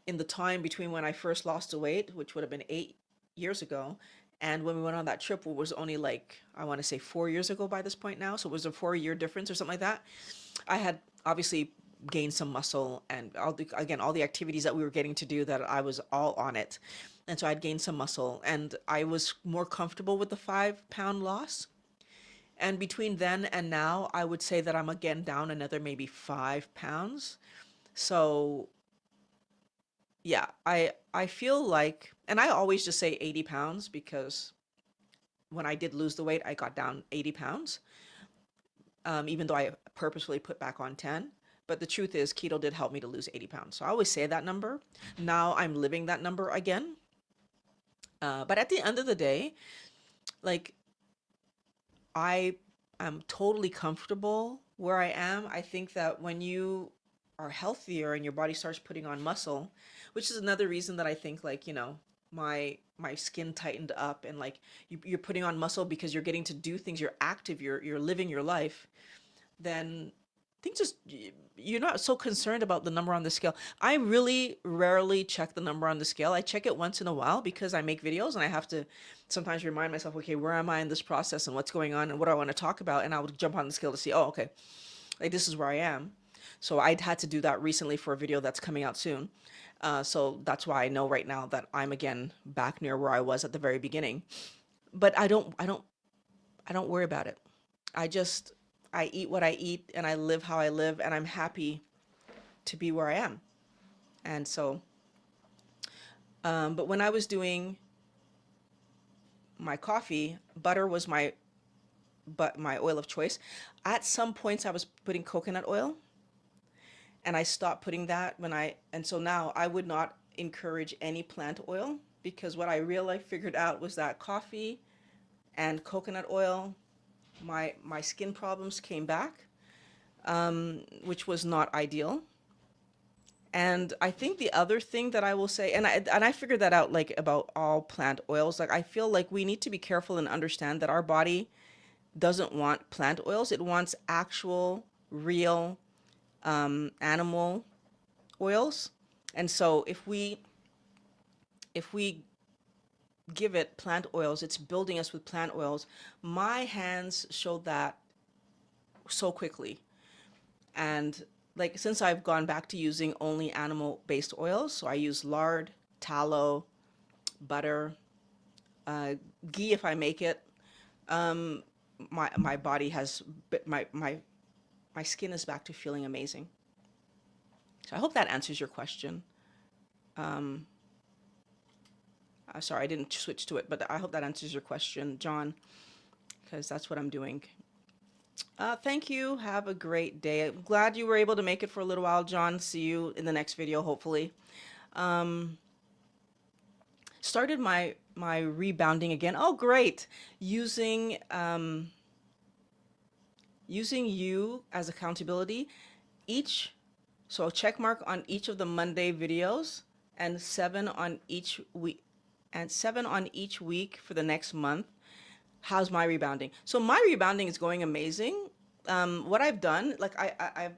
Speaker 2: in the time between when I first lost the weight, which would have been 8 years ago, and when we went on that trip, it was only like, I want to say 4 years ago by this point now. So it was a 4 year difference or something like that. I had obviously gained some muscle, and all the activities that we were getting to do, that I was all on it. And so I'd gained some muscle and I was more comfortable with the 5 pound loss. And between then and now, I would say that I'm again down another maybe 5 pounds. So yeah, I feel like, and I always just say 80 pounds because when I did lose the weight, I got down 80 pounds, even though I purposefully put back on 10. But the truth is, keto did help me to lose 80 pounds. So I always say that number. Now I'm living that number again. But at the end of the day, like, I am totally comfortable where I am. I think that when you are healthier and your body starts putting on muscle, which is another reason that I think, like, my skin tightened up, and like, you're putting on muscle because you're getting to do things, you're active, you're living your life, then things just, you're not so concerned about the number on the scale. I really rarely check the number on the scale. I check it once in a while because I make videos and I have to sometimes remind myself, okay, where am I in this process and what's going on and what do I want to talk about? And I would jump on the scale to see, oh, okay, like, this is where I am. So I'd had to do that recently for a video that's coming out soon. So that's why I know right now that I'm again back near where I was at the very beginning. But I don't worry about it. I eat what I eat and I live how I live, and I'm happy to be where I am. And so, but when I was doing my coffee, butter was my oil of choice. At some points I was putting coconut oil, and I stopped putting that and so now I would not encourage any plant oil, because what I really figured out was that coffee and coconut oil, my skin problems came back, which was not ideal. And I think the other thing that I will say, and I figured that out, like, about all plant oils, like, I feel like we need to be careful and understand that our body doesn't want plant oils. It wants actual, real, animal oils. And so if we give it plant oils, it's building us with plant oils. My hands showed that so quickly. And like, since I've gone back to using only animal-based oils, so I use lard, tallow, butter, ghee if I make it, my body has, my skin is back to feeling amazing. So I hope that answers your question. Sorry, I didn't switch to it, but I hope that answers your question, John.
Speaker 1: because that's what I'm doing. Thank you. Have a great day. I'm glad you were able to make it for a little while, John. See you in the next video, hopefully. Um, Started my rebounding again. Oh, great. Using you as accountability. So check mark on each of the Monday videos and 7 on each week for the next month. How's my rebounding? So my rebounding is going amazing. What I've done, like I've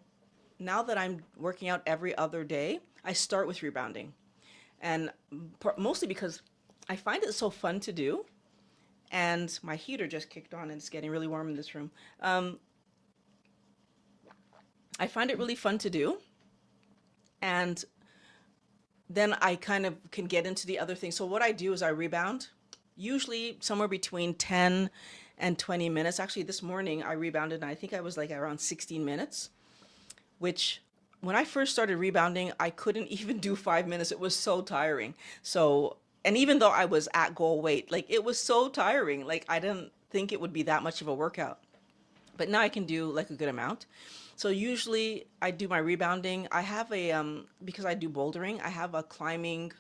Speaker 1: now that I'm working out every other day, I start with rebounding, and mostly because I find it so fun to do. And my heater just kicked on, and it's getting really warm in this room. I find it really fun to do, and then I kind of can get into the other things. So what I do is I rebound, usually somewhere between 10 and 20 minutes. Actually, this morning I rebounded, and I think I was like around 16 minutes, which when I first started rebounding, I couldn't even do 5 minutes. It was so tiring. So, and even though I was at goal weight, like it was so tiring. Like I didn't think it would be that much of a workout. But now I can do like a good amount. So usually I do my rebounding. I have because I do bouldering, I have a climbing,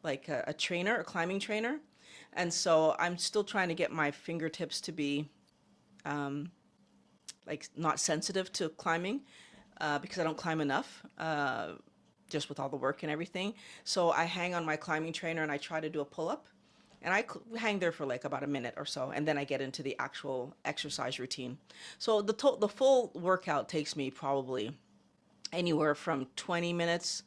Speaker 1: like a trainer, a climbing trainer. And so I'm still trying to get my fingertips to be like not sensitive to climbing because I don't climb enough, just with all the work and everything. So I hang on my climbing trainer and I try to do a pull-up. And I hang there for like about a minute or so, and then I get into the actual exercise routine. So the full workout takes me probably anywhere from 20 minutes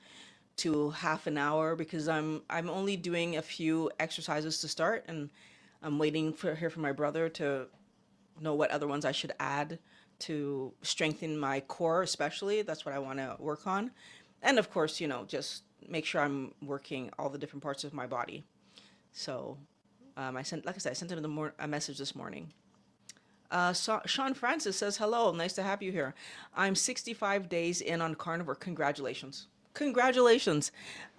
Speaker 1: to half an hour because I'm only doing a few exercises to start, and I'm waiting for hear from my brother to know what other ones I should add to strengthen my core, especially. That's what I want to work on, and of course, just make sure I'm working all the different parts of my body. So, I sent him a message this morning. Sean Francis says, hello, nice to have you here. I'm 65 days in on Carnivore. Congratulations. Congratulations.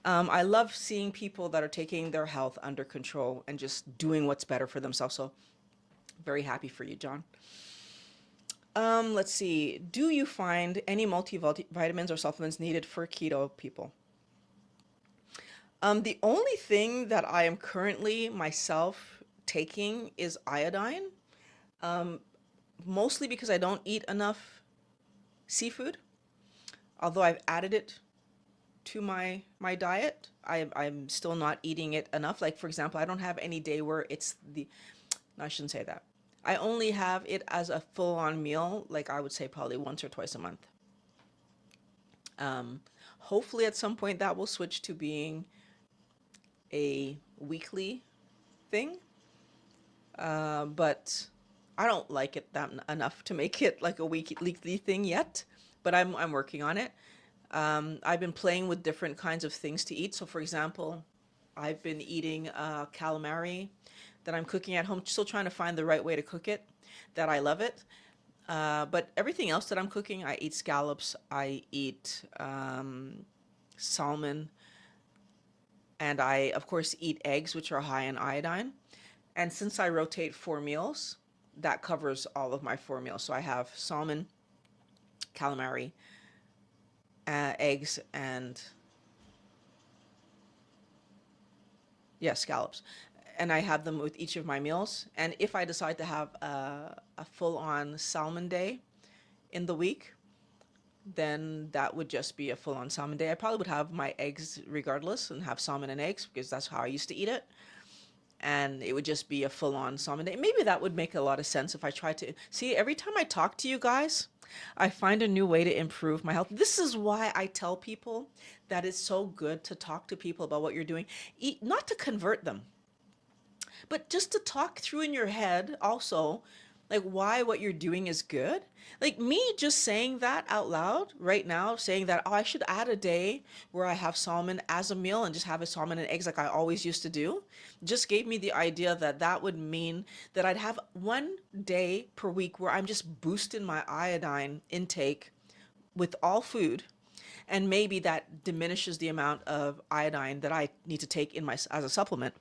Speaker 1: I love seeing people that are taking their health under control and just doing what's better for themselves. So, very happy for you, John. Let's see. Do you find any multivitamins or supplements needed for keto people? The only thing that I am currently myself taking is iodine, mostly because I don't eat enough seafood. Although I've added it to my diet, I'm still not eating it enough. Like, for example, I don't have any day where no, I shouldn't say that. I only have it as a full-on meal, like I would say probably once or twice a month. Hopefully at some point that will switch to being a weekly thing, but I don't like it that enough to make it like a weekly thing yet, but I'm working on it. I've been playing with different kinds of things to eat. So for example, I've been eating calamari that I'm cooking at home, still trying to find the right way to cook it, that I love it. But everything else that I'm cooking, I eat scallops, I eat salmon, and I, of course, eat eggs, which are high in iodine. And since I rotate 4 meals, that covers all of my 4 meals. So I have salmon, calamari, eggs, and scallops. And I have them with each of my meals. And if I decide to have a full-on salmon day in the week, then that would just be a full-on salmon day. I probably would have my eggs regardless and have salmon and eggs because that's how I used to eat it. And it would just be a full-on salmon day. Maybe that would make a lot of sense if I tried to... See, every time I talk to you guys, I find a new way to improve my health. This is why I tell people that it's so good to talk to people about what you're doing. Not to convert them, but just to talk through in your head also, like why what you're doing is good. Like me just saying that out loud right now, saying that, oh, I should add a day where I have salmon as a meal and just have a salmon and eggs like I always used to do, just gave me the idea that that would mean that I'd have one day per week where I'm just boosting my iodine intake with all food. And maybe that diminishes the amount of iodine that I need to take as a supplement,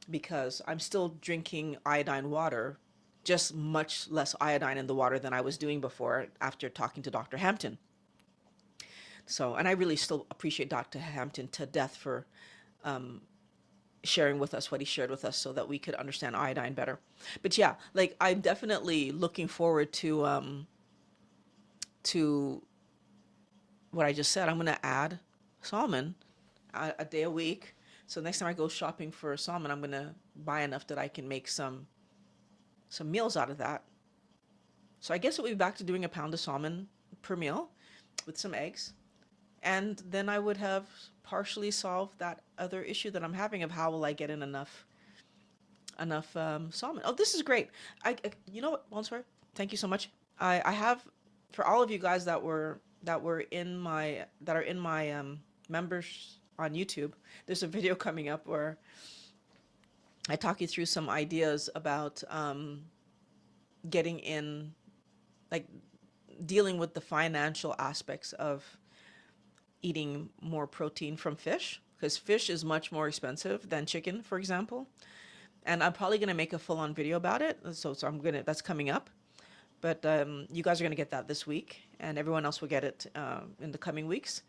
Speaker 1: because I'm still drinking iodine water
Speaker 2: just much less iodine in the water than I was doing before after talking to Dr. Hampton. So, and I really still appreciate Dr. Hampton to death for sharing with us what he shared with us so that we could understand iodine better. But yeah, like I'm definitely looking forward to what I just said. I'm going to add salmon a day a week. So next time I go shopping for salmon, I'm going to buy enough that I can make some meals out of that. So I guess we'll be back to doing a pound of salmon per meal with some eggs. And then I would have partially solved that other issue that I'm having of how will I get in enough salmon. Oh, this is great. You know what, Wellswear? Thank you so much. I have, for all of you guys that are in my members on YouTube, there's a video coming up where I talk you through some ideas about getting in, like dealing with the financial aspects of eating more protein from fish, because fish is much more expensive than chicken, for example. And I'm probably going to make a full-on video about it. So that's coming up. But you guys are going to get that this week, and everyone else will get it in the coming weeks.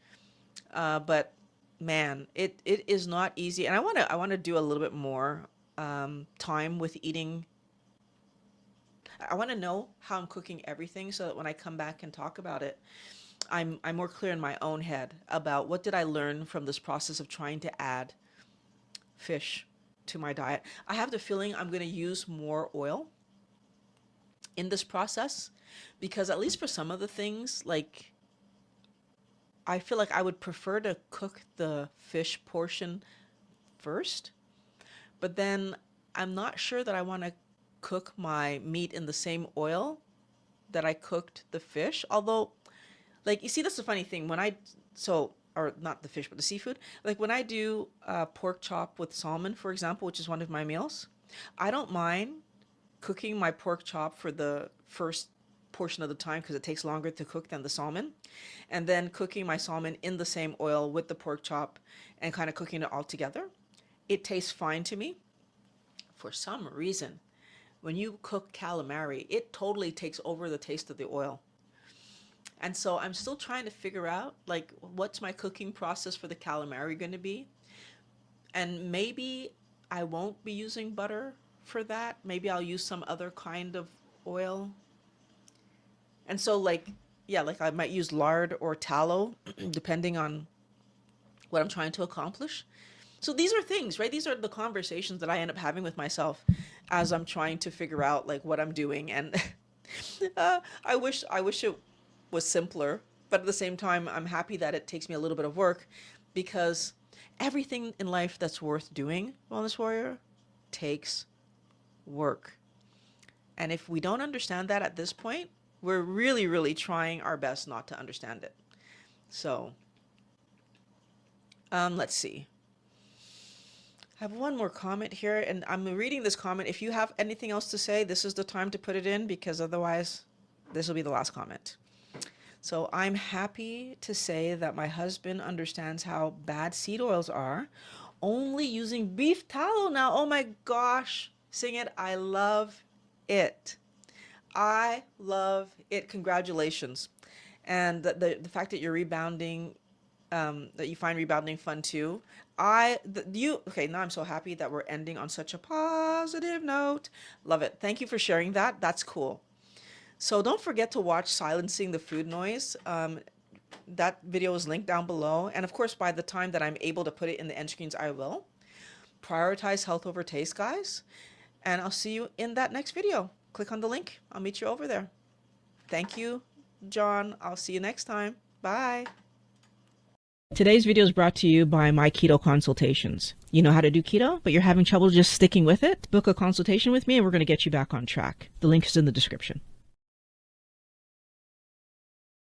Speaker 2: But man, it is not easy. And I want to do a little bit more time with eating. I want to know how I'm cooking everything so that when I come back and talk about it, I'm more clear in my own head about what did I learn from this process of trying to add fish to my diet. I have the feeling I'm going to use more oil in this process because at least for some of the things, like I feel like I would prefer to cook the fish portion first, but then I'm not sure that I want to cook my meat in the same oil that I cooked the fish. Although, like, you see, that's the funny thing. Or not the fish, but the seafood. Like when I do pork chop with salmon, for example, which is one of my meals, I don't mind cooking my pork chop for the first portion of the time because it takes longer to cook than the salmon, and then cooking my salmon in the same oil with the pork chop and kind of cooking it all together. It tastes fine to me. For some reason, when you cook calamari, it totally takes over the taste of the oil. And so I'm still trying to figure out, like, what's my cooking process for the calamari going to be? And maybe I won't be using butter for that. Maybe I'll use some other kind of oil. And so, like, yeah, like I might use lard or tallow, depending on what I'm trying to accomplish. So these are things, right? These are the conversations that I end up having with myself as I'm trying to figure out, like, what I'm doing. And I wish it was simpler, but at the same time, I'm happy that it takes me a little bit of work because everything in life that's worth doing, Wellness Warrior, takes work. And if we don't understand that at this point, we're really, really trying our best not to understand it. So, let's see. I have one more comment here, and I'm reading this comment. If you have anything else to say, this is the time to put it in, because otherwise, this will be the last comment. So I'm happy to say that my husband understands how bad seed oils are, only using beef tallow now. Oh my gosh, sing it. I love it. I love it. Congratulations. And the fact that you're rebounding, that you find rebounding fun too. Okay, now I'm so happy that we're ending on such a positive note. Love it. Thank you for sharing that. That's cool. So don't forget to watch Silencing the Food Noise. That video is linked down below. And of course, by the time that I'm able to put it in the end screens, I will. Prioritize health over taste, guys. And I'll see you in that next video. Click on the link. I'll meet you over there. Thank you, John. I'll see you next time. Bye. Today's video is brought to you by My Keto Consultations. You know how to do keto, but you're having trouble just sticking with it? Book a consultation with me and we're going to get you back on track. The link is in the description.